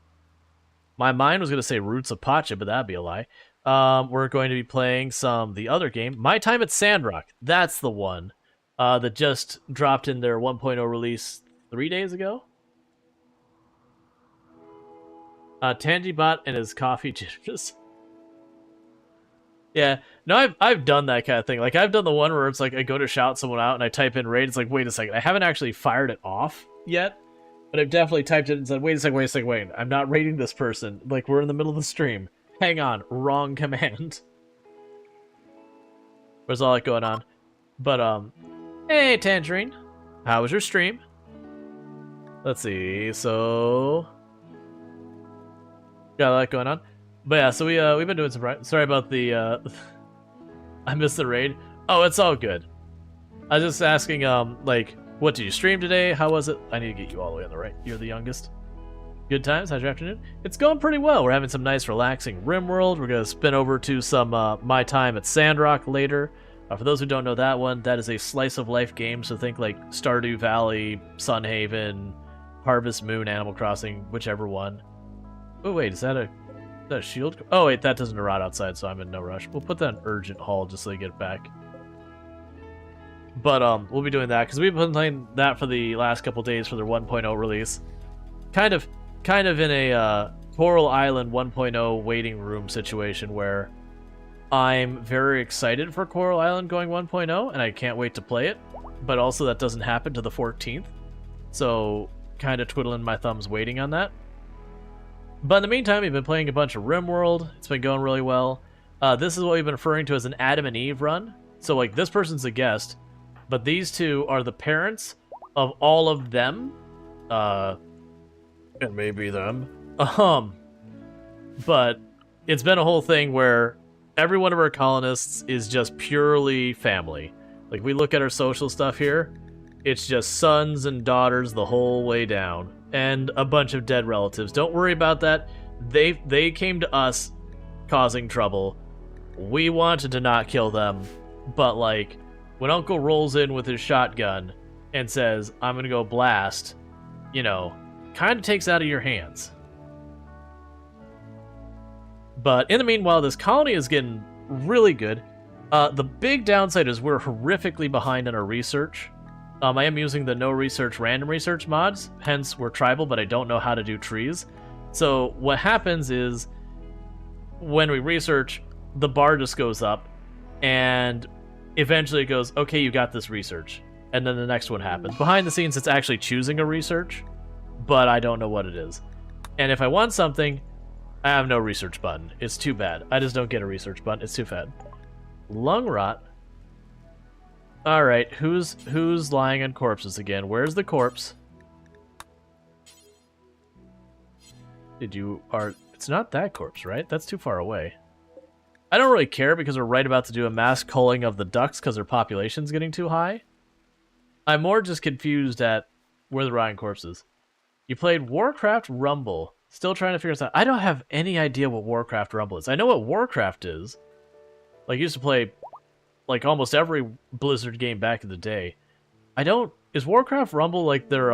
My mind was going to say Roots of Pacha, but that'd be a lie. We're going to be playing the other game, My Time at Sandrock. That's the one that just dropped in their 1.0 release 3 days ago. Tangibot and his coffee gibbers. Yeah, no, I've done that kind of thing. Like, I've done the one where it's like I go to shout someone out and I type in raid. It's like, wait a second, I haven't actually fired it off yet. But I've definitely typed it and said, wait a second, I'm not raiding this person. Like, we're in the middle of the stream. Hang on, wrong command. There's all that going on. But, hey, Tangerine. How was your stream? Let's see, so... Got a lot going on. But yeah, so we've been doing some... Sorry about the, I missed the raid. Oh, it's all good. I was just asking, like... What did you stream today? How was it? I need to get you all the way on the right. You're the youngest. Good times? How's your afternoon? It's going pretty well. We're having some nice, relaxing RimWorld. We're going to spin over to some My Time at Sandrock later. For those who don't know that one, that is a slice-of-life game. So think like Stardew Valley, Sunhaven, Harvest Moon, Animal Crossing, whichever one. Oh, wait, is that a shield? Oh, wait, that doesn't rot outside, so I'm in no rush. We'll put that in urgent haul just so they get it back. But we'll be doing that because we've been playing that for the last couple days for their 1.0 release. Kind of in a Coral Island 1.0 waiting room situation where I'm very excited for Coral Island going 1.0 and I can't wait to play it. But also that doesn't happen to the 14th. So kind of twiddling my thumbs waiting on that. But in the meantime, we've been playing a bunch of RimWorld. It's been going really well. This is what we've been referring to as an Adam and Eve run. So like this person's a guest. But these two are the parents of all of them. And maybe them. But it's been a whole thing where every one of our colonists is just purely family. Like, we look at our social stuff here. It's just sons and daughters the whole way down. And a bunch of dead relatives. Don't worry about that. They came to us causing trouble. We wanted to not kill them. But, like... When Uncle rolls in with his shotgun and says, I'm gonna go blast, you know, kind of takes out of your hands. But in the meanwhile, this colony is getting really good. The big downside is we're horrifically behind in our research. I am using the no research random research mods, hence we're tribal, but I don't know how to do trees. So what happens is when we research, the bar just goes up and eventually it goes, okay, you got this research. And then the next one happens. Behind the scenes, it's actually choosing a research, but I don't know what it is. And if I want something, I have no research button. It's too bad. I just don't get a research button. It's too bad. Lung rot. Alright, who's lying on corpses again? Where's the corpse? It's not that corpse, right? That's too far away. I don't really care because we're right about to do a mass culling of the ducks because their population's getting too high. I'm more just confused at where the Ryan corpse is. You played Warcraft Rumble. Still trying to figure this out. I don't have any idea what Warcraft Rumble is. I know what Warcraft is. Like, I used to play, like, almost every Blizzard game back in the day. I don't... Is Warcraft Rumble, like, their,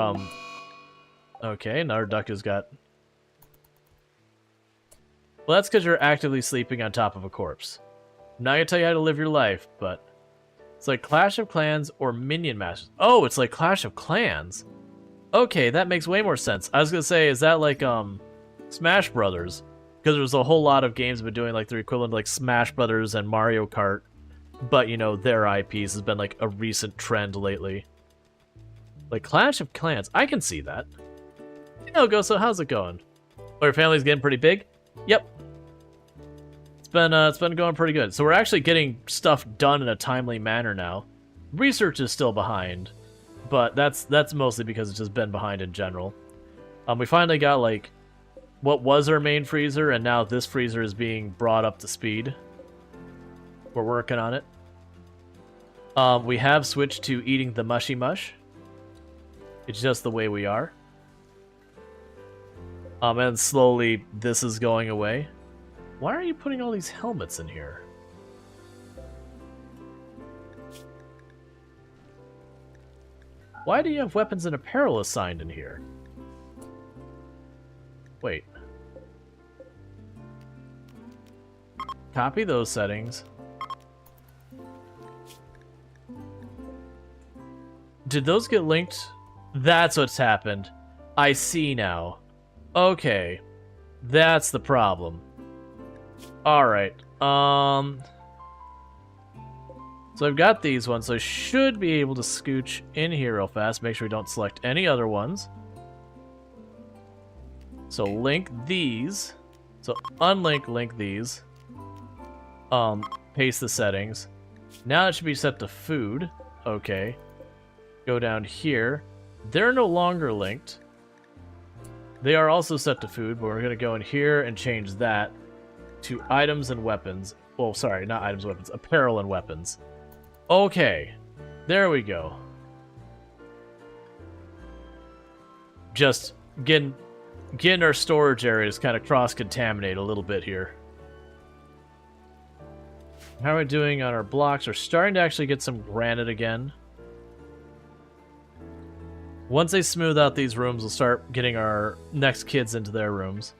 Okay, another duck has got... Well, that's because you're actively sleeping on top of a corpse. I'm not gonna tell you how to live your life, but... It's like Clash of Clans or Minion Masters. Oh, it's like Clash of Clans. Okay, that makes way more sense. I was gonna say, is that like, Smash Brothers? Because there's a whole lot of games been doing, like, their equivalent to, like, Smash Brothers and Mario Kart. But, you know, their IPs has been, like, a recent trend lately. Like, Clash of Clans. I can see that. Hey, Goso, how's it going? Oh, your family's getting pretty big? Yep. It's been going pretty good. So we're actually getting stuff done in a timely manner now. Research is still behind, but that's mostly because it's just been behind in general. We finally got, like, what was our main freezer, and now this freezer is being brought up to speed. We're working on it. We have switched to eating the mushy mush. It's just the way we are. And slowly this is going away. Why are you putting all these helmets in here? Why do you have weapons and apparel assigned in here? Wait. Copy those settings. Did those get linked? That's what's happened. I see now. Okay. That's the problem. Alright. So I've got these ones, so I should be able to scooch in here real fast. Make sure we don't select any other ones. So link these. So unlink, link these. Paste the settings. Now it should be set to food. Okay. Go down here. They're no longer linked. They are also set to food, but we're going to go in here and change that to items and weapons. Well, sorry, not items and weapons. Apparel and weapons. Okay. There we go. Just getting our storage areas kind of cross-contaminate a little bit here. How are we doing on our blocks? We're starting to actually get some granite again. Once they smooth out these rooms, we'll start getting our next kids into their rooms.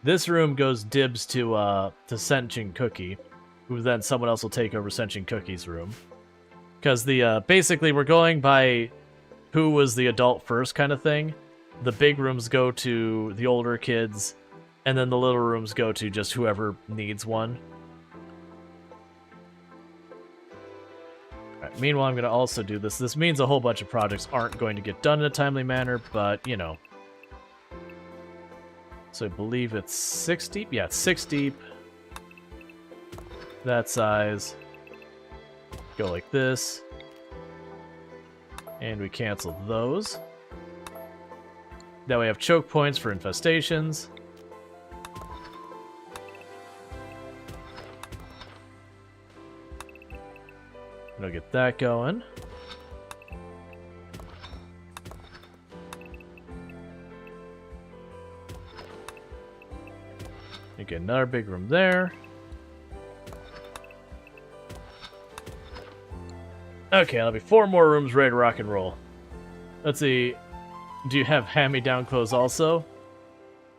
This room goes dibs to Sentient Cookie, who then someone else will take over Sentient Cookie's room. Because the basically we're going by who was the adult first kind of thing. The big rooms go to the older kids, and then the little rooms go to just whoever needs one. Alright, meanwhile, I'm going to also do this. This means a whole bunch of projects aren't going to get done in a timely manner, but, you know. So I believe it's 6 deep? Yeah, it's 6 deep. That size. Go like this. And we cancel those. Now we have choke points for infestations. And I'll get that going. And get another big room there. Okay, that'll be 4 more rooms ready to rock and roll. Let's see. Do you have hand-me-down clothes also?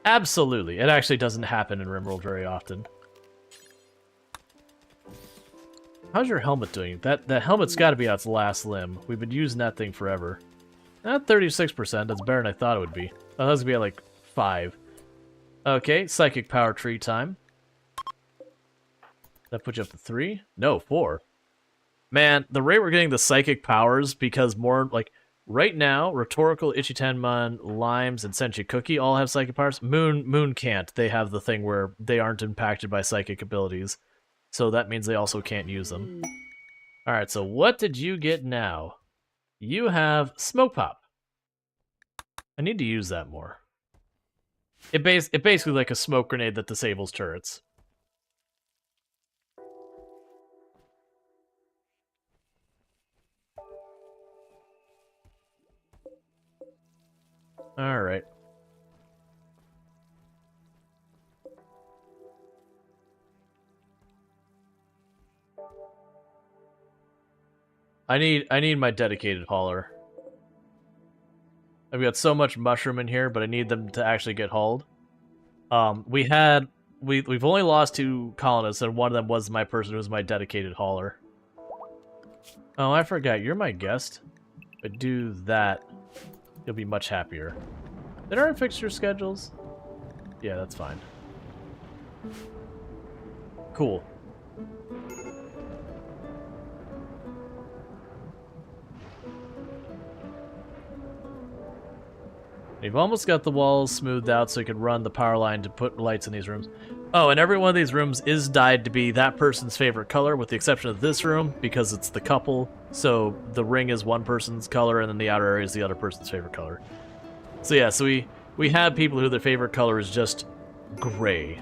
Absolutely. It actually doesn't happen in RimWorld very often. How's your helmet doing? That helmet's got to be on its last limb. We've been using that thing forever. At 36%, that's better than I thought it would be. Oh, that was going to be at like 5. Okay, Psychic Power Tree time. That puts you up to 3? No, 4. Man, the rate we're getting the Psychic Powers, because more, like, right now, Rhetorical, Ichitenmon, Limes, and Sentient Cookie all have Psychic Powers. Moon can't. They have the thing where they aren't impacted by Psychic abilities. So that means they also can't use them. Alright, so what did you get now? You have Smoke Pop. I need to use that more. It basically like a smoke grenade that disables turrets. All right. I need my dedicated hauler. I've got so much mushroom in here, but I need them to actually get hauled. We've only lost 2 colonists, and one of them was my person who was my dedicated hauler. Oh, I forgot. You're my guest. If I do that, you'll be much happier. Did I fix your schedules? Yeah, that's fine. Cool. We've almost got the walls smoothed out so you can run the power line to put lights in these rooms. Oh, and every one of these rooms is dyed to be that person's favorite color, with the exception of this room, because it's the couple. So the ring is one person's color, and then the outer area is the other person's favorite color. So yeah, so we have people who their favorite color is just gray.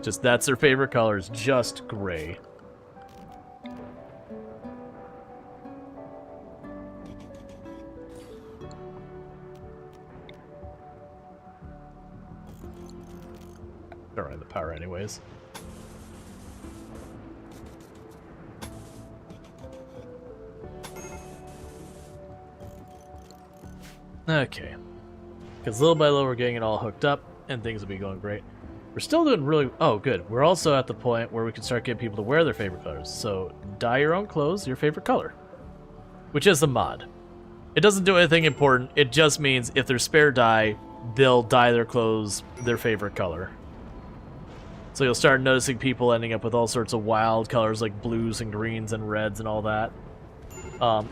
Just that's their favorite color, is just gray. Don't run the power anyways. Okay. Because little by little we're getting it all hooked up, and things will be going great. We're still doing really... Oh, good. We're also at the point where we can start getting people to wear their favorite colors. So, dye your own clothes your favorite color. Which is a mod. It doesn't do anything important. It just means if there's spare dye, they'll dye their clothes their favorite color. So you'll start noticing people ending up with all sorts of wild colors like blues and greens and reds and all that.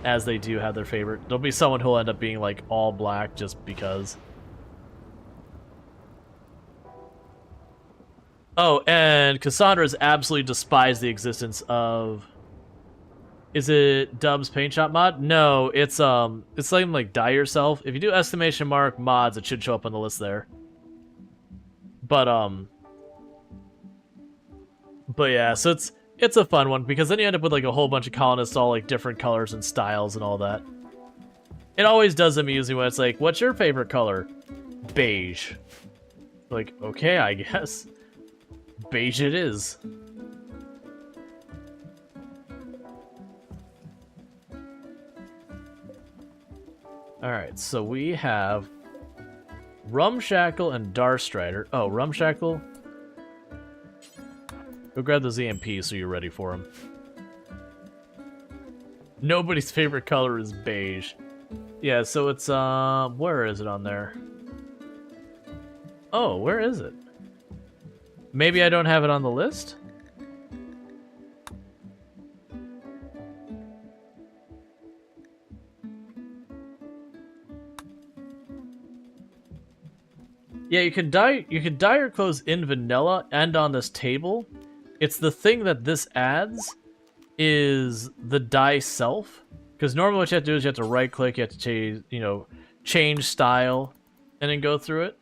As they do have their favorite. There'll be someone who'll end up being like all black just because. Oh, and Cassandra's absolutely despised the existence of... Is it Dub's Paint Shop mod? No, it's something like Dye Yourself. If you do exclamation mark mods, it should show up on the list there. But yeah, so it's a fun one, because then you end up with like a whole bunch of colonists all like different colors and styles and all that. It always does amuse me when it's like, what's your favorite color? Beige. Like, okay, I guess. Beige it is. Alright, so we have Rumshackle and Darstrider. Oh, Rumshackle. Go grab those EMPs so you're ready for them. Nobody's favorite color is beige. Yeah, so it's, where is it on there? Oh, where is it? Maybe I don't have it on the list? Yeah, you can dye your clothes in vanilla and on this table. It's the thing that this adds is the dye self. Because normally what you have to do is you have to right click, you have to change, change style, and then go through it.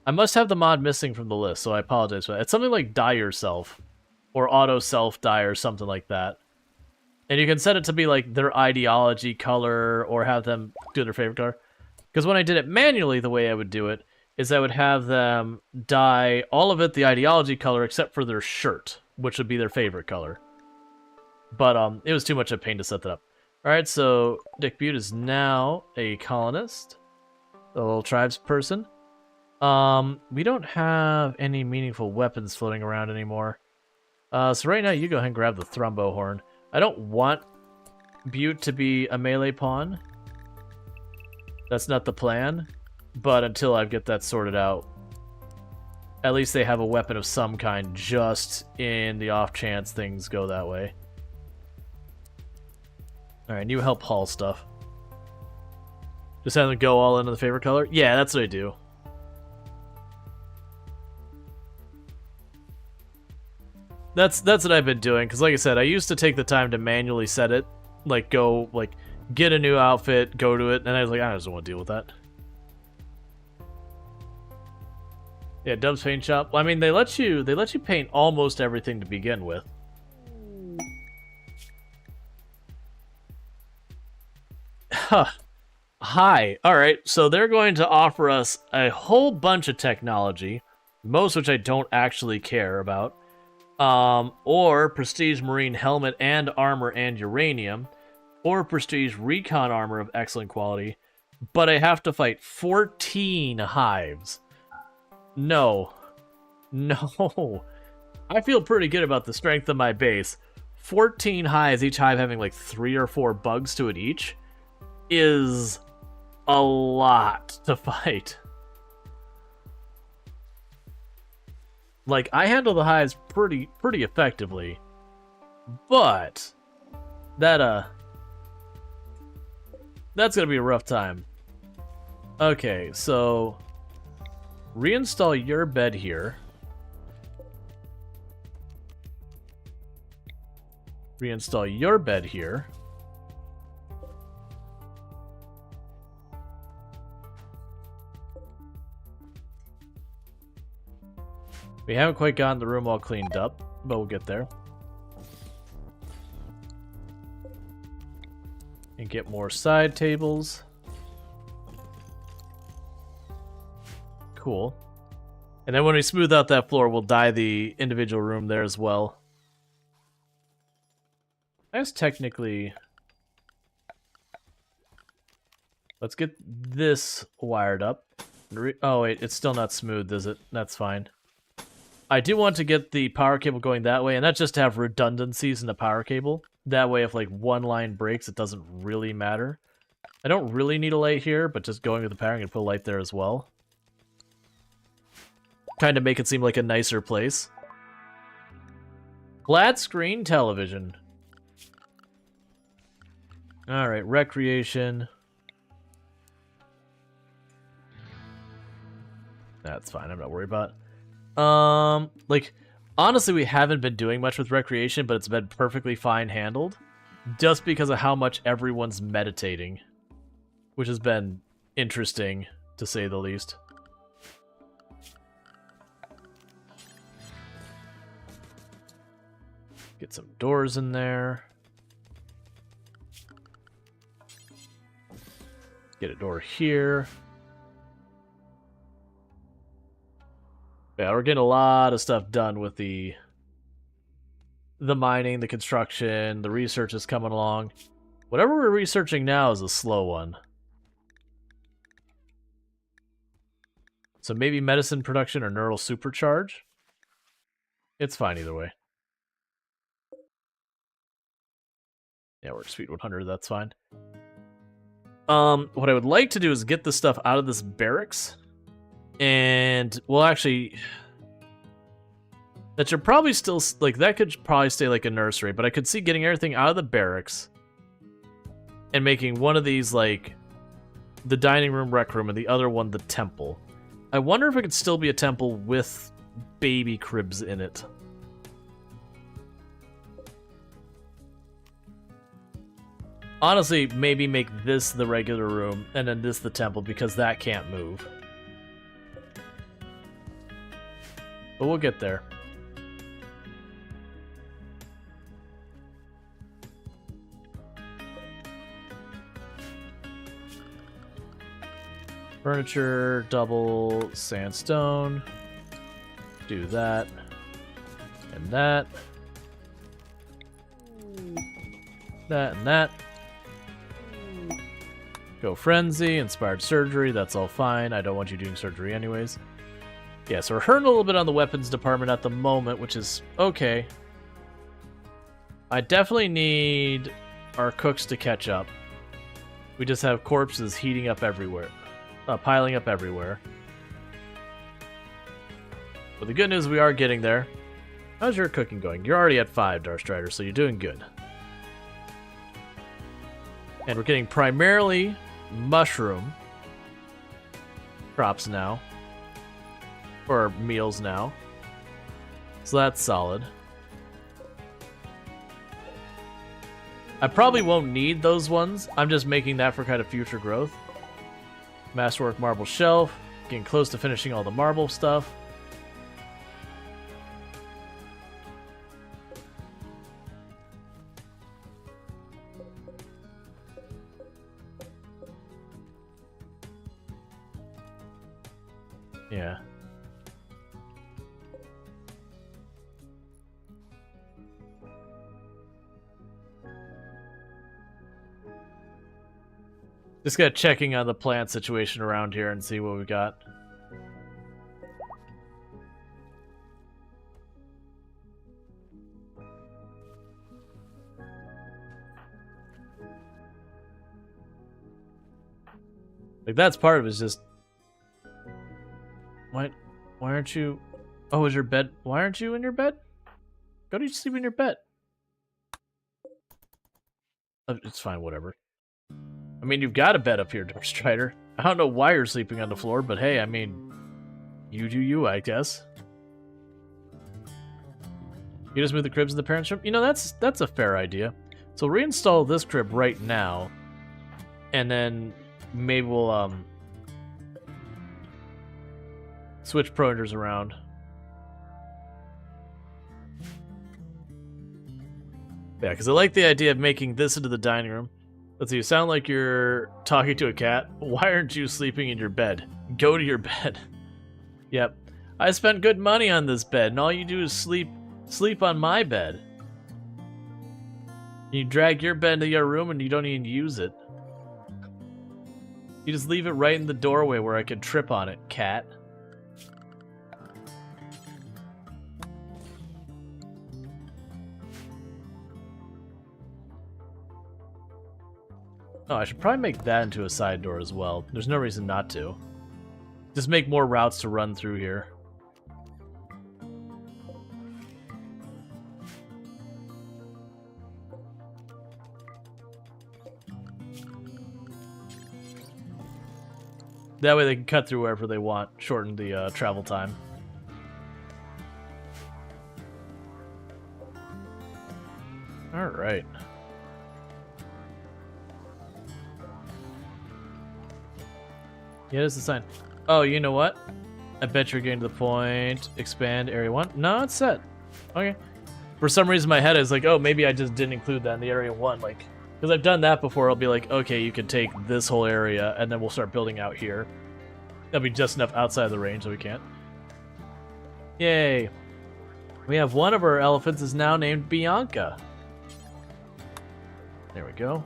I must have the mod missing from the list, so I apologize for that. It's something like Dye Yourself, or Auto Self Dye, or something like that. And you can set it to be like their ideology color, or have them do their favorite color. Because when I did it manually, the way I would do it is I would have them dye all of it the ideology color except for their shirt, which would be their favorite color. But it was too much of a pain to set that up. Alright, so Dick Butte is now a colonist. A little tribes person. We don't have any meaningful weapons floating around anymore. So right now you go ahead and grab the Thrumbo Horn. I don't want Butte to be a melee pawn. That's not the plan. But until I get that sorted out, at least they have a weapon of some kind, just in the off chance things go that way. Alright, you help haul stuff. Just have them go all into the favorite color? Yeah, that's what I do. That's what I've been doing, because like I said, I used to take the time to manually set it. Like, go, like, get a new outfit, go to it, and I was like, I just don't want to deal with that. Yeah, Dub's Paint Shop. Well, I mean, they let you paint almost everything to begin with. Huh. Hi. All right, so they're going to offer us a whole bunch of technology, most which I don't actually care about. Or Prestige Marine Helmet and Armor and Uranium, or Prestige Recon Armor of excellent quality, but I have to fight 14 hives. No. No. I feel pretty good about the strength of my base. 14 hives, each hive having like 3 or 4 bugs to it each, is a lot to fight. Like, I handle the hives pretty effectively, but that's gonna be a rough time. Okay, so reinstall your bed here. Reinstall your bed here. We haven't quite gotten the room all cleaned up, but we'll get there. And get more side tables. Cool. And then when we smooth out that floor, we'll dye the individual room there as well. That's technically... Let's get this wired up. Oh wait, it's still not smooth, is it? That's fine. I do want to get the power cable going that way, and that's just to have redundancies in the power cable. That way, if like one line breaks, it doesn't really matter. I don't really need a light here, but just going with the power, I'm going to put a light there as well. Kind of make it seem like a nicer place. Flat screen television. Alright, recreation. That's fine, I'm not worried about it. Like, honestly, we haven't been doing much with recreation, but it's been perfectly fine handled. Just because of how much everyone's meditating. Which has been interesting, to say the least. Get some doors in there. Get a door here. Yeah, we're getting a lot of stuff done with the mining, the construction, the research is coming along. Whatever we're researching now is a slow one. So maybe medicine production or neural supercharge? It's fine either way. Yeah, we're at speed 100, that's fine. What I would like to do is get the stuff out of this barracks. And, well, actually, that should probably still, like, that could probably stay like a nursery, but I could see getting everything out of the barracks and making one of these, like, the dining room, rec room, and the other one the temple. I wonder if it could still be a temple with baby cribs in it. Honestly, maybe make this the regular room, and then this the temple, because that can't move. But we'll get there. Furniture, double sandstone. Do that. And that. That and that. Go frenzy, inspired surgery, that's all fine. I don't want you doing surgery anyways. Yeah, so we're hurting a little bit on the weapons department at the moment, which is okay. I definitely need our cooks to catch up. We just have corpses heating up everywhere. Piling up everywhere. But the good news, we are getting there. How's your cooking going? You're already at 5, Darkstrider, so you're doing good. And we're getting primarily mushroom crops now. Or meals now. So that's solid. I probably won't need those ones. I'm just making that for kind of future growth. Masterwork marble shelf. Getting close to finishing all the marble stuff. Yeah. Just got checking on the plant situation around here and see what we got. Like, that's part of it, is just... Why aren't you... Oh, is your bed... Why aren't you in your bed? Go to sleep in your bed. It's fine, whatever. I mean, you've got a bed up here, Dark Strider. I don't know why you're sleeping on the floor, but hey, I mean... You do you, I guess. You just move the cribs in the parents' room? You know, that's a fair idea. So reinstall this crib right now. And then... Maybe we'll, switch pronators around. Yeah, because I like the idea of making this into the dining room. Let's see, you sound like you're talking to a cat. Why aren't you sleeping in your bed? Go to your bed. Yep. I spent good money on this bed, and all you do is sleep on my bed. You drag your bed into your room, and you don't even use it. You just leave it right in the doorway where I could trip on it, cat. Oh, I should probably make that into a side door as well. There's no reason not to. Just make more routes to run through here. That way they can cut through wherever they want, shorten the travel time. Alright. Yeah, that's the sign. Oh, you know what? I bet you're getting to the point. Expand area 1. No, it's set. Okay. For some reason, my head is like, oh, maybe I just didn't include that in the area 1. Like, because I've done that before. I'll be like, okay, you can take this whole area, and then we'll start building out here. That'll be just enough outside of the range so we can't. Yay. We have one of our elephants is now named Bianca. There we go.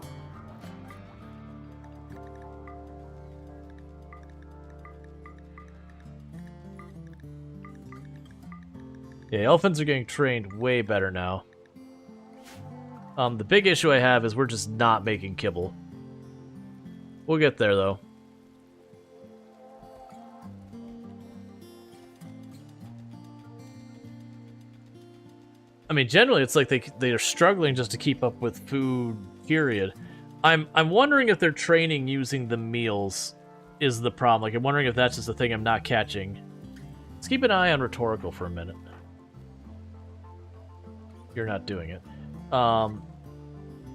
Yeah, elephants are getting trained way better now. The big issue I have is we're just not making kibble. We'll get there, though. I mean, generally, it's like they are struggling just to keep up with food, period. I'm wondering if they're training using the meals is the problem. Like, I'm wondering if that's just a thing I'm not catching. Let's keep an eye on rhetorical for a minute. You're not doing it.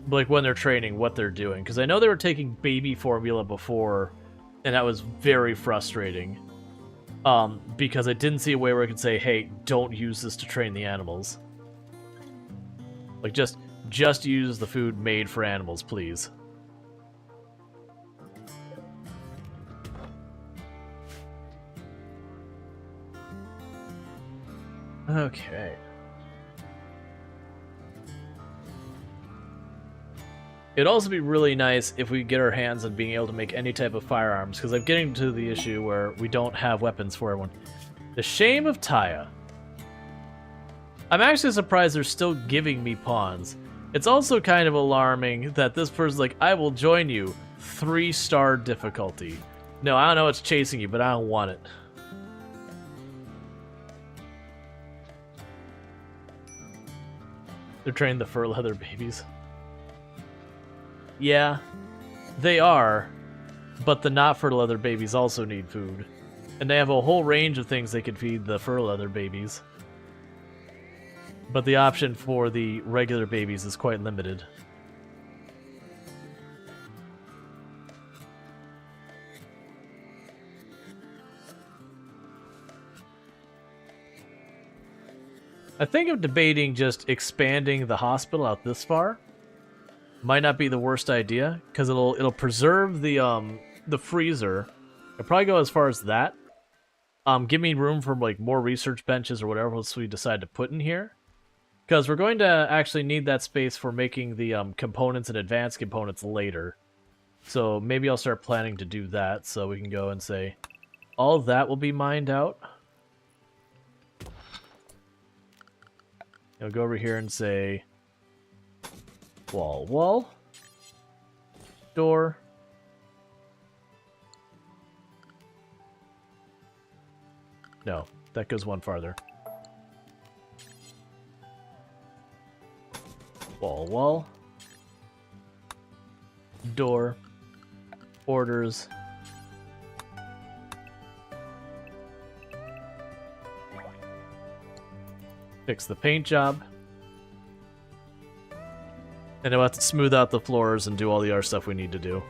Like, when they're training, what they're doing. Because I know they were taking baby formula before, and that was very frustrating. Because I didn't see a way where I could say, hey, don't use this to train the animals. Like, just use the food made for animals, please. Okay. It'd also be really nice if we get our hands on being able to make any type of firearms, because I'm getting to the issue where we don't have weapons for everyone. The shame of Taya. I'm actually surprised they're still giving me pawns. It's also kind of alarming that this person's like, I will join you. 3-star difficulty. No, I don't know what's chasing you, but I don't want it. They're training the fur leather babies. Yeah, they are, but the not fur leather babies also need food. And they have a whole range of things they could feed the fur leather babies. But the option for the regular babies is quite limited. I think I'm debating just expanding the hospital out this far. Might not be the worst idea, because it'll preserve the freezer. I'll probably go as far as that. give me room for like more research benches or whatever else we decide to put in here. Because we're going to actually need that space for making the components and advanced components later. So maybe I'll start planning to do that so we can go and say all that will be mined out. I'll go over here and say wall, door. No, that goes one farther. Wall, door, orders, fix the paint job, and I'll have to smooth out the floors and do all the other stuff we need to do.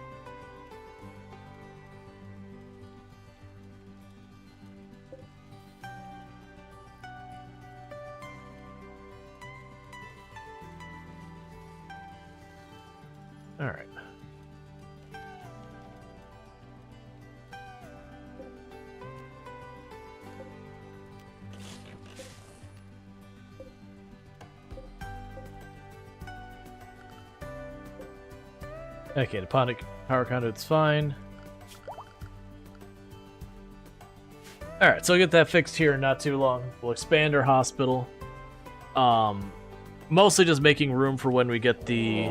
Alright. Okay, the power conduit's fine. Alright, so I'll get that fixed here in not too long. We'll expand our hospital. Mostly just making room for when we get the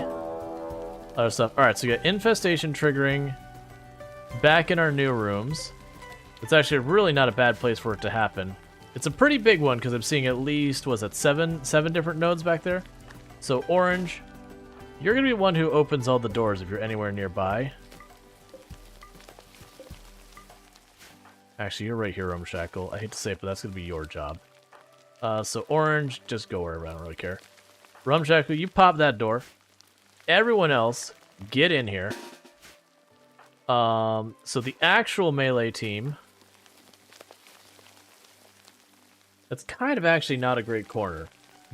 other stuff. Alright, so we got infestation triggering back in our new rooms. It's actually really not a bad place for it to happen. It's a pretty big one because I'm seeing at least, was it seven different nodes back there? So orange, you're going to be one who opens all the doors if you're anywhere nearby. Actually, you're right here, Rumshackle. I hate to say it, but that's going to be your job. So orange, just go wherever, I don't really care. Rumshackle, you pop that door. Everyone else, get in here. So the actual melee team, that's kind of actually not a great corner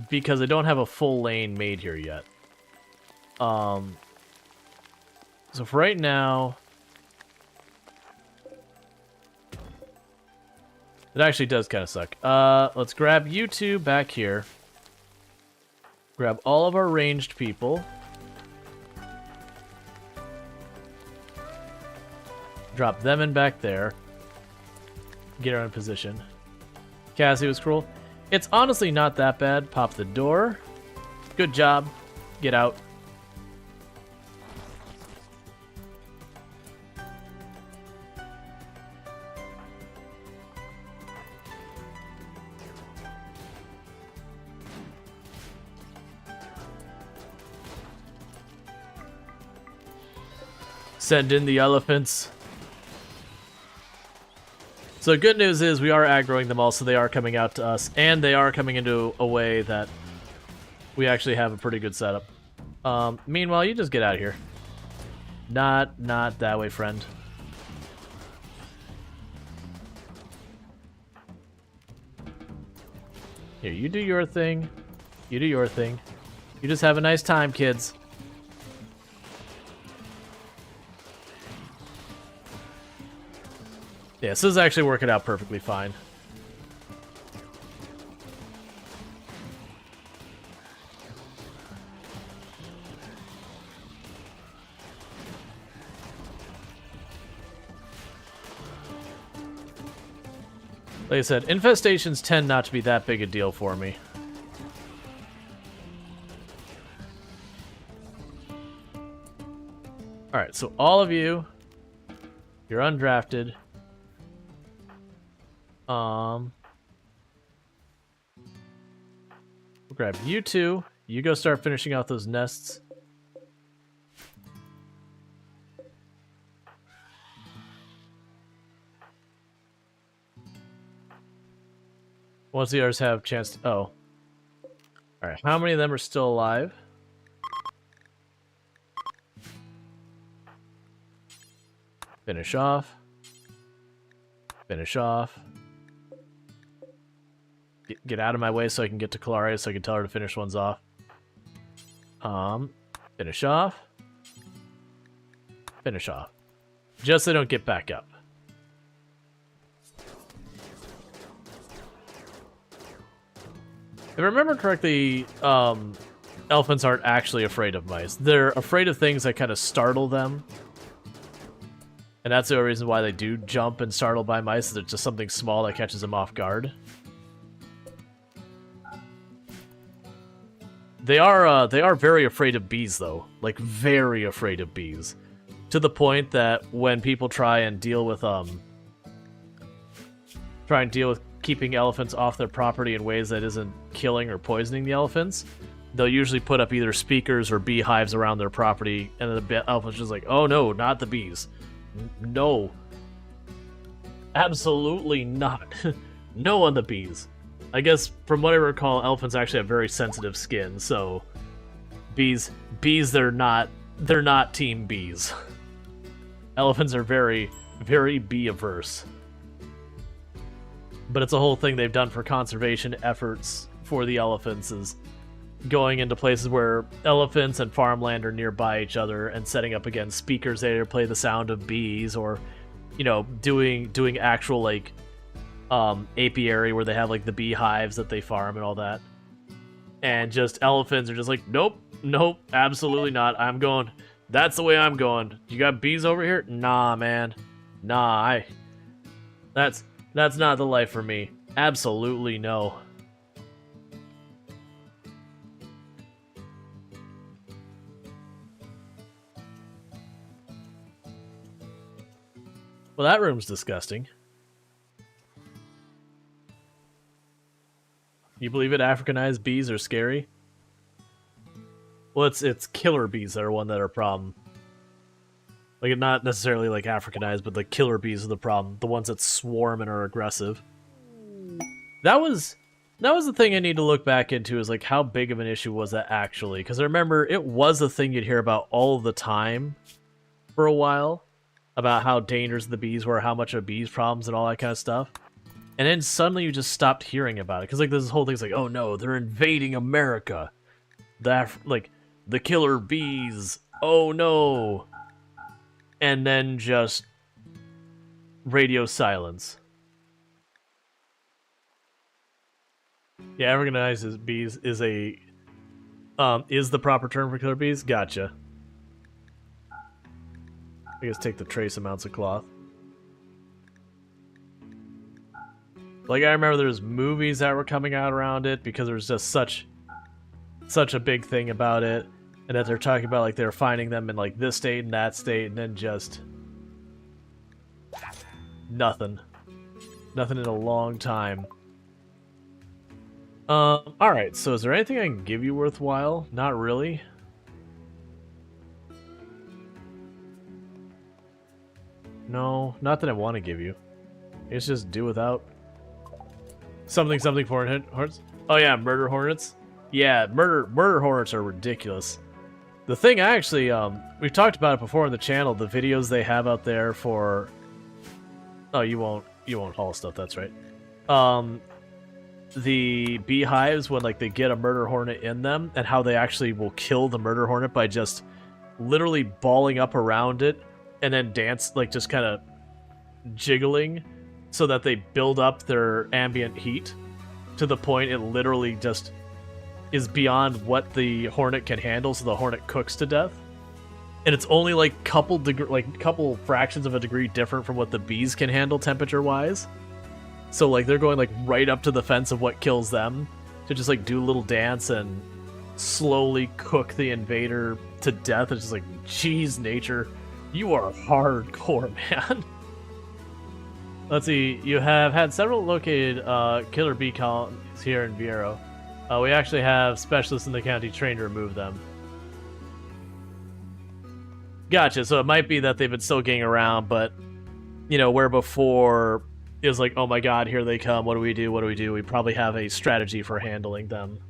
because I don't have a full lane made here yet. So for right now, it actually does kind of suck. Let's grab you two back here. Grab all of our ranged people. Drop them in back there. Get her in position. Cassie was cruel. It's honestly not that bad. Pop the door. Good job. Get out. Send in the elephants. So good news is we are aggroing them all, so they are coming out to us, and they are coming into a way that we actually have a pretty good setup. Meanwhile, you just get out of here. Not that way, friend. Here, you do your thing. You do your thing. You just have a nice time, kids. Yeah, this is actually working out perfectly fine. Like I said, infestations tend not to be that big a deal for me. Alright, so all of you, you're undrafted. We'll grab you two. You go start finishing out those nests. Once the others have a chance to... Oh. Alright, how many of them are still alive? Finish off. Finish off. Get out of my way so I can get to Kalaria so I can tell her to finish ones off. Finish off. Finish off. Just so they don't get back up. If I remember correctly, elephants aren't actually afraid of mice. They're afraid of things that kind of startle them. And that's the only reason why they do jump and startle by mice, is it's just something small that catches them off guard. They are very afraid of bees, though. Like, very afraid of bees. To the point that when people try and deal with keeping elephants off their property in ways that isn't killing or poisoning the elephants, they'll usually put up either speakers or beehives around their property, and the elephant's just like, oh no, not the bees. No. Absolutely not. No on the bees. I guess, from what I recall, elephants actually have very sensitive skin, so bees, they're not team bees. Elephants are very, very bee-averse. But it's a whole thing they've done for conservation efforts for the elephants, is going into places where elephants and farmland are nearby each other and setting up, again, speakers there to play the sound of bees, or, you know, doing actual, like, apiary where they have, like, the beehives that they farm and all that. And just elephants are just like, nope, absolutely not. I'm going, that's the way I'm going. You got bees over here? Nah, man. Nah, that's not the life for me. Absolutely no. Well, that room's disgusting. You believe it? Africanized bees are scary? Well, it's killer bees that are one that are a problem. Like, not necessarily like Africanized, but the killer bees are the problem. The ones that swarm and are aggressive. That was the thing I need to look back into, is like, how big of an issue was that actually? Because I remember it was a thing you'd hear about all the time for a while, about how dangerous the bees were, how much of bees problems and all that kind of stuff. And then suddenly you just stopped hearing about it. Because, like, this whole thing's like, oh no, they're invading America. Like, the killer bees. Oh no. And then just radio silence. Yeah, Africanized bees is a is the proper term for killer bees? Gotcha. I guess take the trace amounts of cloth. Like, I remember there was movies that were coming out around it because there was just such a big thing about it, and that they're talking about, like, they're finding them in, like, this state and that state, and then just nothing in a long time. Alright, so is there anything I can give you worthwhile? Not really. No, not that I want to give you. It's just do without. Something for hornets. Oh yeah, murder hornets. Yeah, murder hornets are ridiculous. The thing I actually, we've talked about it before on the channel, the videos they have out there for... Oh, you won't haul stuff, that's right. The beehives, when, like, they get a murder hornet in them, and how they actually will kill the murder hornet by just literally balling up around it, and then dance, like, just kind of jiggling, so that they build up their ambient heat to the point it literally just is beyond what the hornet can handle, so the hornet cooks to death. And it's only like couple fractions of a degree different from what the bees can handle temperature-wise. So, like, they're going, like, right up to the fence of what kills them to just, like, do a little dance and slowly cook the invader to death. It's just like, geez, nature, you are hardcore, man. Let's see, you have had several located killer bee colonies here in Vieiro. We actually have specialists in the county trained to remove them. Gotcha, so it might be that they've been still getting around, but, you know, where before it was like, oh my god, here they come, what do we do, we probably have a strategy for handling them.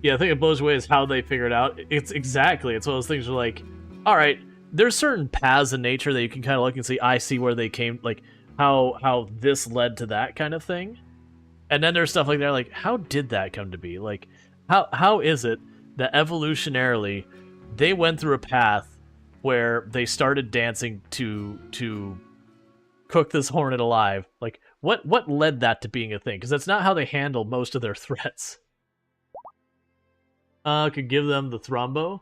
Yeah, I think it blows away is how they figured out. It's one of those things where, like, alright, there's certain paths in nature that you can kind of look and see, I see where they came, like, how this led to that kind of thing. And then there's stuff like that, like, how did that come to be? Like, how is it that evolutionarily they went through a path where they started dancing to cook this hornet alive? Like, What led that to being a thing? Because that's not how they handle most of their threats. Could give them the Thrombo.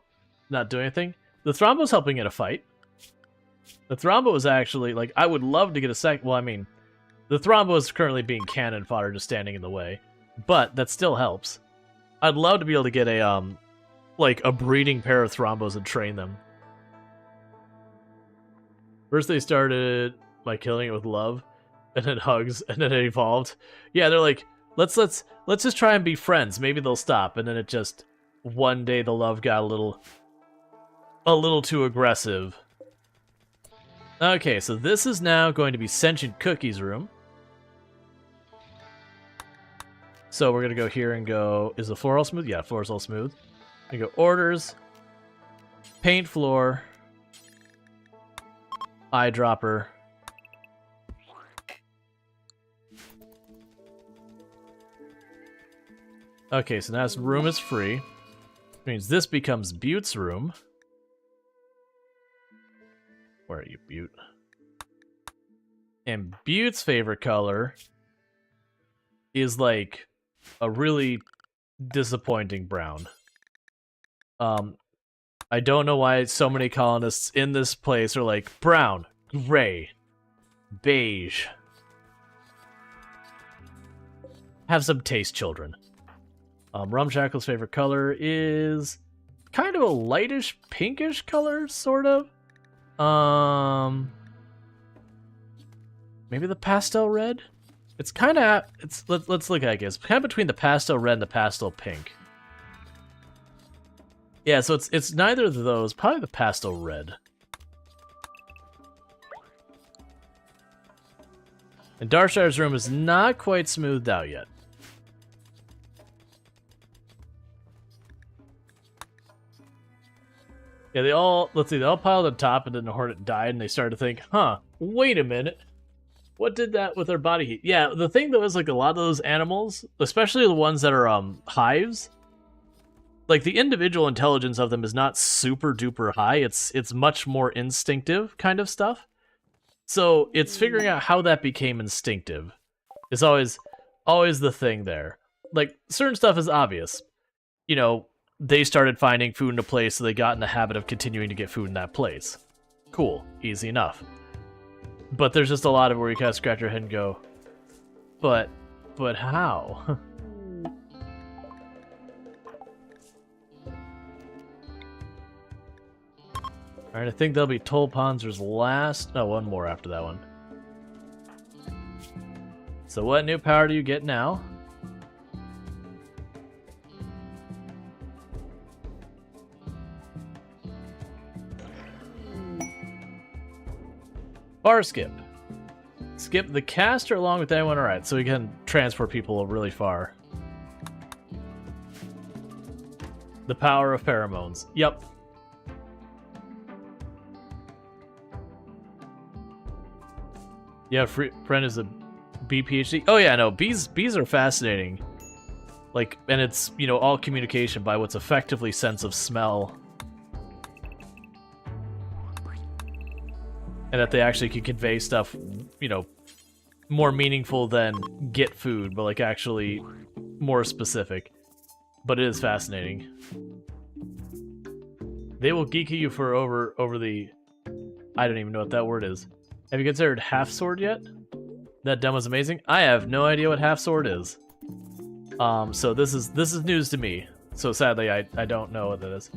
Not doing anything. The Thrombo's helping in a fight. The Thrombo is actually, like, I would love to get a sec... Well, I mean, the Thrombo is currently being cannon fodder, just standing in the way. But that still helps. I'd love to be able to get a, like, a breeding pair of Thrombos and train them. First they started by killing it with love, and then hugs, and then it evolved. Yeah, they're like, let's just try and be friends. Maybe they'll stop. And then it just, one day the love got a little too aggressive. Okay, so this is now going to be Sentient Cookie's room. So we're going to go here and go, is the floor all smooth? Yeah, floor's all smooth. We go orders, paint floor, eyedropper. Okay, so now this room is free. Which means this becomes Butte's room. Where are you, Butte? And Butte's favorite color is like a really disappointing brown. I don't know why so many colonists in this place are like brown, gray, beige. Have some taste, children. Rumshackle's favorite color is kind of a lightish pinkish color, sort of. Maybe the pastel red? It's kind of, let's look at it. It's kind of between the pastel red and the pastel pink. Yeah, so it's neither of those, probably the pastel red. And Darshire's room is not quite smoothed out yet. Yeah, they all piled on top, and then the Hornet died, and they started to think, huh, wait a minute. What did that with their body heat? Yeah, the thing though is, like, a lot of those animals, especially the ones that are hives, like, the individual intelligence of them is not super duper high. It's much more instinctive kind of stuff. So it's figuring out how that became instinctive is always the thing there. Like, certain stuff is obvious. You know, they started finding food in a place, so they got in the habit of continuing to get food in that place. Cool. Easy enough. But there's just a lot of where you kind of scratch your head and go, but how? Alright, I think that'll be Tolponzer's last... No, one more after that one. So what new power do you get now? Bar skip. Skip the caster along with anyone. Alright, so we can transport people really far. The power of pheromones. Yep. Yeah, friend is a bee PhD. Oh yeah, no, bees are fascinating. Like, and it's, you know, all communication by what's effectively sense of smell. And that they actually can convey stuff, you know, more meaningful than get food, but like actually more specific. But it is fascinating. They will geek you for over the... I don't even know what that word is. Have you considered half sword yet? That demo's amazing. I have no idea what half sword is. So this is news to me. So sadly, I don't know what that is.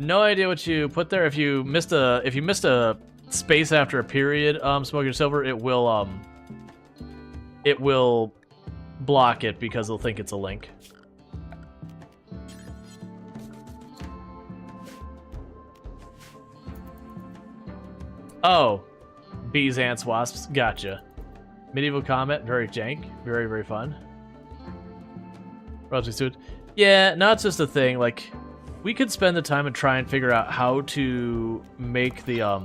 No idea what you put there. If you missed a space after a period, Smoking Silver, it will block it because it'll think it's a link. Oh, bees, ants, wasps. Gotcha. Medieval combat, very jank, very very fun. Roger suit. Yeah, not just a thing. Like, we could spend the time and try and figure out how to make the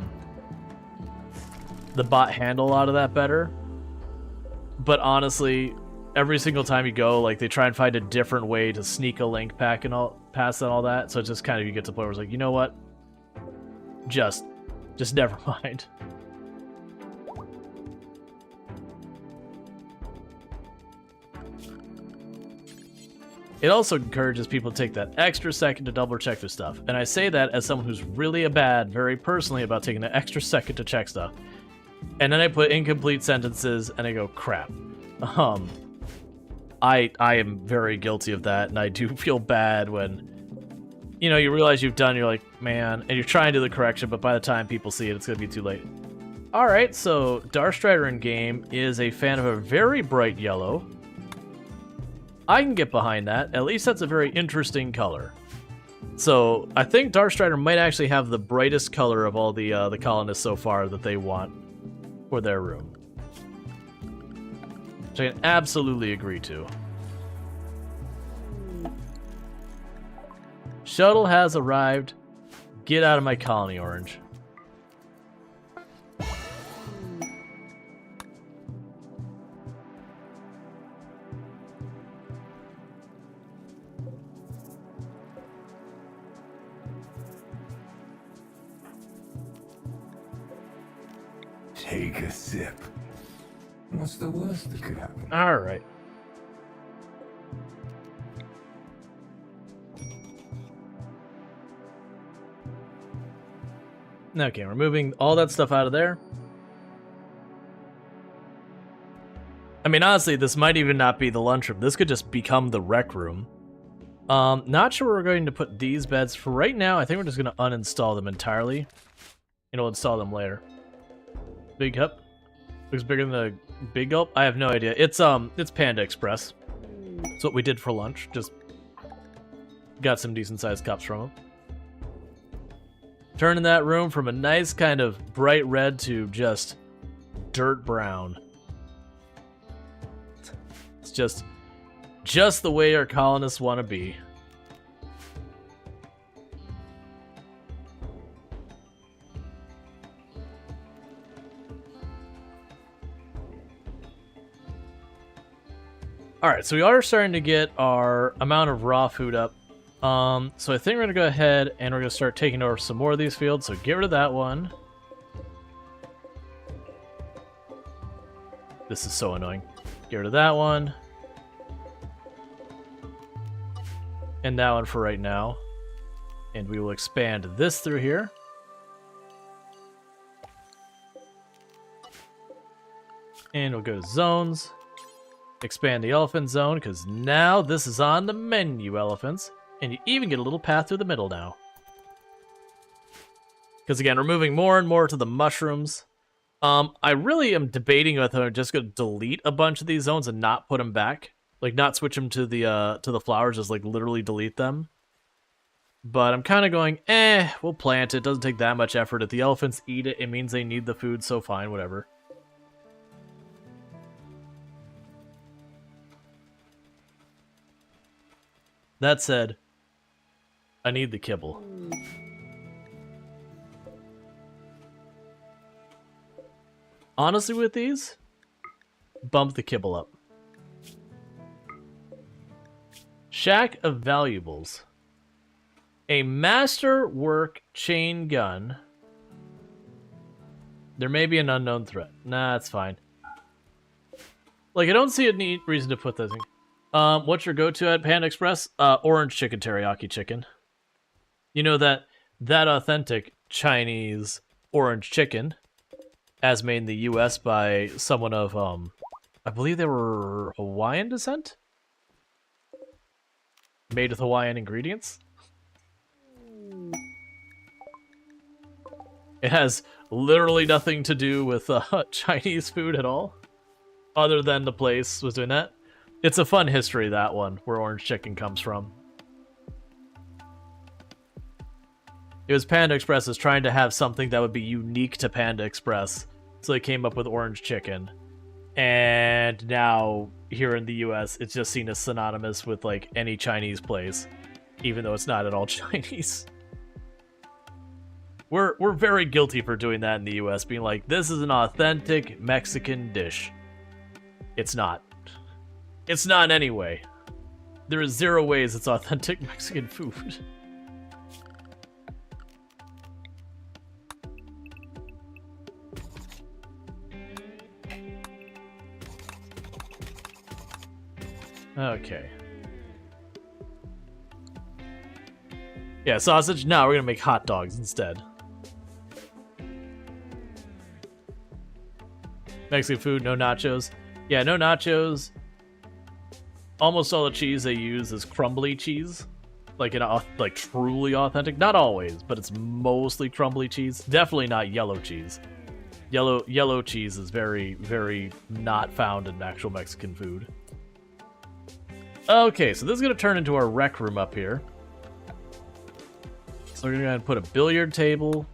bot handle a lot of that better. But honestly, every single time you go, like, they try and find a different way to sneak a link pack and all past and all that. So it's just kind of, you get to the point where it's like, you know what? Just never mind. it also encourages people to take that extra second to double check their stuff. And I say that as someone who's really bad, very personally, about taking an extra second to check stuff. And then I put incomplete sentences, and I go, crap. I am very guilty of that, and I do feel bad when, you know, you realize you've done, you're like, man, and you're trying to do the correction, but by the time people see it, it's going to be too late. Alright, so Darkstrider in game is a fan of a very bright yellow. I can get behind that. At least that's a very interesting color. So I think Darkstrider might actually have the brightest color of all the colonists so far that they want for their room. Which I can absolutely agree to. Shuttle has arrived. Get out of my colony, Orange. Take a sip. What's the worst that could happen? All right. Okay, we're moving all that stuff out of there. I mean, honestly, this might even not be the lunchroom. This could just become the rec room. Not sure where we're going to put these beds. For right now, I think we're just going to uninstall them entirely. And we'll install them later. Big Cup. Looks bigger than the Big Gulp. I have no idea. It's Panda Express. It's what we did for lunch. Just got some decent sized cups from them. Turning that room from a nice kind of bright red to just dirt brown. It's just the way our colonists want to be. Alright, so we are starting to get our amount of raw food up. So I think we're going to go ahead and we're going to start taking over some more of these fields. So get rid of that one. This is so annoying. Get rid of that one. And that one for right now. And we will expand this through here. And we'll go to zones. Expand the elephant zone, because now this is on the menu, elephants. And you even get a little path through the middle now. Because again, we're moving more and more to the mushrooms. I really am debating whether I'm just going to delete a bunch of these zones and not put them back. Like, not switch them to the flowers, just like literally delete them. But I'm kind of going, we'll plant it. Doesn't take that much effort. If the elephants eat it, it means they need the food, so fine, whatever. That said, I need the kibble. Honestly, with these, bump the kibble up. Shack of Valuables. A masterwork chain gun. There may be an unknown threat. Nah, that's fine. Like, I don't see a neat reason to put this in. What's your go-to at Panda Express? Orange chicken teriyaki chicken. You know that authentic Chinese orange chicken, as made in the U.S. by someone of, I believe they were Hawaiian descent? Made with Hawaiian ingredients? It has literally nothing to do with Chinese food at all, other than the place was doing that. It's a fun history, that one, where orange chicken comes from. It was Panda Express trying to have something that would be unique to Panda Express, so they came up with orange chicken. And now, here in the US, it's just seen as synonymous with, like, any Chinese place, even though it's not at all Chinese. We're very guilty for doing that in the US, being like, this is an authentic Mexican dish. It's not. It's not anyway. There is zero ways it's authentic Mexican food. Okay. Yeah, sausage? No, we're gonna make hot dogs instead. Mexican food, no nachos. Yeah, no nachos. Almost all the cheese they use is crumbly cheese. Like truly authentic. Not always, but it's mostly crumbly cheese. Definitely not yellow cheese. Yellow cheese is very, very not found in actual Mexican food. Okay, so this is gonna turn into our rec room up here. So we're gonna go ahead and put a billiard table.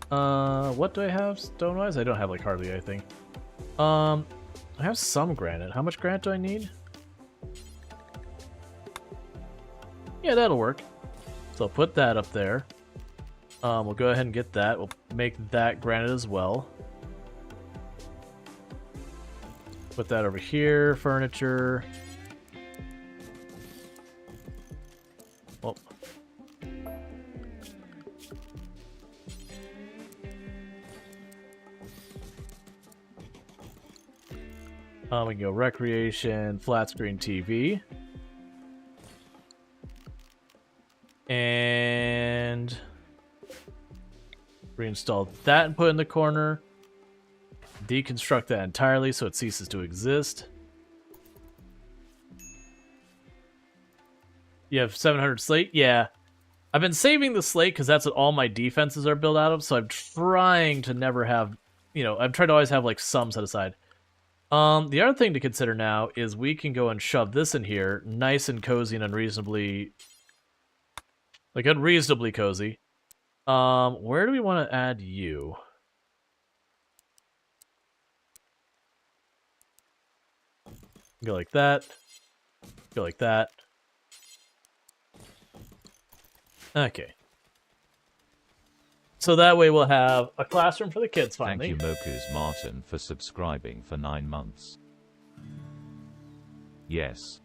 What do I have stone-wise? I don't have like hardly anything. I have some granite. How much granite do I need? Yeah, that'll work. So I'll put that up there. We'll go ahead and get that. We'll make that granite as well. Put that over here. Furniture. Oh. We can go recreation, flat screen TV. And reinstall that and put in the corner. Deconstruct that entirely so it ceases to exist. You have 700 slate? Yeah. I've been saving the slate because that's what all my defenses are built out of, so I'm trying to never have, I'm trying to always have like some set aside. The other thing to consider now is we can go and shove this in here, nice and cozy and unreasonably cozy. Where do we want to add you? Go like that. Go like that. Okay. So that way we'll have a classroom for the kids finally. Thank you, Moku's Martin, for subscribing for 9 months. Yes.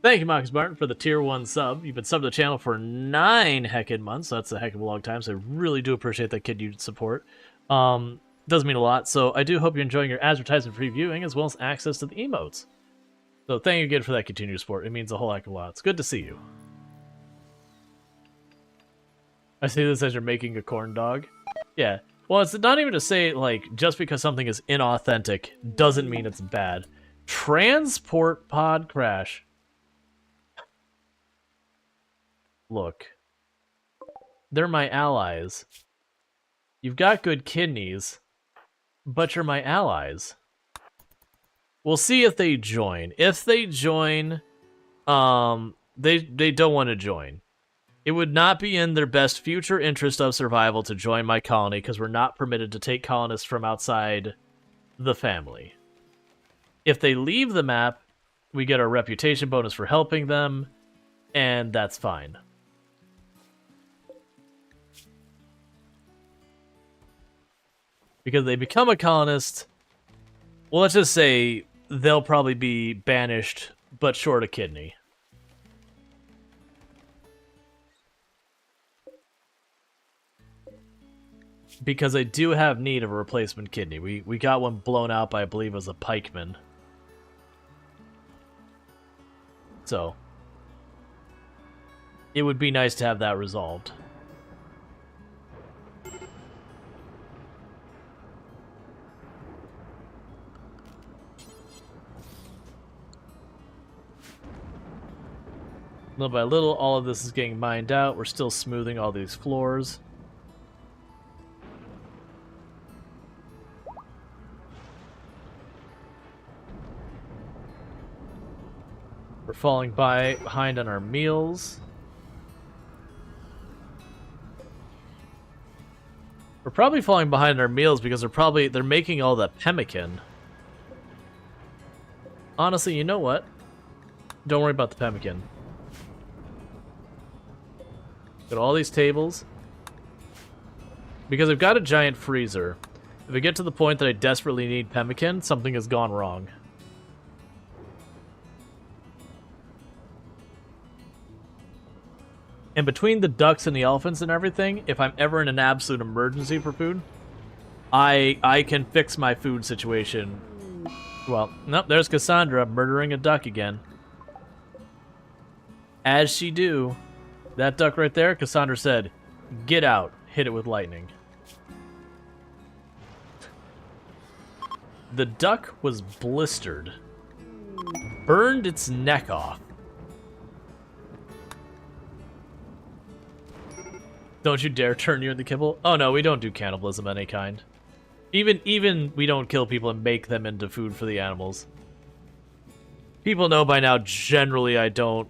Thank you, Marcus Martin, for the tier 1 sub. You've been subbed to the channel for 9 heckin' months, so that's a heck of a long time, so I really do appreciate that continued support. Does mean a lot, so I do hope you're enjoying your advertisement-free viewing as well as access to the emotes. So thank you again for that continued support. It means a whole heck of a lot. It's good to see you. I see this as you're making a corn dog. Yeah. Well, it's not even to say, like, just because something is inauthentic doesn't mean it's bad. Transport pod crash. Look. They're my allies. You've got good kidneys, but you're my allies. We'll see if they join. If they join, they don't want to join. It would not be in their best future interest of survival to join my colony because we're not permitted to take colonists from outside the family. If they leave the map, we get our reputation bonus for helping them, and that's fine. Because they become a colonist, well, let's just say they'll probably be banished, but short a kidney. Because I do have need of a replacement kidney. We got one blown out by, I believe, it was a pikeman. So, it would be nice to have that resolved. Little by little, all of this is getting mined out. We're still smoothing all these floors. We're falling behind on our meals. We're probably falling behind on our meals because they're making all that pemmican. Honestly, you know what? Don't worry about the pemmican. Got all these tables. Because I've got a giant freezer. If I get to the point that I desperately need pemmican, something has gone wrong. And between the ducks and the elephants and everything, if I'm ever in an absolute emergency for food, I can fix my food situation. Well, nope, there's Cassandra murdering a duck again. As she do. That duck right there, Cassandra said, get out. Hit it with lightning. The duck was blistered. Burned its neck off. Don't you dare turn you into kibble. Oh no, we don't do cannibalism of any kind. Even we don't kill people and make them into food for the animals. People know by now, generally I don't.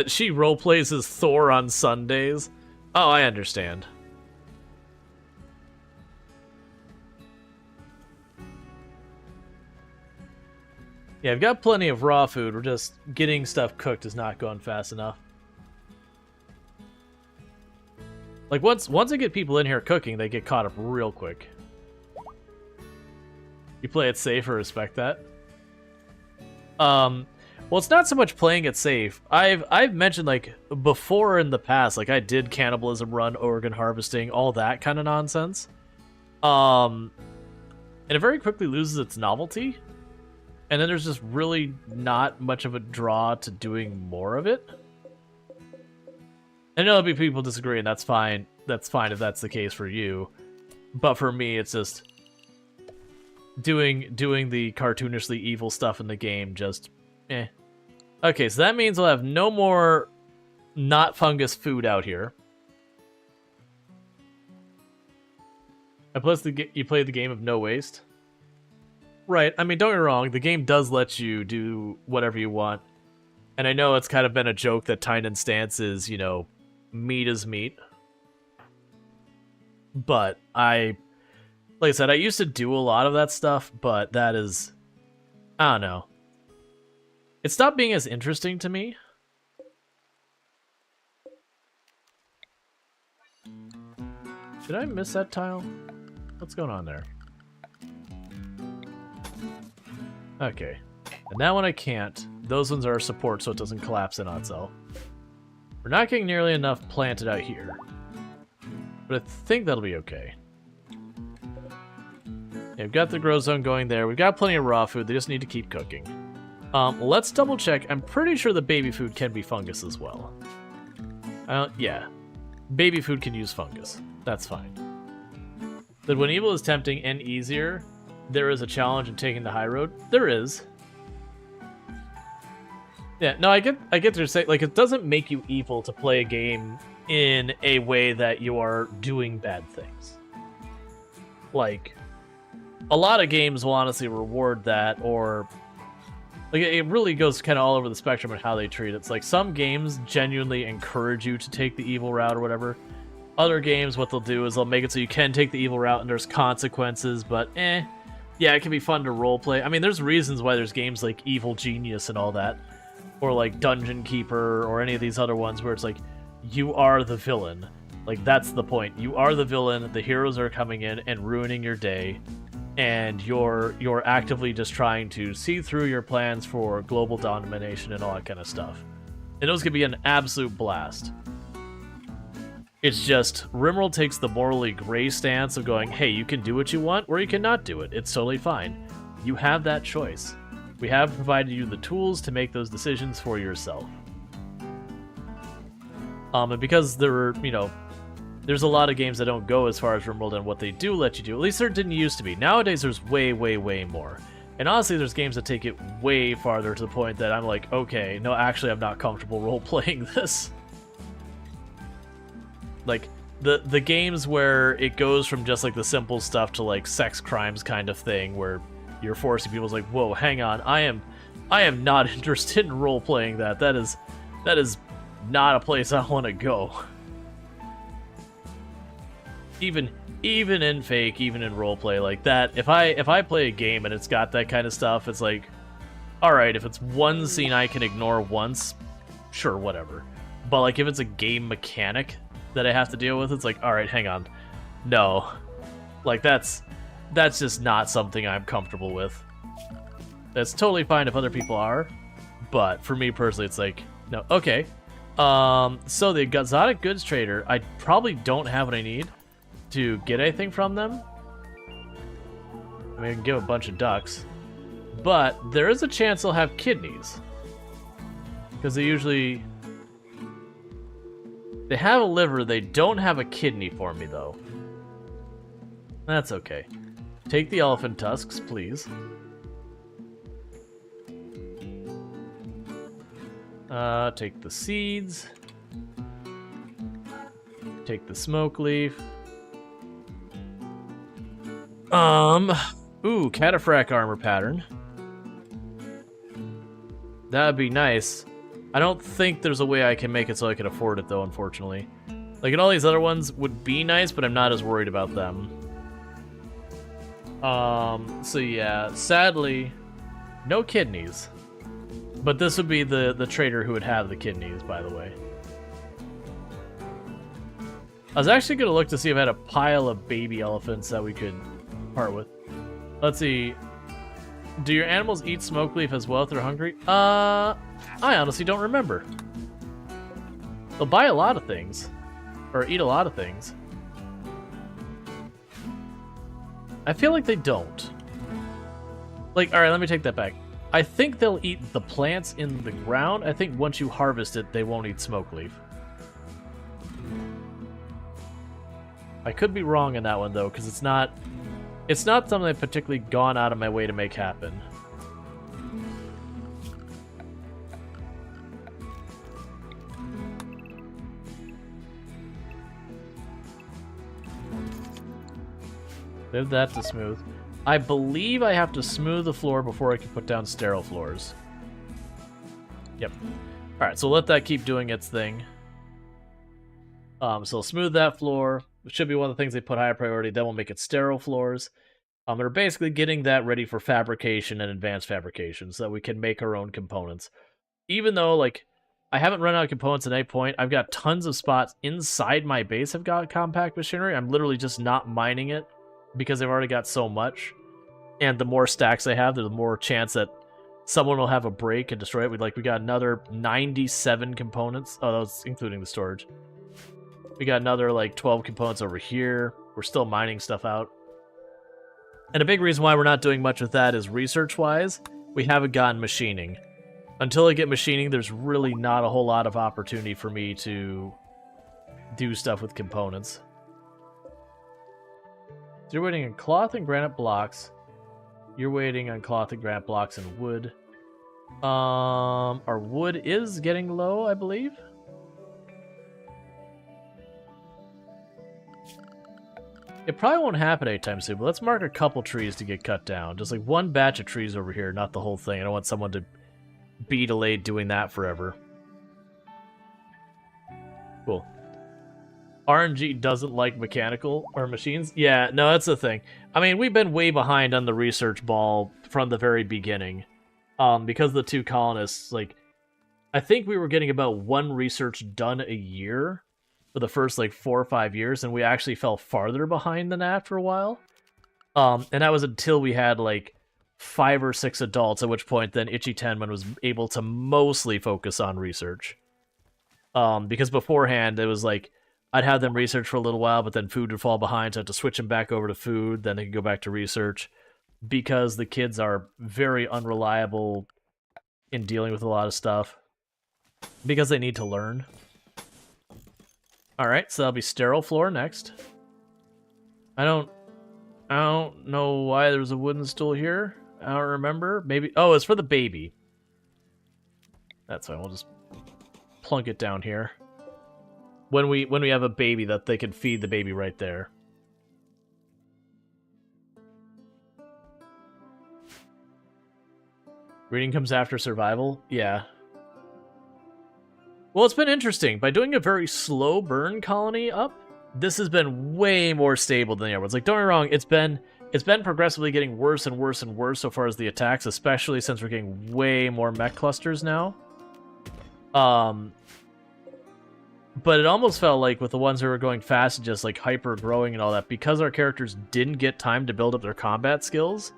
She roleplays as Thor on Sundays. Oh, I understand. Yeah, I've got plenty of raw food. We're just getting stuff cooked is not going fast enough. Like once I get people in here cooking, they get caught up real quick. You play it safe or respect that? Well, it's not so much playing it safe. I've mentioned like before in the past, like I did cannibalism run, organ harvesting, all that kind of nonsense. And it very quickly loses its novelty. And then there's just really not much of a draw to doing more of it. I know there'll be people disagree, and that's fine. That's fine if that's the case for you. But for me, it's just doing the cartoonishly evil stuff in the game, just eh. Okay, so that means we'll have no more not fungus food out here. Plus, you played the game of no waste. Right, I mean, don't get me wrong, the game does let you do whatever you want. And I know it's kind of been a joke that Tynan's stance is, you know, meat is meat. But like I said, I used to do a lot of that stuff, but that is, I don't know. It stopped being as interesting to me. Did I miss that tile? What's going on there? Okay. And that one I can't. Those ones are support so it doesn't collapse in on itself. We're not getting nearly enough planted out here. But I think that'll be okay. Yeah, we've got the grow zone going there. We've got plenty of raw food. They just need to keep cooking. Let's double check. I'm pretty sure the baby food can be fungus as well. Yeah. Baby food can use fungus. That's fine. That when evil is tempting and easier, there is a challenge in taking the high road. There is. Yeah, no, I get to say, like, it doesn't make you evil to play a game in a way that you are doing bad things. Like, a lot of games will honestly reward that, or like it really goes kind of all over the spectrum of how they treat it. It's like some games genuinely encourage you to take the evil route or whatever. Other games, what they'll do is they'll make it so you can take the evil route and there's consequences, but yeah, it can be fun to roleplay. I mean, there's reasons why there's games like Evil Genius and all that, or like Dungeon Keeper, or any of these other ones where it's like, you are the villain. Like, that's the point. You are the villain, the heroes are coming in and ruining your day, and you're actively just trying to see through your plans for global domination and all that kind of stuff. And those could be an absolute blast. It's just, RimWorld takes the morally gray stance of going, hey, you can do what you want, or you cannot do it. It's totally fine. You have that choice. We have provided you the tools to make those decisions for yourself. And because there were, you know, there's a lot of games that don't go as far as RimWorld and what they do let you do. At least there didn't used to be. Nowadays, there's way, way, way more. And honestly, there's games that take it way farther to the point that I'm like, okay, no, actually, I'm not comfortable role-playing this. Like, the games where it goes from just, like, the simple stuff to, like, sex crimes kind of thing, where you're forcing people, like, whoa, hang on, I am not interested in role-playing that. That is not a place I want to go. Even in fake, even in roleplay like that, if I play a game and it's got that kind of stuff, it's like, all right, if it's one scene I can ignore once, sure, whatever. But like if it's a game mechanic that I have to deal with, it's like, all right, hang on, no, like that's just not something I'm comfortable with. That's totally fine if other people are, but for me personally, it's like, no, okay. So the exotic goods trader, I probably don't have what I need to get anything from them. I mean, I can give a bunch of ducks, but there is a chance they'll have kidneys. Because they usually... They have a liver, they don't have a kidney for me, though. That's okay. Take the elephant tusks, please. Take the seeds. Take the smoke leaf. Ooh, cataphract armor pattern. That'd be nice. I don't think there's a way I can make it so I can afford it, though, unfortunately. Like, and all these other ones would be nice, but I'm not as worried about them. So yeah, sadly, no kidneys. But this would be the trader who would have the kidneys, by the way. I was actually going to look to see if I had a pile of baby elephants that we could part with. Let's see. Do your animals eat smoke leaf as well if they're hungry? I honestly don't remember. They'll buy a lot of things. Or eat a lot of things. I feel like they don't. Like, alright, let me take that back. I think they'll eat the plants in the ground. I think once you harvest it, they won't eat smoke leaf. I could be wrong in that one, though, because it's not something I've particularly gone out of my way to make happen. Leave that to smooth. I believe I have to smooth the floor before I can put down sterile floors. Yep. Alright, so let that keep doing its thing. So smooth that floor. It should be one of the things they put higher priority. Then we'll make it sterile floors. They're basically getting that ready for fabrication and advanced fabrication so that we can make our own components. Even though, like, I haven't run out of components at any point, I've got tons of spots inside my base I've got compact machinery. I'm literally just not mining it because I've already got so much. And the more stacks I have, the more chance that someone will have a break and destroy it. We got another 97 components. Oh, that was including the storage. We got another, like, 12 components over here. We're still mining stuff out. And a big reason why we're not doing much with that is research-wise, we haven't gotten machining. Until I get machining, there's really not a whole lot of opportunity for me to do stuff with components. So you're waiting on cloth and granite blocks. You're waiting on cloth and granite blocks and wood. Our wood is getting low, I believe. It probably won't happen anytime soon, but let's mark a couple trees to get cut down. Just like one batch of trees over here, not the whole thing. I don't want someone to be delayed doing that forever. Cool. RNG doesn't like mechanical or machines? Yeah, no, that's the thing. I mean, we've been way behind on the research ball from the very beginning. Because the two colonists, like, I think we were getting about one research done a year for the first, like, 4 or 5 years, and we actually fell farther behind than that for a while. And that was until we had, like, 5 or 6 adults, at which point then Itchy Tenman was able to mostly focus on research. Because beforehand, it was like, I'd have them research for a little while, but then food would fall behind, so I had to switch them back over to food, then they could go back to research, because the kids are very unreliable in dealing with a lot of stuff, because they need to learn. Alright, so that'll be sterile floor next. I don't know why there's a wooden stool here. I don't remember. Maybe, oh, it's for the baby. That's fine, we'll just plunk it down here. When we have a baby, that they can feed the baby right there. Reading comes after survival? Yeah. Well, it's been interesting. By doing a very slow burn colony up, this has been way more stable than the other ones. Like, don't get me wrong, it's been progressively getting worse and worse and worse so far as the attacks, especially since we're getting way more mech clusters now. But it almost felt like with the ones that were going fast and just like hyper growing and all that, because our characters didn't get time to build up their combat skills,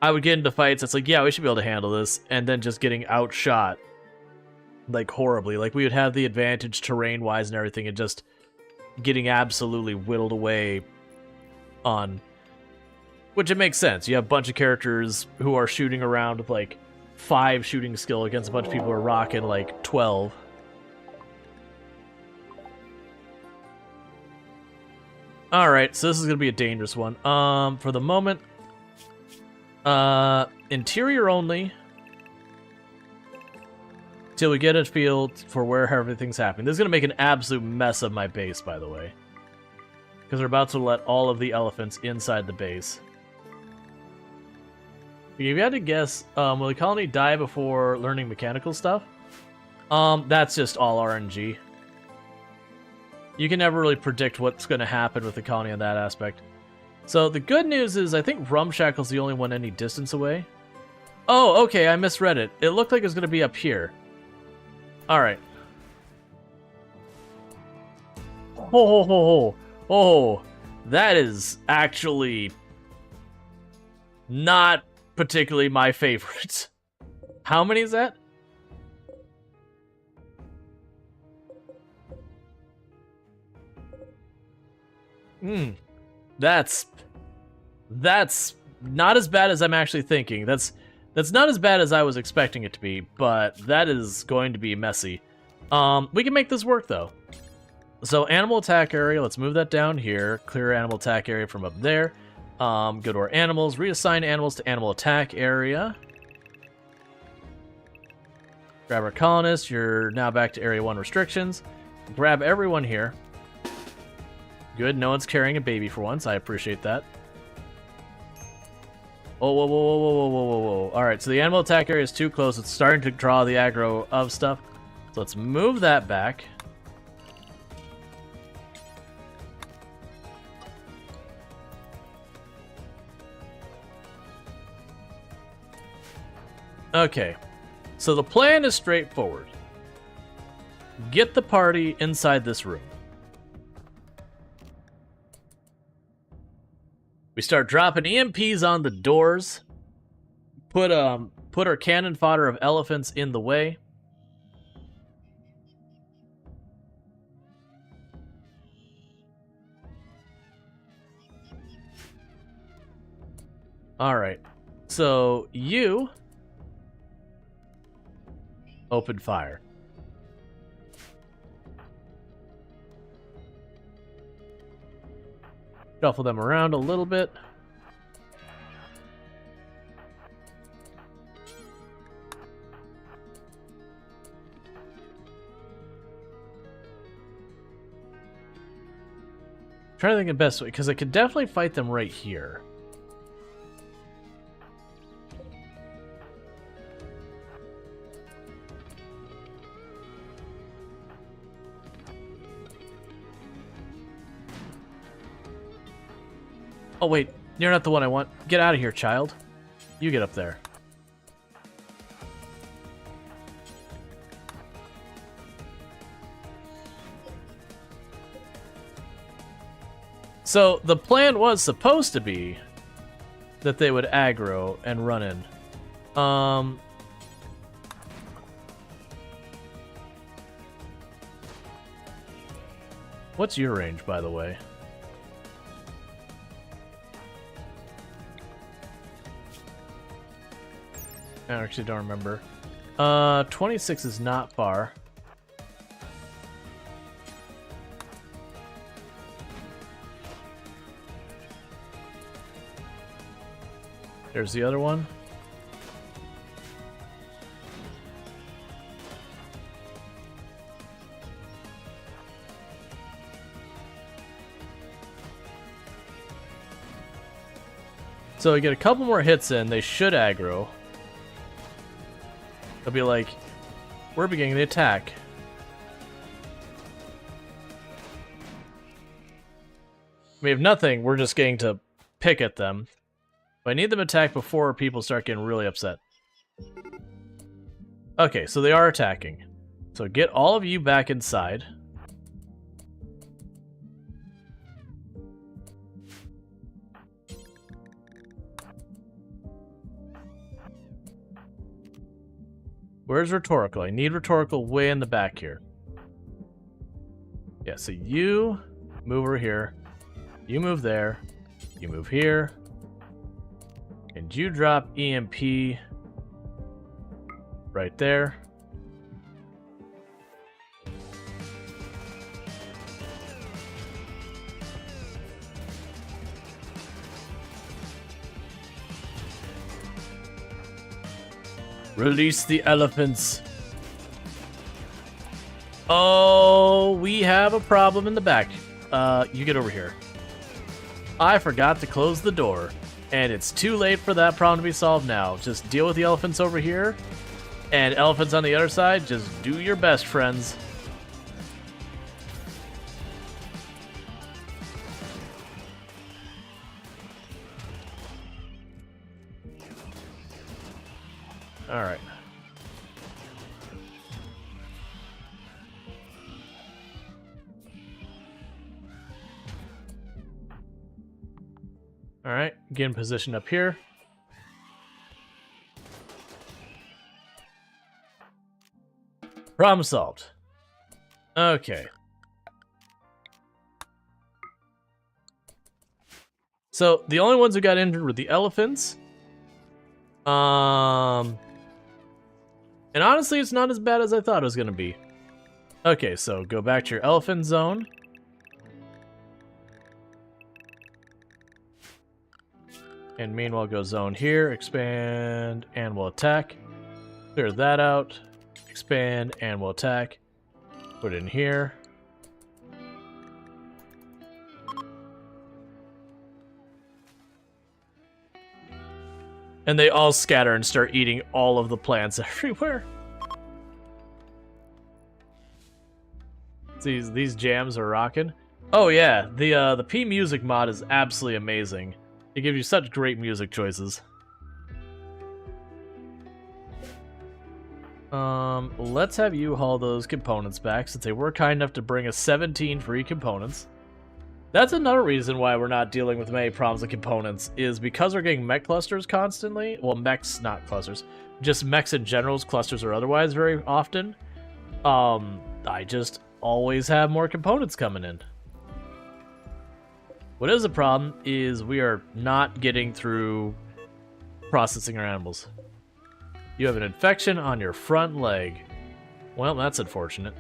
I would get into fights that's like, yeah, we should be able to handle this, and then just getting outshot like horribly. Like, we would have the advantage terrain wise and everything, and just getting absolutely whittled away on, which it makes sense. You have a bunch of characters who are shooting around with like 5 shooting skill against a bunch of people who are rocking like 12. Alright, so this is going to be a dangerous one. For the moment, interior only, till we get a field for where everything's happening. This is going to make an absolute mess of my base, by the way. Because we're about to let all of the elephants inside the base. If you had to guess, will the colony die before learning mechanical stuff? That's just all RNG. You can never really predict what's going to happen with the colony on that aspect. So the good news is I think Rumshackle's the only one any distance away. Oh, okay, I misread it. It looked like it was going to be up here. Alright. Oh, that is actually not particularly my favorite. How many is that? That's not as bad as I'm actually thinking. That's not as bad as I was expecting it to be, but that is going to be messy. We can make this work though. So animal attack area, let's move that down here. Clear animal attack area from up there. Go to our animals, reassign animals to animal attack area. Grab our colonists, you're now back to area 1 restrictions. Grab everyone here. Good, no one's carrying a baby for once, I appreciate that. Oh, whoa. Alright, so the animal attack area is too close, it's starting to draw the aggro of stuff. So let's move that back. Okay, so the plan is straightforward. Get the party inside this room. We start dropping EMPs on the doors. Put our cannon fodder of elephants in the way. Alright, so you open fire. Shuffle them around a little bit. Trying to think of the best way, because I could definitely fight them right here. Oh wait, you're not the one I want. Get out of here, child. You get up there. So the plan was supposed to be that they would aggro and run in. What's your range, by the way? I actually don't remember. 26 is not far. There's the other one. So we get a couple more hits in, they should aggro. They'll be like, we're beginning the attack. We have nothing, we're just getting to pick at them. But I need them to attack before people start getting really upset. Okay, so they are attacking. So get all of you back inside. Where's rhetorical? I need rhetorical way in the back here. Yeah, so you move over here. You move there. You move here. And you drop EMP right there. Release the elephants. Oh, we have a problem in the back. You get over here. I forgot to close the door, and it's too late for that problem to be solved now. Just deal with the elephants over here, and elephants on the other side. Just do your best, friends. All right. All right, get in position up here. Problem solved. Okay. So the only ones who got injured were the elephants. And honestly, it's not as bad as I thought it was gonna be. Okay, so go back to your elephant zone. And meanwhile, go zone here, expand, and we'll attack. Clear that out, expand, and we'll attack. Put it in here. And they all scatter and start eating all of the plants everywhere. These jams are rocking. Oh yeah, the P music mod is absolutely amazing. It gives you such great music choices. Let's have you haul those components back since they were kind enough to bring us 17 free components. That's another reason why we're not dealing with many problems with components, is because we're getting mech clusters constantly. Well, mechs, not clusters. Just mechs in general, clusters or otherwise, very often. I just always have more components coming in. What is a problem is we are not getting through processing our animals. You have an infection on your front leg. Well, that's unfortunate.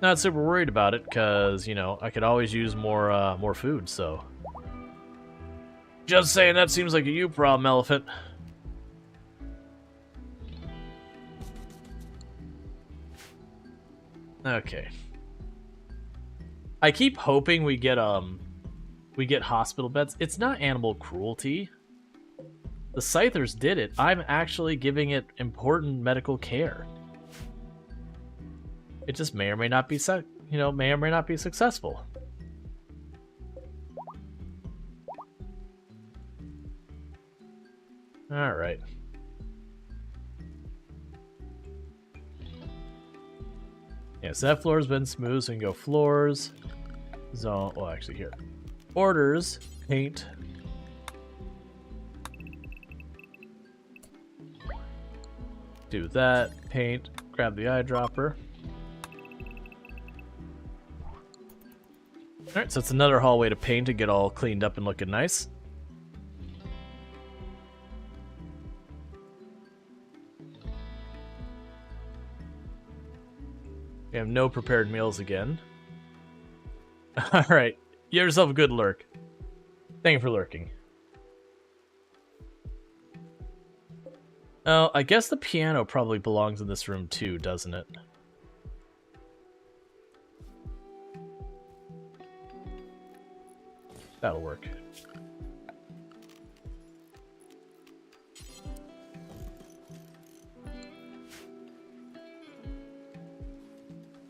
Not super worried about it, because, you know, I could always use more food, so. Just saying, that seems like a you problem, elephant. Okay. I keep hoping we get hospital beds. It's not animal cruelty. The Scythers did it. I'm actually giving it important medical care. It just may or may not be, may or may not be successful. All right. Yeah, so that floor's been smooth, so we can go floors, zone. Well, actually, here. Orders, paint. Do that, paint, grab the eyedropper. Alright, so it's another hallway to paint to get all cleaned up and looking nice. We have no prepared meals again. Alright, you have yourself a good lurk. Thank you for lurking. Oh, I guess the piano probably belongs in this room too, doesn't it? That'll work.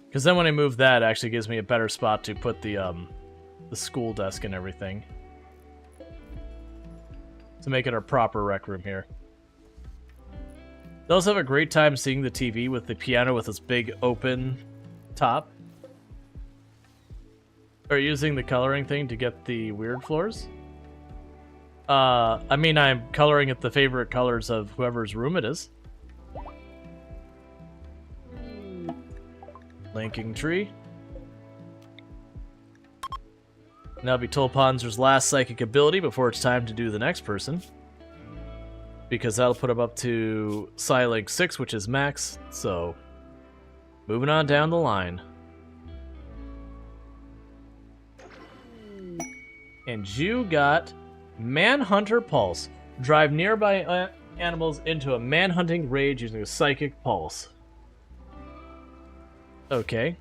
Because then when I move that, it actually gives me a better spot to put the school desk and everything. To make it our proper rec room here. They also have a great time seeing the TV with the piano with its big open top. Or using the coloring thing to get the weird floors. I mean, I'm coloring it the favorite colors of whoever's room it is. Linking tree. Now be Tulpanzer's last psychic ability before it's time to do the next person. because that'll put him up to Psylink 6, which is max. So, moving on down the line. And you got Manhunter Pulse. Drive nearby animals into a manhunting rage using a psychic pulse. Okay.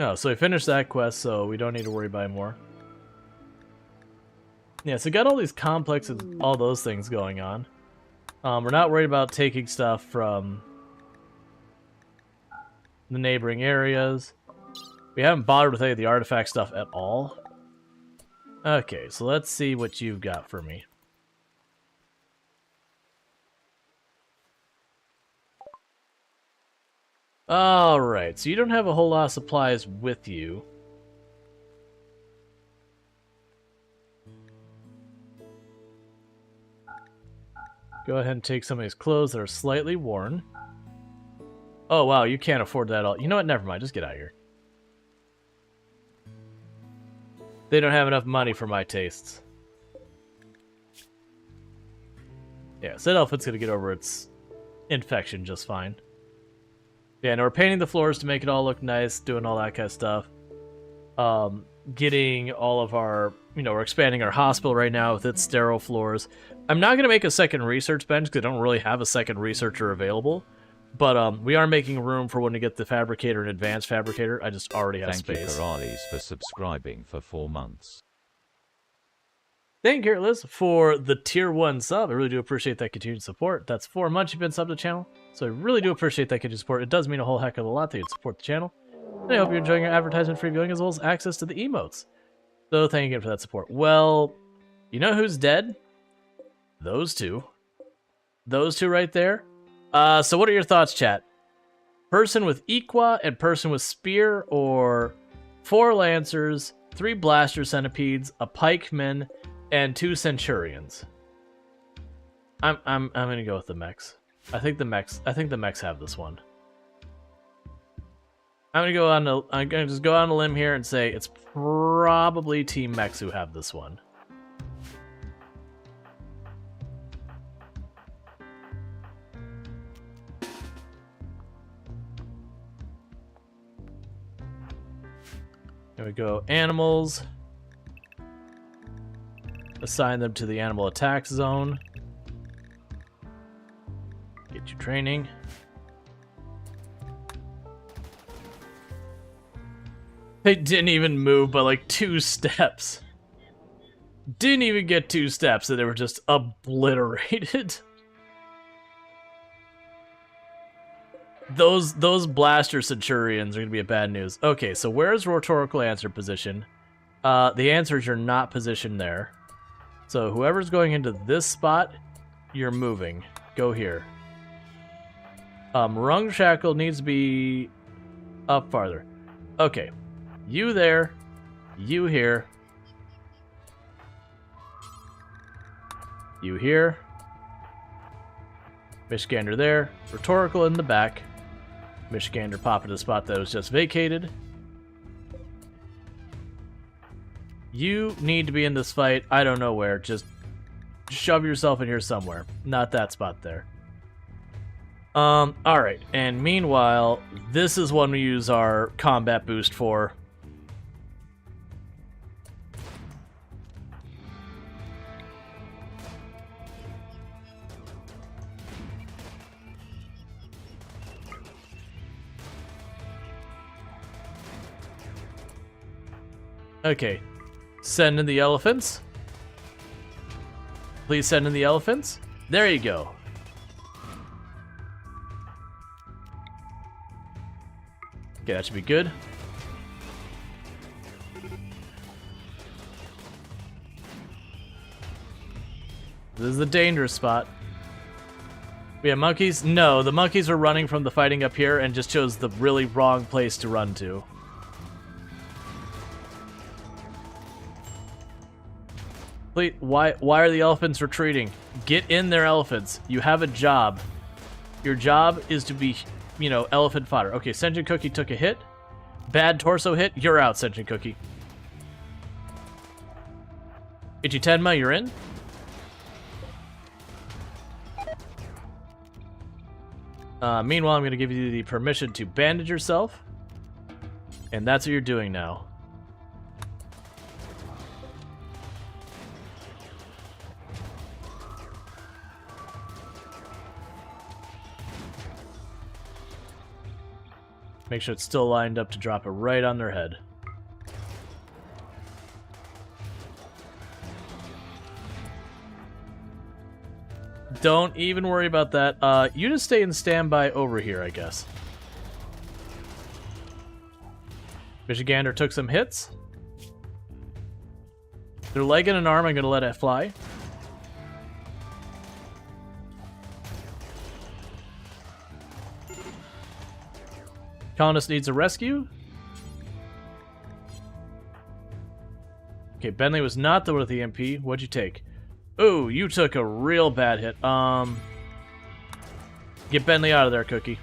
Oh, so we finished that quest, so we don't need to worry about it more. Yeah, so we got all these complexes, all those things going on. We're not worried about taking stuff from the neighboring areas. We haven't bothered with any of the artifact stuff at all. Okay, so let's see what you've got for me. Alright, so you don't have a whole lot of supplies with you. Go ahead and take some of these clothes that are slightly worn. Oh wow, you can't afford that all. You know what, never mind, just get out of here. They don't have enough money for my tastes. Yeah, so that outfit's gonna get over its infection just fine. Yeah, and we're painting the floors to make it all look nice, doing all that kind of stuff. Getting all of our, we're expanding our hospital right now with its sterile floors. I'm not going to make a second research bench because I don't really have a second researcher available. But we are making room for when we get the fabricator and advanced fabricator. I just already have space. Thank you, Corrales, for subscribing for 4 months. Thank you, Liz, for the tier 1 sub. I really do appreciate that continued support. That's 4 months you've been subbed to the channel. So I really do appreciate that continued support. It does mean a whole heck of a lot that you'd support the channel. And I hope you're enjoying your advertisement-free viewing as well as access to the emotes. So thank you again for that support. Well, you know who's dead? Those two. Those two right there. So what are your thoughts, chat? Person with Equa and person with Spear, or 4 Lancers, 3 Blaster Centipedes, a Pikeman, and 2 Centurions. I'm gonna go with the mechs. I think the mechs have this one. I'm gonna just go on a limb here and say it's probably Team Mechs who have this one. There we go. Animals. Assign them to the animal attack zone. Get you training. They didn't even move by like 2 steps. Didn't even get 2 steps and they were just obliterated. Those blaster centurions are gonna be a bad news. Okay, so where's rhetorical answer position? The answer is you're not positioned there. So whoever's going into this spot, you're moving. Go here. Rung Shackle needs to be up farther. Okay. You there. You here. You here. Mishgander there. Rhetorical in the back. Mishgander pop into the spot that was just vacated. You need to be in this fight. I don't know where. Just shove yourself in here somewhere. Not that spot there. Alright. And meanwhile, this is one we use our combat boost for. Okay. Send in the elephants. Please send in the elephants. There you go. Okay, that should be good. This is the dangerous spot. We have monkeys? No, the monkeys are running from the fighting up here and just chose the really wrong place to run to. Wait, why are the elephants retreating? Get in there, elephants. You have a job. Your job is to be, elephant fodder. Okay, Senjin Cookie took a hit. Bad torso hit, you're out, Sentient Cookie. Ichi Tenma, you're in. Meanwhile, I'm going to give you the permission to bandage yourself. And that's what you're doing now. Make sure it's still lined up to drop it right on their head. Don't even worry about that. You just stay in standby over here, I guess. Michigander took some hits. Their leg and an arm, I'm going to let it fly. Colonist needs a rescue. Okay, Bentley was not the one with the MP. What'd you take? Oh, you took a real bad hit. Get Bentley out of there, Cookie.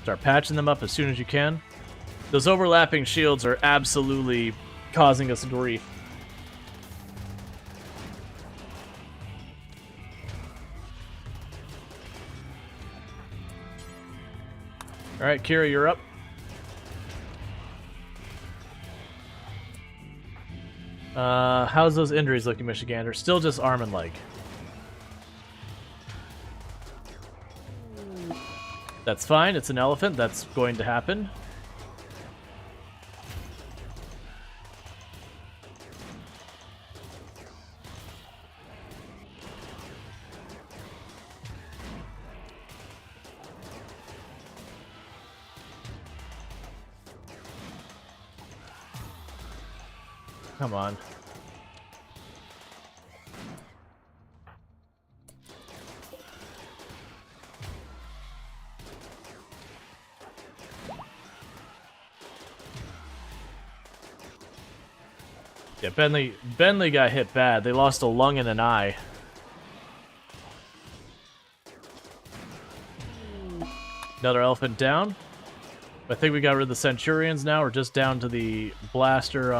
Start patching them up as soon as you can. Those overlapping shields are absolutely causing us grief. Alright, Kira, you're up. How's those injuries looking, Michigander? Still just arm and leg. That's fine, it's an elephant, that's going to happen. Come on. Yeah, Bentley got hit bad. They lost a lung and an eye. Another elephant down. I think we got rid of the Centurions now. We're just down to the blaster,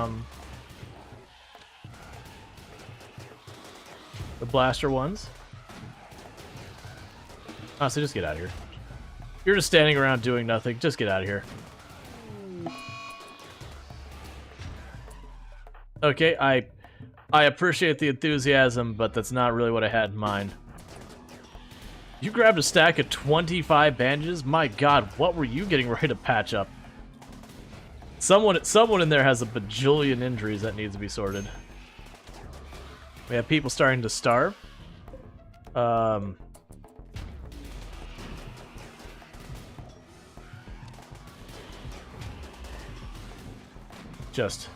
the blaster ones. Honestly, just get out of here. You're just standing around doing nothing. Just get out of here. Okay, I appreciate the enthusiasm, but that's not really what I had in mind. You grabbed a stack of 25 bandages? My god, what were you getting ready to patch up? Someone in there has a bajillion injuries that needs to be sorted. We have people starting to starve. Just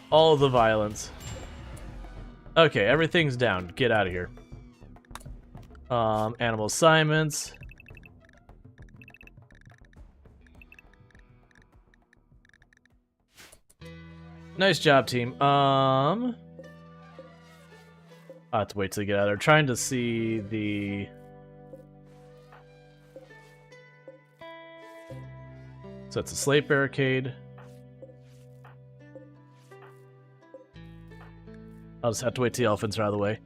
all of the violence. Okay, everything's down. Get out of here. Animal assignments. Nice job, team. I'll have to wait till you get out of there. Trying to see the... So it's a slate barricade. I'll just have to wait till the elephants are out of the way.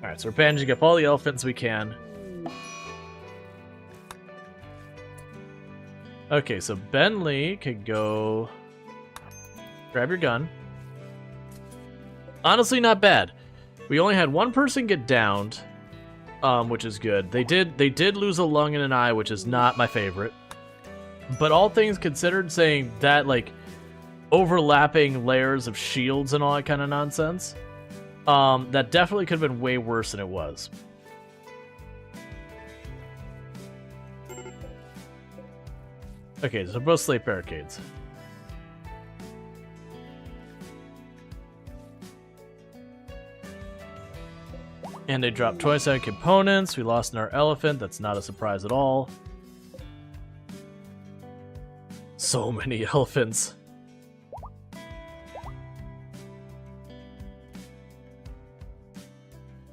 Alright, so we're bandaging up all the elephants we can. Okay, so Bentley could go... Grab your gun. Honestly, not bad. We only had one person get downed, which is good. They did lose a lung and an eye, which is not my favorite. But all things considered, saying that, like, overlapping layers of shields and all that kind of nonsense, that definitely could have been way worse than it was. Okay, so both slate barricades. And they dropped 27 components. We lost in our elephant. That's not a surprise at all. So many elephants.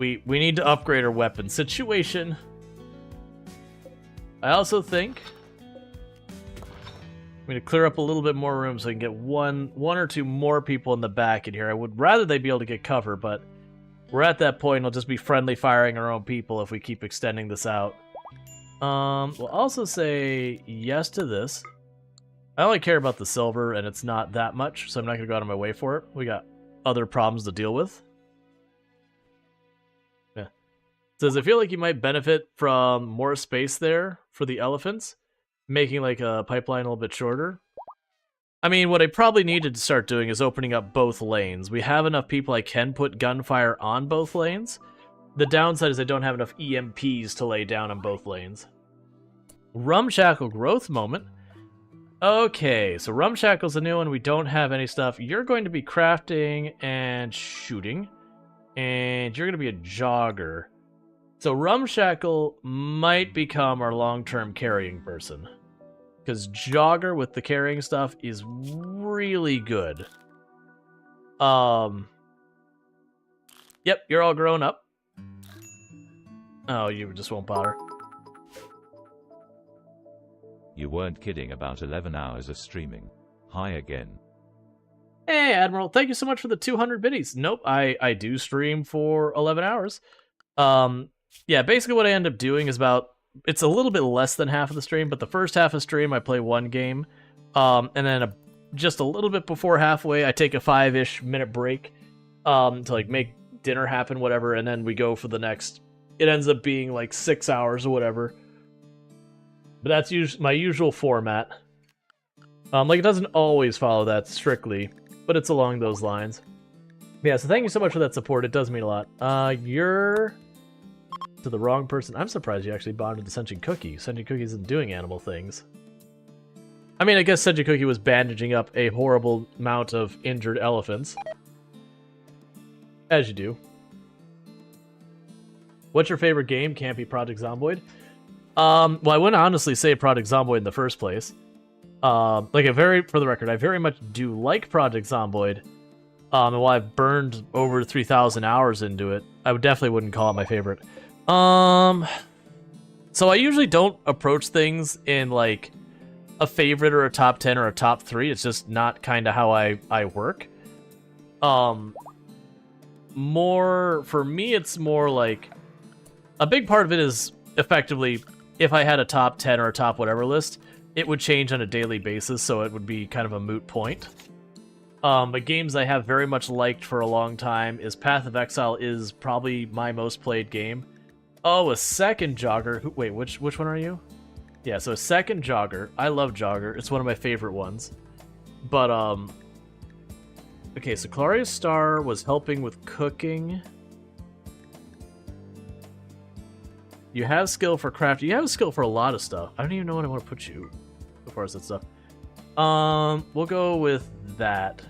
We need to upgrade our weapon situation. I also think I'm going to clear up a little bit more room so I can get one or two more people in the back in here. I would rather they be able to get cover, but we're at that point. We'll just be friendly firing our own people if we keep extending this out. We'll also say yes to this. I only care about the silver, and it's not that much, so I'm not going to go out of my way for it. We got other problems to deal with. Yeah. It says, I feel like you might benefit from more space there for the elephants, making like a pipeline a little bit shorter. I mean, what I probably needed to start doing is opening up both lanes. We have enough people I can put gunfire on both lanes. The downside is I don't have enough EMPs to lay down on both lanes. Rumshackle growth moment. Okay, so Rumshackle's a new one. We don't have any stuff. You're going to be crafting and shooting. And you're going to be a jogger. So Rumshackle might become our long-term carrying person. Because jogger with the carrying stuff is really good. Yep, you're all grown up. Oh, you just won't bother. You weren't kidding about 11 hours of streaming. Hi again. Hey, Admiral, thank you so much for the 200 biddies. Nope, I do stream for 11 hours. Yeah, basically what I end up doing is it's a little bit less than half of the stream, but the first half of stream I play one game, and then just a little bit before halfway I take a 5-ish minute break to like make dinner happen, whatever, and then we go for the next. It ends up being like 6 hours or whatever. But that's my usual format. Like, it doesn't always follow that strictly, but it's along those lines. Yeah, so thank you so much for that support. It does mean a lot. You're to the wrong person. I'm surprised you actually bonded to Sentient Cookie. Sentient Cookie isn't doing animal things. I mean, I guess Sentient Cookie was bandaging up a horrible amount of injured elephants. As you do. What's your favorite game? Can't be Project Zomboid. Well, I wouldn't honestly say Project Zomboid in the first place. For the record, I very much do like Project Zomboid. And while I've burned over 3,000 hours into it, I definitely wouldn't call it my favorite. So I usually don't approach things in like a favorite or a top 10 or a top 3. It's just not kind of how I work. For me, it's more like a big part of it is effectively if I had a top 10 or a top whatever list, it would change on a daily basis, so it would be kind of a moot point. But games I have very much liked for a long time is Path of Exile is probably my most played game. Oh, a second Jogger. Wait, which one are you? Yeah, so a second Jogger. I love Jogger. It's one of my favorite ones. But, okay, so Claria's Star was helping with cooking. You have skill for crafting. You have a skill for a lot of stuff. I don't even know what I want to put you as far as that stuff. We'll go with that.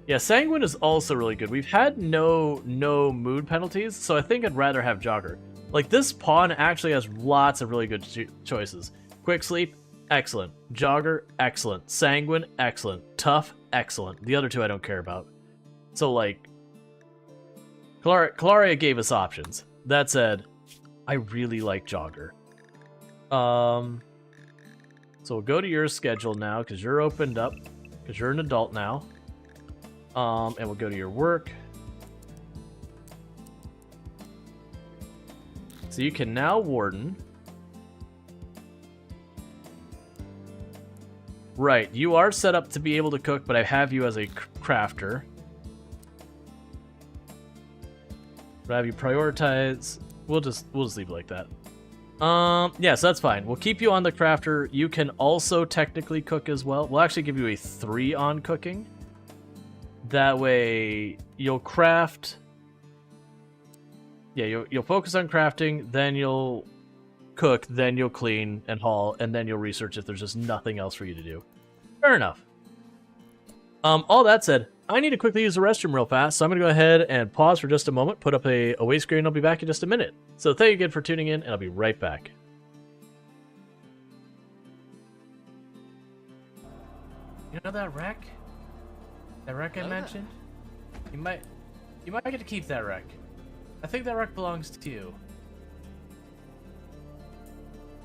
Yeah, Sanguine is also really good. We've had no mood penalties, so I think I'd rather have Jogger. Like, this pawn actually has lots of really good choices. Quick Sleep, excellent. Jogger, excellent. Sanguine, excellent. Tough, excellent. The other two I don't care about. So, like, Claria gave us options. That said, I really like Jogger. So we'll go to your schedule now, because you're opened up, because you're an adult now. And we'll go to your work. So you can now warden. Right, you are set up to be able to cook, but I have you as a crafter. But I have you prioritize. We'll just leave it like that. Yeah, so that's fine. We'll keep you on the crafter. You can also technically cook as well. We'll actually give you a 3 on cooking. That way you'll craft. Yeah, you'll focus on crafting, then you'll cook, then you'll clean and haul, and then you'll research if there's just nothing else for you to do. Fair enough. All that said, I need to quickly use the restroom real fast, so I'm going to go ahead and pause for just a moment, put up a away screen, and I'll be back in just a minute. So thank you again for tuning in, and I'll be right back. You know that wreck? That wreck I mentioned? You You might get to keep that wreck. I think that wreck belongs to you.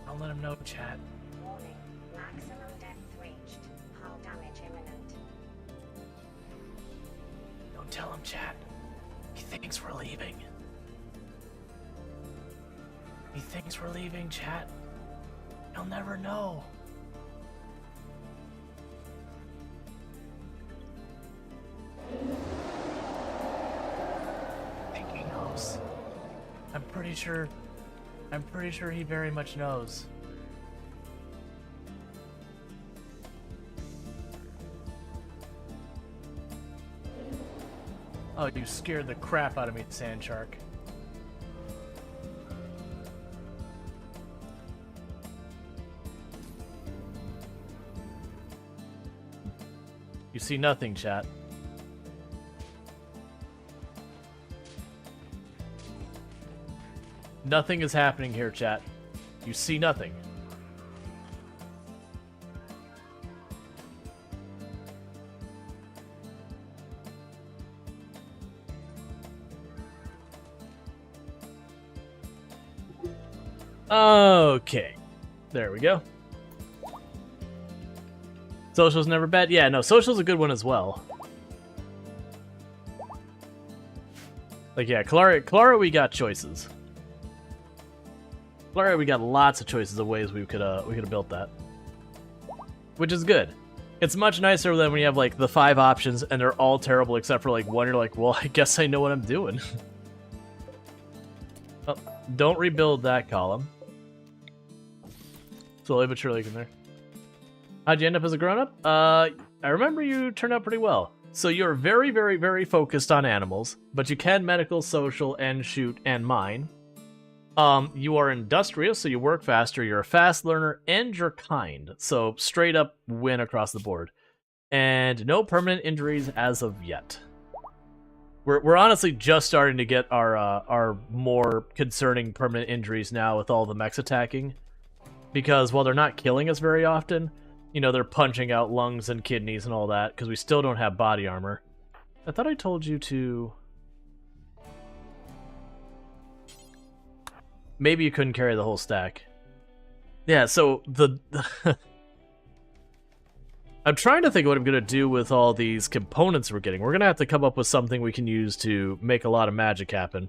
I'll let him know, chat. Warning, maximum depth reached. Hull damage imminent. Don't tell him, chat. He thinks we're leaving. He thinks we're leaving, chat. He'll never know. I think he knows. I'm pretty sure he very much knows. Oh, you scared the crap out of me, Sand Shark. You see nothing, chat. Nothing is happening here, chat. You see nothing. Okay. There we go. Social's never bad. Yeah, no, social's a good one as well. Like, yeah, Clara, we got choices. Clara, we got lots of choices of ways we could have built that, which is good. It's much nicer than when you have like the 5 options and they're all terrible except for like one. You're like, well, I guess I know what I'm doing. Oh, don't rebuild that column. Slowly but surely, in there. How'd you end up as a grown-up? I remember you turned out pretty well. So you're very, very, very focused on animals, but you can medical, social, and shoot, and mine. You are industrious, so you work faster, you're a fast learner, and you're kind. So straight up win across the board. And no permanent injuries as of yet. We're honestly just starting to get our more concerning permanent injuries now with all the mechs attacking. Because while they're not killing us very often, you know, they're punching out lungs and kidneys and all that, because we still don't have body armor. I thought I told you to... Maybe you couldn't carry the whole stack. Yeah, so the... I'm trying to think what I'm going to do with all these components we're getting. We're going to have to come up with something we can use to make a lot of magic happen.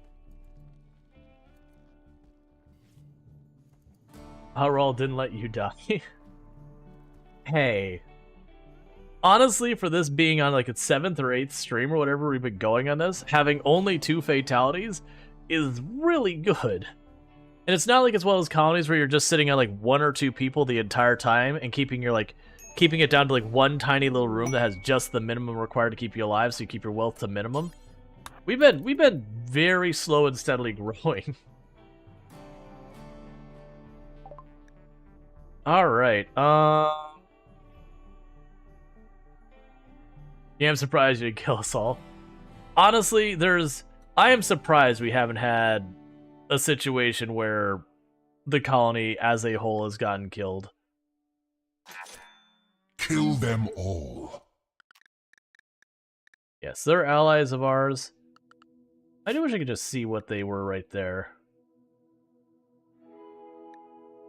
Rual didn't let you die. Hey. Honestly, for this being on like its 7th or 8th stream or whatever we've been going on this, having only 2 fatalities is really good. And it's not like as well as colonies where you're just sitting on like 1 or 2 people the entire time and keeping it down to like one tiny little room that has just the minimum required to keep you alive, so you keep your wealth to minimum. We've been very slow and steadily growing. Alright, yeah, I'm surprised you didn't kill us all. Honestly, I am surprised we haven't had a situation where the colony as a whole has gotten killed. Kill them all. Yes, they're allies of ours. I do wish I could just see what they were right there.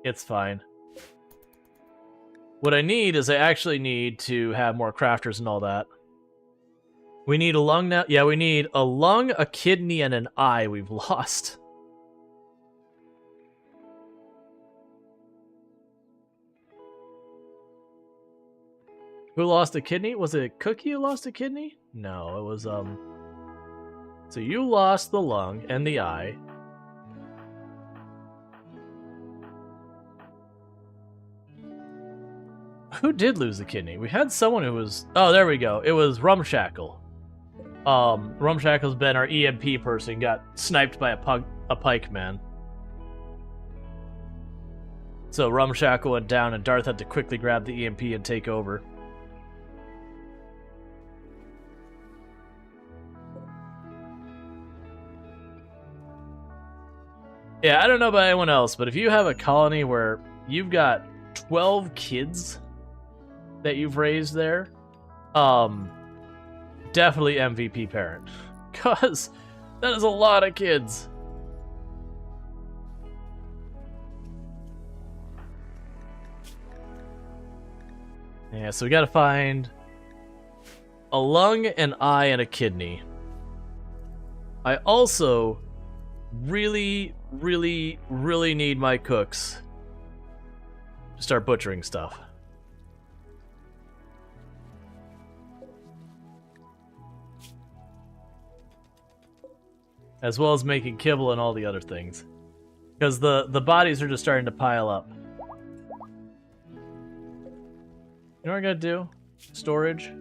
It's fine. What I need is I actually need to have more crafters and all that. We need a lung now. Yeah, we need a lung, a kidney, and an eye we've lost. Who lost a kidney? Was it Cookie who lost a kidney? No, it was, So you lost the lung and the eye. Who did lose the kidney? We had someone who was... Oh, there we go. It was Rumshackle. Rumshackle's been our EMP person, got sniped by a pike man. So Rumshackle went down and Darth had to quickly grab the EMP and take over. Yeah, I don't know about anyone else, but if you have a colony where you've got 12 kids that you've raised there, definitely MVP parent. Cuz that is a lot of kids. Yeah, so we gotta find a lung, an eye, and a kidney. I also really need my cooks to start butchering stuff. As well as making kibble and all the other things. Because the bodies are just starting to pile up. You know what I gotta do? Storage.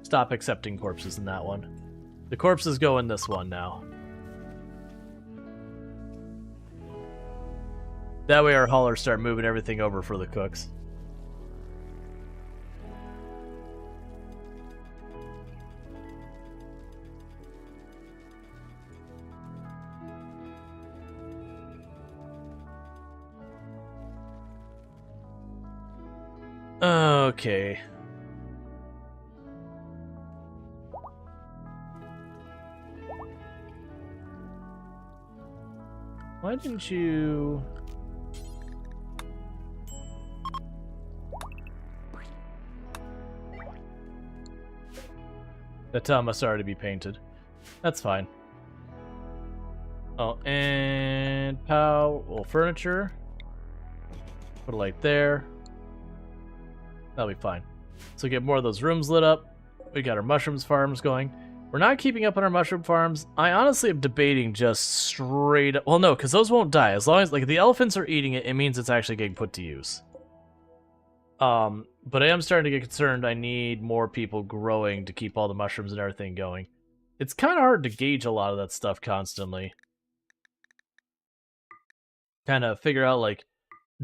Stop accepting corpses in that one. The corpses go in this one now. That way our haulers start moving everything over for the cooks. Okay. Why didn't you... That tile must already be painted. That's fine. Oh, and well, furniture. Put a light there. That'll be fine. So get more of those rooms lit up. We got our mushrooms farms going. We're not keeping up on our mushroom farms. I honestly am debating just straight up... Well, no, because those won't die. As long as, like, the elephants are eating it, it means it's actually getting put to use. But I am starting to get concerned. I need more people growing to keep all the mushrooms and everything going. It's kind of hard to gauge a lot of that stuff constantly. Kind of figure out, like,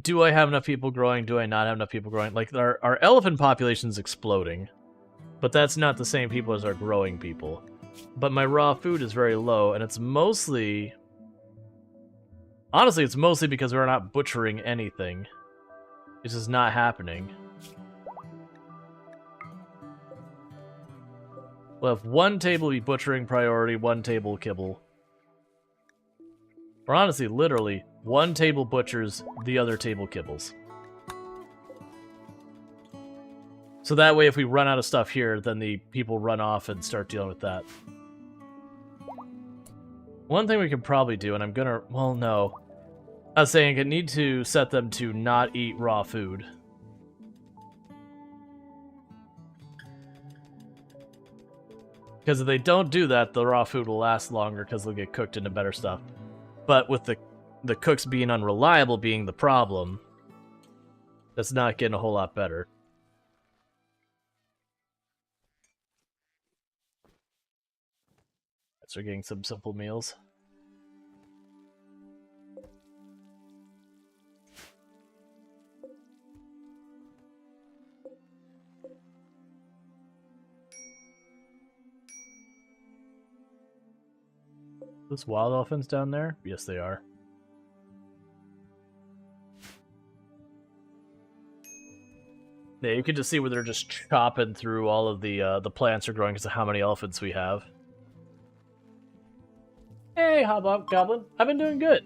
do I have enough people growing? Do I not have enough people growing? Like, our elephant population's exploding. But that's not the same people as our growing people. But my raw food is very low, and it's mostly... Honestly, it's mostly because we're not butchering anything. It's just not happening. We'll have one table be butchering priority, one table kibble. Or honestly, literally, one table butchers, the other table kibbles. So that way, if we run out of stuff here, then the people run off and start dealing with that. One thing we could probably do, and I'm gonna... Well, no. I was saying I need to set them to not eat raw food. Because if they don't do that, the raw food will last longer because they'll get cooked into better stuff. But with the cooks being unreliable being the problem, that's not getting a whole lot better. So we're getting some simple meals. Those wild elephants down there? Yes, they are. Yeah, you can just see where they're just chopping through all of the plants are growing because of how many elephants we have. Hey, Hobgoblin. I've been doing good.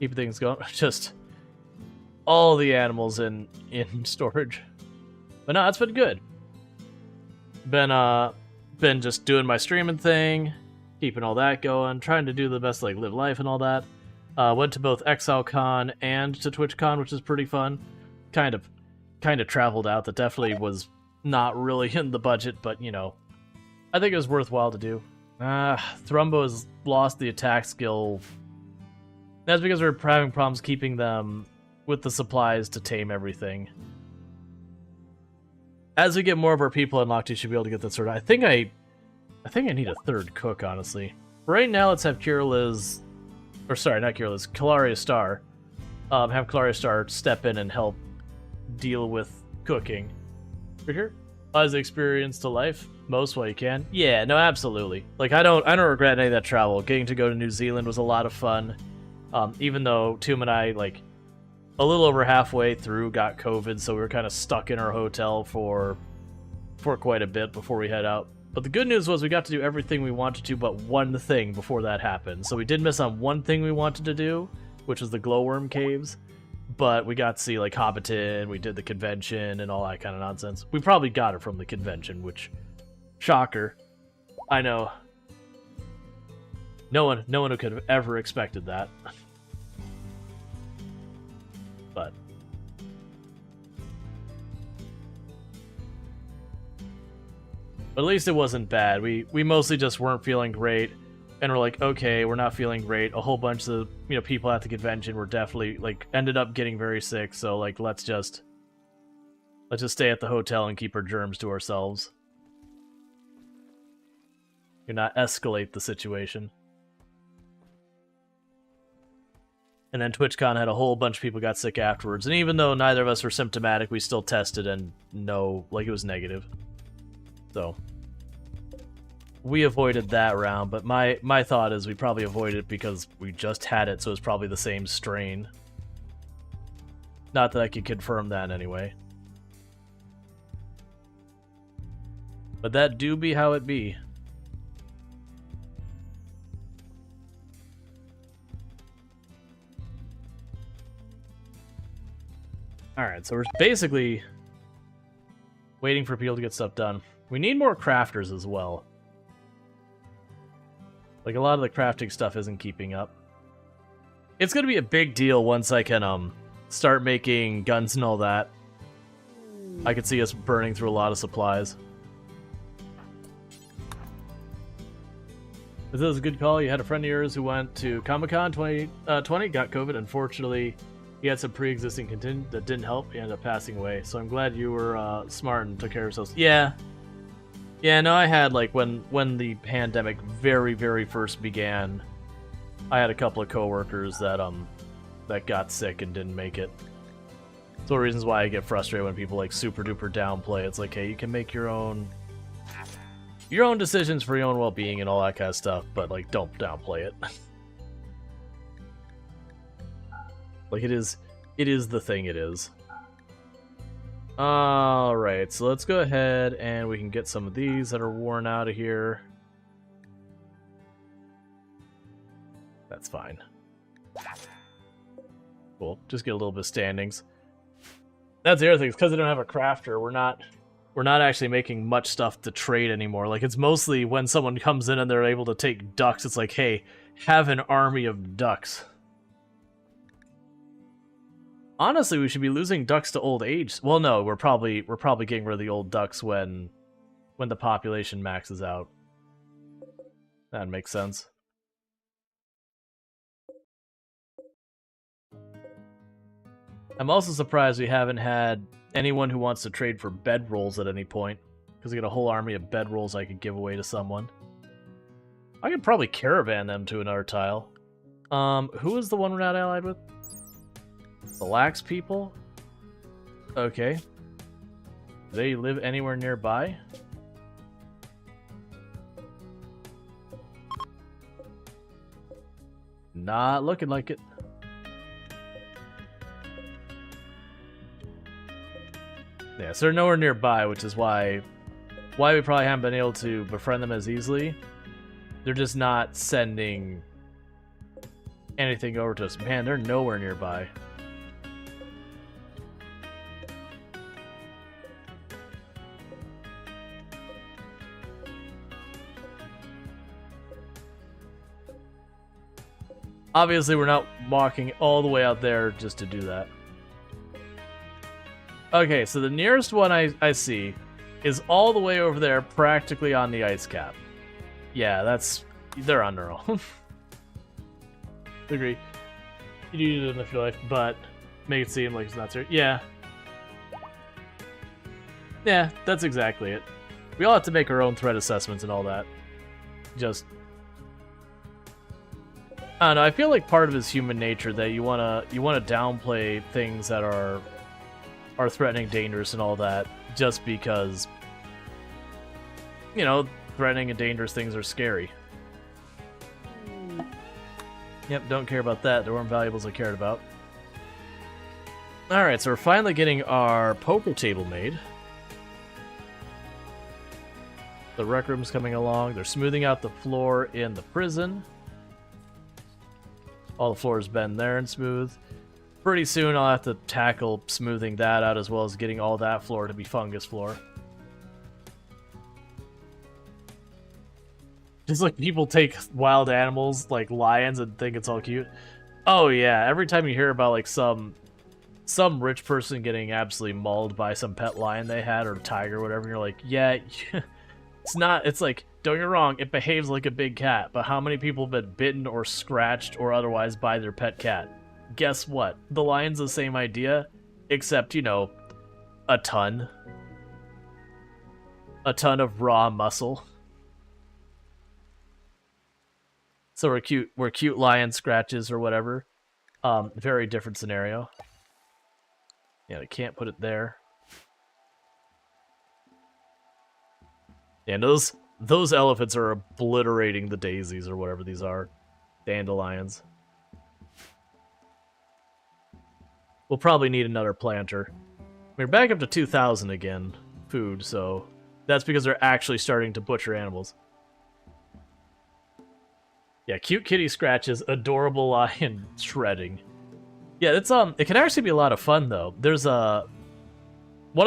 Keep things going. Just all the animals in storage. But no, it's been good. Been just doing my streaming thing, keeping all that going, trying to do the best, like, live life and all that. Went to both ExileCon and to TwitchCon, which is pretty fun. Kind of traveled out. That definitely was not really in the budget, but, you know, I think it was worthwhile to do. Thrumbo has lost the attack skill. That's because we're having problems keeping them with the supplies to tame everything. As we get more of our people unlocked, you should be able to get that sorted. I think I need a third cook, honestly. Right now, let's have Kiraliz, or sorry, not Kiraliz, Kalaria Star. Have Kalaria Star step in and help deal with cooking. Right here, as experience to life, most while you can. Yeah, no, absolutely. Like, I don't regret any of that travel. Getting to go to New Zealand was a lot of fun. Even though Toom and I, like, a little over halfway through got COVID, so we were kind of stuck in our hotel for quite a bit before we head out. But the good news was we got to do everything we wanted to but one thing before that happened. So we did miss on one thing we wanted to do, which was the glowworm caves. But we got to see, like, Hobbiton, we did the convention and all that kind of nonsense. We probably got it from the convention, which, shocker. I know. No one could have ever expected that. But at least it wasn't bad. We mostly just weren't feeling great, and we're like, okay, we're not feeling great. A whole bunch of, you know, people at the convention were definitely, like, ended up getting very sick, so, like, let's just stay at the hotel and keep our germs to ourselves. Do not escalate the situation. And then TwitchCon had a whole bunch of people got sick afterwards, and even though neither of us were symptomatic, we still tested and it was negative. So we avoided that round, but my thought is we probably avoided it because we just had it, so it's probably the same strain. Not that I could confirm that anyway. But that do be how it be. Alright, so we're basically waiting for people to get stuff done. We need more crafters as well. Like, a lot of the crafting stuff isn't keeping up. It's gonna be a big deal once I can, start making guns and all that. I could see us burning through a lot of supplies. This is a good call. You had a friend of yours who went to Comic-Con 2020, got COVID. Unfortunately, he had some pre-existing contingent that didn't help. He ended up passing away. So I'm glad you were smart and took care of yourselves. Yeah. Yeah, no, I had, like, when the pandemic very, very first began, I had a couple of coworkers that got sick and didn't make it. It's one of the reasons why I get frustrated when people, like, super duper downplay. It's like, hey, you can make your own decisions for your own well-being and all that kind of stuff, but, like, don't downplay it. Like, it is the thing it is. Alright, so let's go ahead and we can get some of these that are worn out of here. That's fine. Cool, just get a little bit of standings. That's the other thing, because they don't have a crafter, we're not actually making much stuff to trade anymore. Like, it's mostly when someone comes in and they're able to take ducks, it's like, hey, have an army of ducks. Honestly, we should be losing ducks to old age. Well, no, we're probably getting rid of the old ducks when the population maxes out. That makes sense. I'm also surprised we haven't had anyone who wants to trade for bedrolls at any point, because we got a whole army of bedrolls I could give away to someone. I could probably caravan them to another tile. Who is the one we're not allied with? The Lax people? Okay. Do they live anywhere nearby? Not looking like it. Yeah, so they're nowhere nearby, which is why we probably haven't been able to befriend them as easily. They're just not sending anything over to us. Man, they're nowhere nearby. Obviously, we're not walking all the way out there just to do that. Okay, so the nearest one I see is all the way over there, practically on the ice cap. Yeah, they're on their own. Agree. You do need them if you like, but make it seem like it's not serious. Yeah. Yeah, that's exactly it. We all have to make our own threat assessments and all that. Just... I don't know, I feel like part of it is human nature that you wanna downplay things that are threatening, dangerous, and all that, just because, you know, threatening and dangerous things are scary. Yep, don't care about that. There weren't valuables I cared about. Alright, so we're finally getting our poker table made. The rec room's coming along. They're smoothing out the floor in the prison. All the floors bend there and smooth. Pretty soon I'll have to tackle smoothing that out as well as getting all that floor to be fungus floor. Just like people take wild animals like lions and think it's all cute. Oh yeah, every time you hear about like some rich person getting absolutely mauled by some pet lion they had or tiger or whatever, and you're like, yeah, it's not, it's like, don't get me wrong, it behaves like a big cat, but how many people have been bitten or scratched or otherwise by their pet cat? Guess what? The lion's the same idea, except, you know, a ton. A ton of raw muscle. So we're cute lion scratches or whatever. Very different scenario. Yeah, I can't put it there. And those elephants are obliterating the daisies or whatever these are. Dandelions. We'll probably need another planter. We're back up to 2,000 again, food, so that's because they're actually starting to butcher animals. Yeah, cute kitty scratches, adorable lion shredding. Yeah, it's it can actually be a lot of fun though. There's one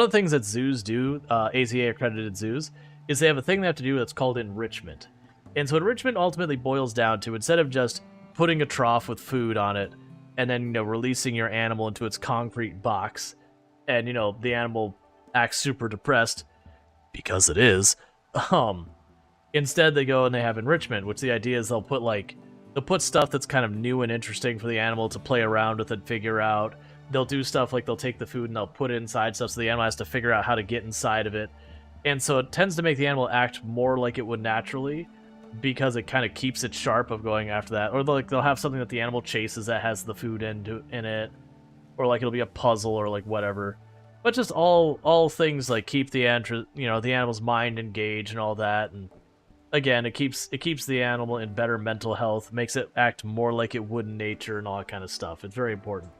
of the things that zoos do, AZA accredited zoos, is they have a thing they have to do that's called enrichment. And so enrichment ultimately boils down to, instead of just putting a trough with food on it and then, you know, releasing your animal into its concrete box, and, you know, the animal acts super depressed, because it is, instead they go and they have enrichment, which the idea is they'll put stuff that's kind of new and interesting for the animal to play around with and figure out. They'll do stuff like they'll take the food and they'll put it inside stuff so the animal has to figure out how to get inside of it. And so it tends to make the animal act more like it would naturally, because it kind of keeps it sharp of going after that. Or they'll have something that the animal chases that has the food in it. Or like it'll be a puzzle or like whatever. But just all things like keep the animal's mind engaged and all that. And again, it keeps the animal in better mental health, makes it act more like it would in nature and all that kind of stuff. It's very important.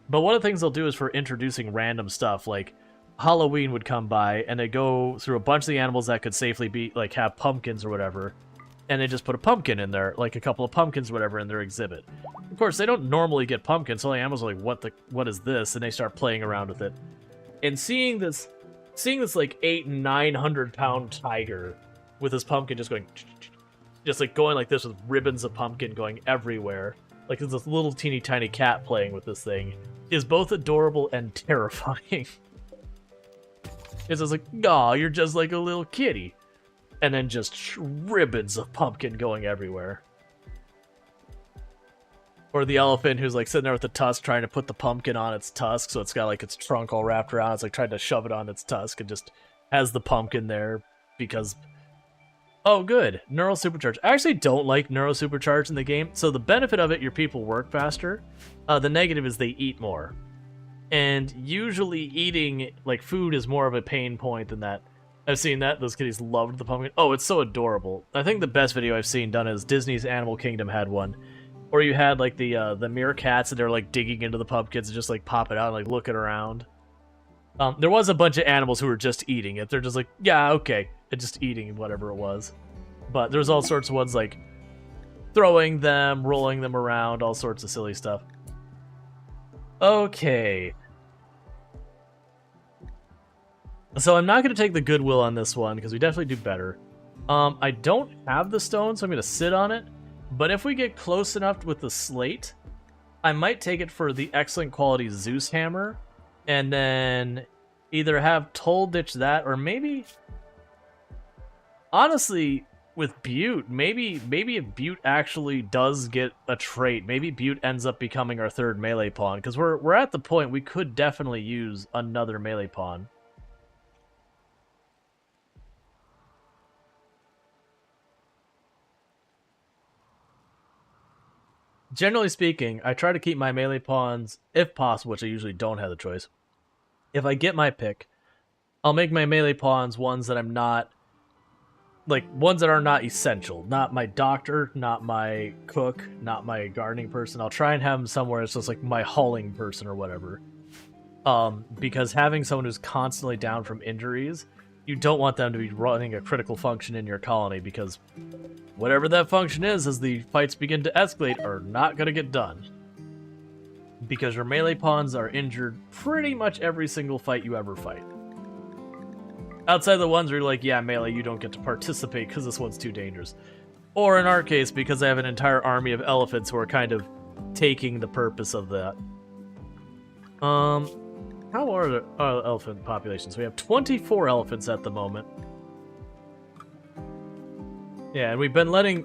But one of the things they'll do is for introducing random stuff, like Halloween would come by and they go through a bunch of the animals that could safely be like have pumpkins or whatever, and they just put a pumpkin in there, like a couple of pumpkins or whatever in their exhibit. Of course, they don't normally get pumpkins, so the animals are like, what is this? And they start playing around with it. And seeing this like 800 and 900 pound tiger with his pumpkin just going like this with ribbons of pumpkin going everywhere, like there's this little teeny tiny cat playing with this thing, is both adorable and terrifying. It's just like, aw, you're just like a little kitty. And then just ribbons of pumpkin going everywhere. Or the elephant who's like sitting there with the tusk trying to put the pumpkin on its tusk, so it's got like its trunk all wrapped around. It's like trying to shove it on its tusk and just has the pumpkin there because... Oh, good. Neural Supercharge. I actually don't like Neural Supercharge in the game. So the benefit of it, your people work faster. The negative is they eat more. And usually eating, like, food is more of a pain point than that. I've seen that. Those kitties loved the pumpkin. Oh, it's so adorable. I think the best video I've seen done is Disney's Animal Kingdom had one. Or you had, like, the meerkats and they're, like, digging into the pumpkins and just, like, pop it out and, like, looking around. There was a bunch of animals who were just eating it. They're just like, yeah, okay. And just eating whatever it was. But there's all sorts of ones, like, throwing them, rolling them around, all sorts of silly stuff. Okay. So I'm not going to take the Goodwill on this one, because we definitely do better. I don't have the stone, so I'm going to sit on it. But if we get close enough with the slate, I might take it for the excellent quality Zeus hammer, and then either have Toll ditch that, or maybe... Honestly, with Butte, maybe if Butte actually does get a trait, maybe Butte ends up becoming our third melee pawn, because we're at the point we could definitely use another melee pawn. Generally speaking, I try to keep my melee pawns, if possible, which I usually don't have the choice. If I get my pick, I'll make my melee pawns ones that I'm not... Like, ones that are not essential. Not my doctor, not my cook, not my gardening person. I'll try and have them somewhere it's just like my hauling person or whatever. Because having someone who's constantly down from injuries, you don't want them to be running a critical function in your colony, because whatever that function is, as the fights begin to escalate, are not going to get done. Because your melee pawns are injured pretty much every single fight you ever fight. Outside the ones where you're like, yeah, melee, you don't get to participate because this one's too dangerous. Or in our case, because I have an entire army of elephants who are kind of taking the purpose of that. How are the elephant populations? We have 24 elephants at the moment. Yeah, and we've been letting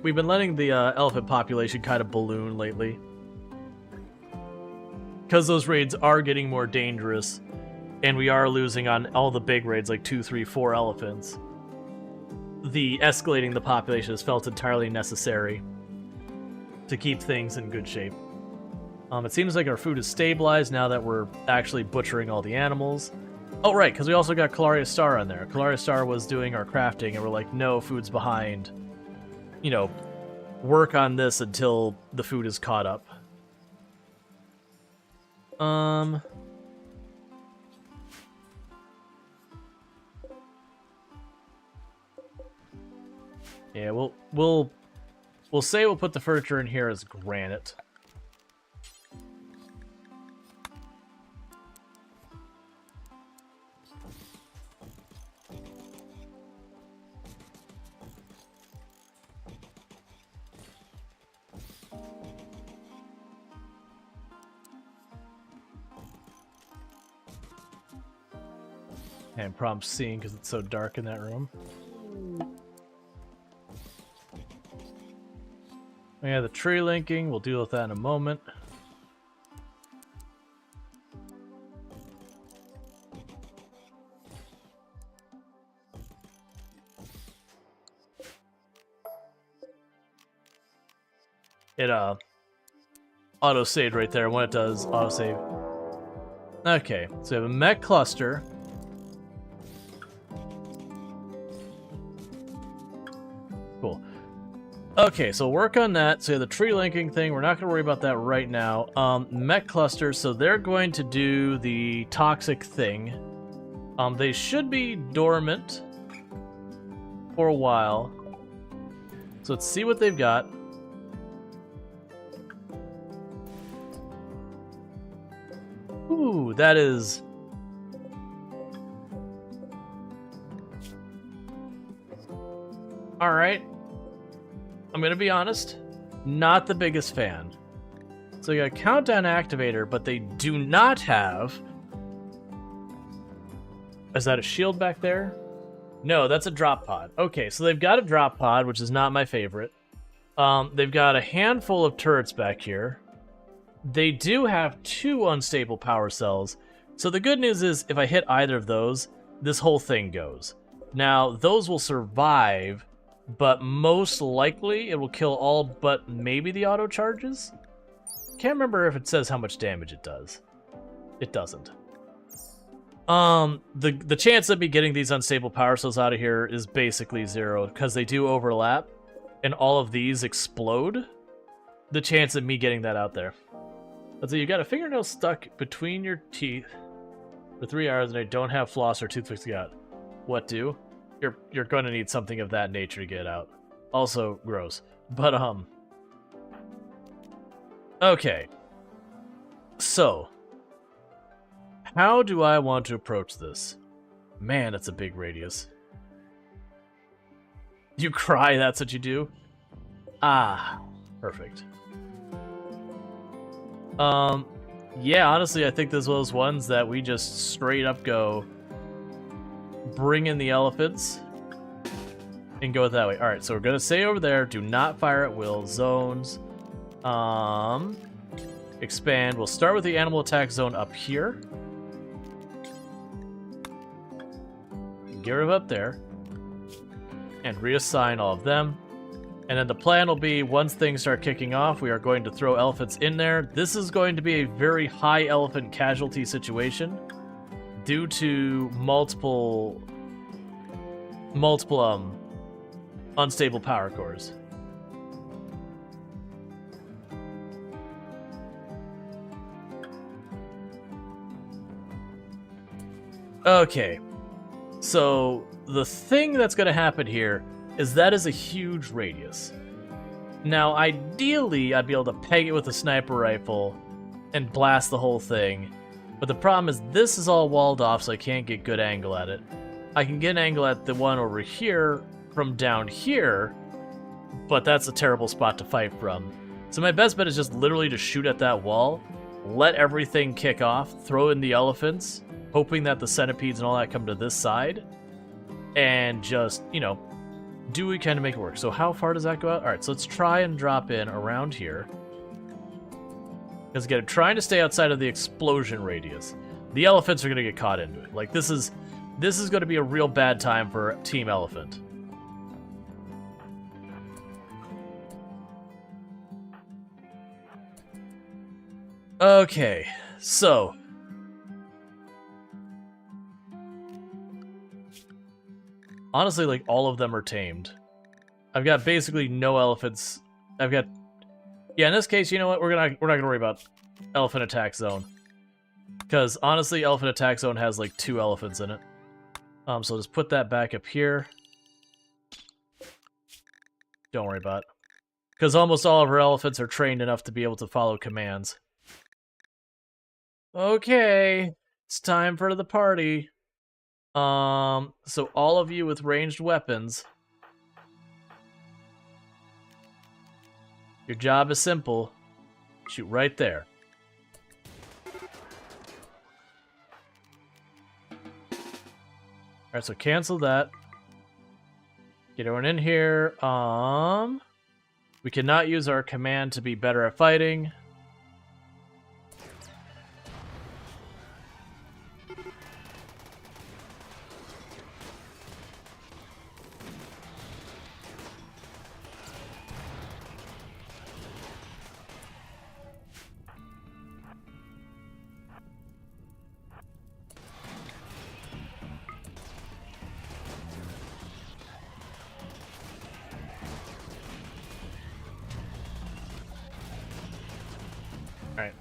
the elephant population kind of balloon lately, because those raids are getting more dangerous, and we are losing on all the big raids like 2, 3, 4 elephants. The escalating the population is felt entirely necessary to keep things in good shape. It seems like our food is stabilized now that we're actually butchering all the animals. Oh, right, because we also got Calaria Star on there. Calaria Star was doing our crafting, and we're like, no, food's behind. You know, work on this until the food is caught up. Yeah, we'll say we'll put the furniture in here as granite. And prompt seeing because it's so dark in that room. Yeah, the tree linking, we'll deal with that in a moment. It auto-saved right there. When it does auto-save. Okay, so we have a mech cluster. Cool. Okay, so work on that. So the tree linking thing, we're not going to worry about that right now. Mech clusters, so they're going to do the toxic thing. They should be dormant for a while. So let's see what they've got. Ooh, that is... Alright. I'm gonna be honest, not the biggest fan. So you got a countdown activator, but they do not have... Is that a shield back there? No, that's a drop pod. Okay, so they've got a drop pod, which is not my favorite. They've got a handful of turrets back here. They do have 2 unstable power cells. So the good news is, if I hit either of those, this whole thing goes. Now, those will survive, but most likely it will kill all but maybe the auto charges. Can't remember if it says how much damage it does. It doesn't. The chance of me getting these unstable power cells out of here is basically 0, because they do overlap, and all of these explode. The chance of me getting that out there. Let's see, you got a fingernail stuck between your teeth for 3 hours, and I don't have floss or toothpicks to get out. What do? You're going to need something of that nature to get it out. Also gross. But okay. So, how do I want to approach this? Man, that's a big radius. You cry, that's what you do? Ah, perfect. Yeah, honestly, I think this was ones that we just straight up go bring in the elephants and go that way. Alright, so we're gonna say over there, do not fire at will. Zones. Expand. We'll start with the animal attack zone up here. Get rid of up there. And reassign all of them. And then the plan will be, once things start kicking off, we are going to throw elephants in there. This is going to be a very high elephant casualty situation due to multiple unstable power cores. Okay. So, the thing that's going to happen here is that is a huge radius. Now, ideally, I'd be able to peg it with a sniper rifle and blast the whole thing. But the problem is this is all walled off, so I can't get good angle at it. I can get an angle at the one over here from down here, but that's a terrible spot to fight from. So my best bet is just literally to shoot at that wall, let everything kick off, throw in the elephants, hoping that the centipedes and all that come to this side, and just, you know, do we kind of make it work. So how far does that go out? All right, so let's try and drop in around here. Because again, I'm trying to stay outside of the explosion radius. The elephants are going to get caught into it. Like, this is going to be a real bad time for Team Elephant. Okay, so honestly, like, all of them are tamed. I've got basically no elephants. I've got... Yeah, in this case, you know what? We're not gonna worry about elephant attack zone. Because, honestly, elephant attack zone has, like, 2 elephants in it. So just put that back up here. Don't worry about it. Because almost all of our elephants are trained enough to be able to follow commands. Okay, it's time for the party. So all of you with ranged weapons, your job is simple. Shoot right there. Alright, so cancel that. Get everyone in here. We cannot use our command to be better at fighting.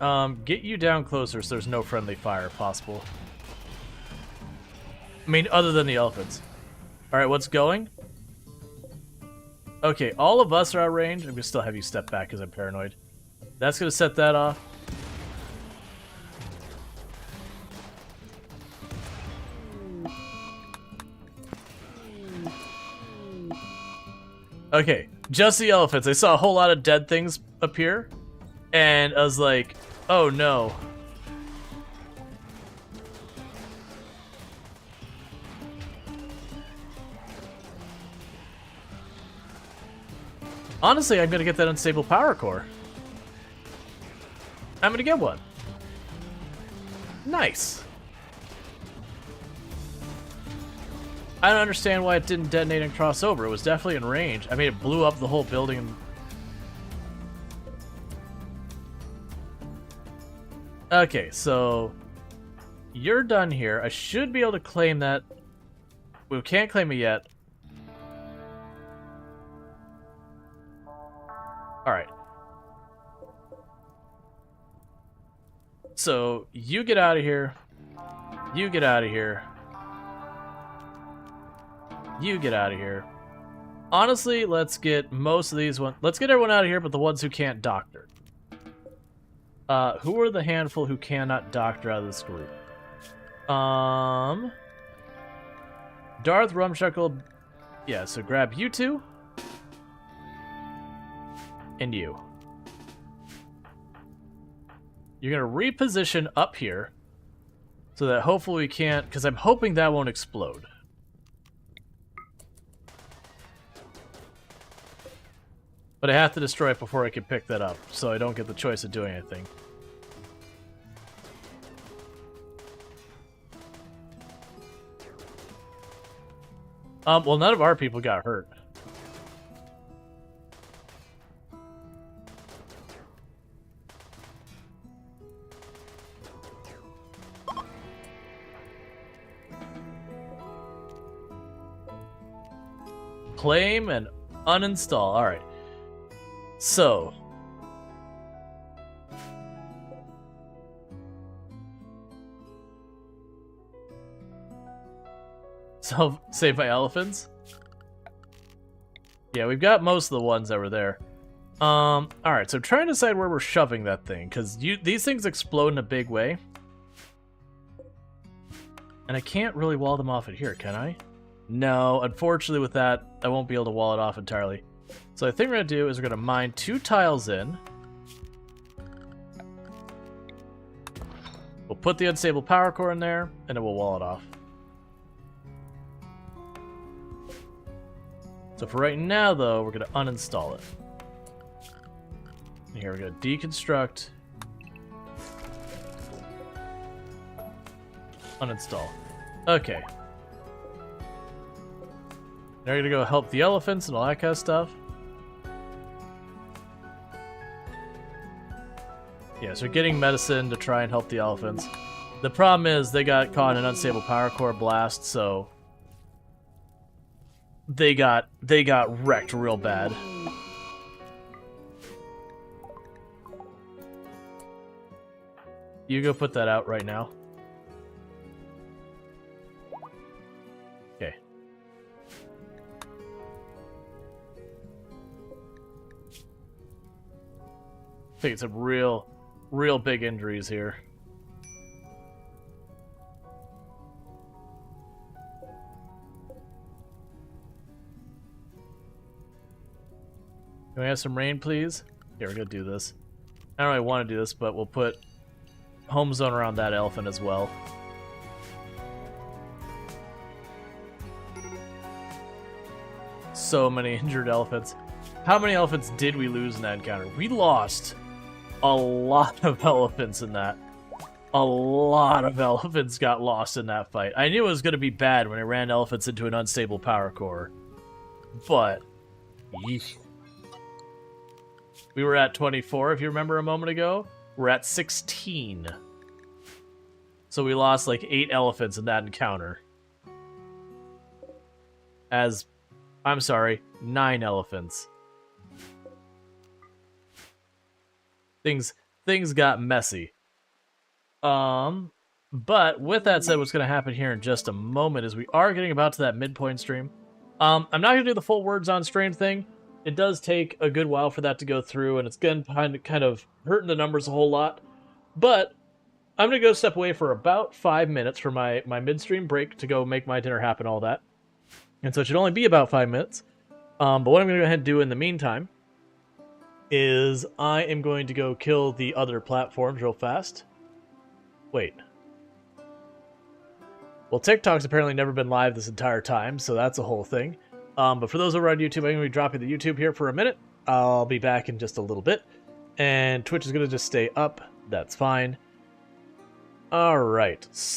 Alright, get you down closer so there's no friendly fire possible. I mean, other than the elephants. Alright, what's going? Okay, all of us are out of range. I'm gonna still have you step back because I'm paranoid. That's gonna set that off. Okay, just the elephants. I saw a whole lot of dead things appear. And I was like, oh no. Honestly, I'm gonna get that unstable power core. I'm gonna get one. Nice. I don't understand why it didn't detonate and cross over. It was definitely in range. I mean, it blew up the whole building. Okay, so you're done here. I should be able to claim that. We can't claim it yet. Alright. So, you get out of here. You get out of here. You get out of here. Honestly, let's get most of these ones. Let's get everyone out of here but the ones who can't doctor. Who are the handful who cannot doctor out of this group? Darth, Rumshuckle. Yeah, so grab you two. And you. You're gonna reposition up here. So that hopefully we can't, because I'm hoping that won't explode. But I have to destroy it before I can pick that up, so I don't get the choice of doing anything. Well, none of our people got hurt. Claim and uninstall. Alright. So. Saved by elephants? Yeah, we've got most of the ones that were there. Alright, so trying to decide where we're shoving that thing, because these things explode in a big way. And I can't really wall them off at here, can I? No, unfortunately with that, I won't be able to wall it off entirely. So I think we're going to do is we're going to mine 2 tiles in. We'll put the unstable power core in there, and then we'll wall it off. So for right now, though, we're going to uninstall it. And here we're going to deconstruct. Uninstall. Okay. Now we're going to go help the elephants and all that kind of stuff. Yeah, so we're getting medicine to try and help the elephants. The problem is they got caught in an unstable power core blast, so they got wrecked real bad. You go put that out right now. Okay. Taking some real big injuries here. Can we have some rain, please? Here, we're gonna do this. I don't really want to do this, but we'll put home zone around that elephant as well. So many injured elephants. How many elephants did we lose in that encounter? We lost a lot of elephants in that. A lot of elephants got lost in that fight. I knew it was going to be bad when I ran elephants into an unstable power core. But, yeesh. We were at 24, if you remember a moment ago. We're at 16. So we lost like 8 elephants in that encounter. I'm sorry, 9 elephants. Things got messy. But with that said, what's going to happen here in just a moment is we are getting about to that midpoint stream. I'm not going to do the full words on stream thing. It does take a good while for that to go through, and it's going to kind of hurting the numbers a whole lot. But I'm going to go step away for about 5 minutes for my midstream break to go make my dinner happen, all that. And so it should only be about 5 minutes. But what I'm going to go ahead and do in the meantime is I am going to go kill the other platforms real fast. Wait. Well, TikTok's apparently never been live this entire time, so that's a whole thing. But for those over on YouTube, I'm going to be dropping the YouTube here for a minute. I'll be back in just a little bit. And Twitch is going to just stay up. That's fine. Alright.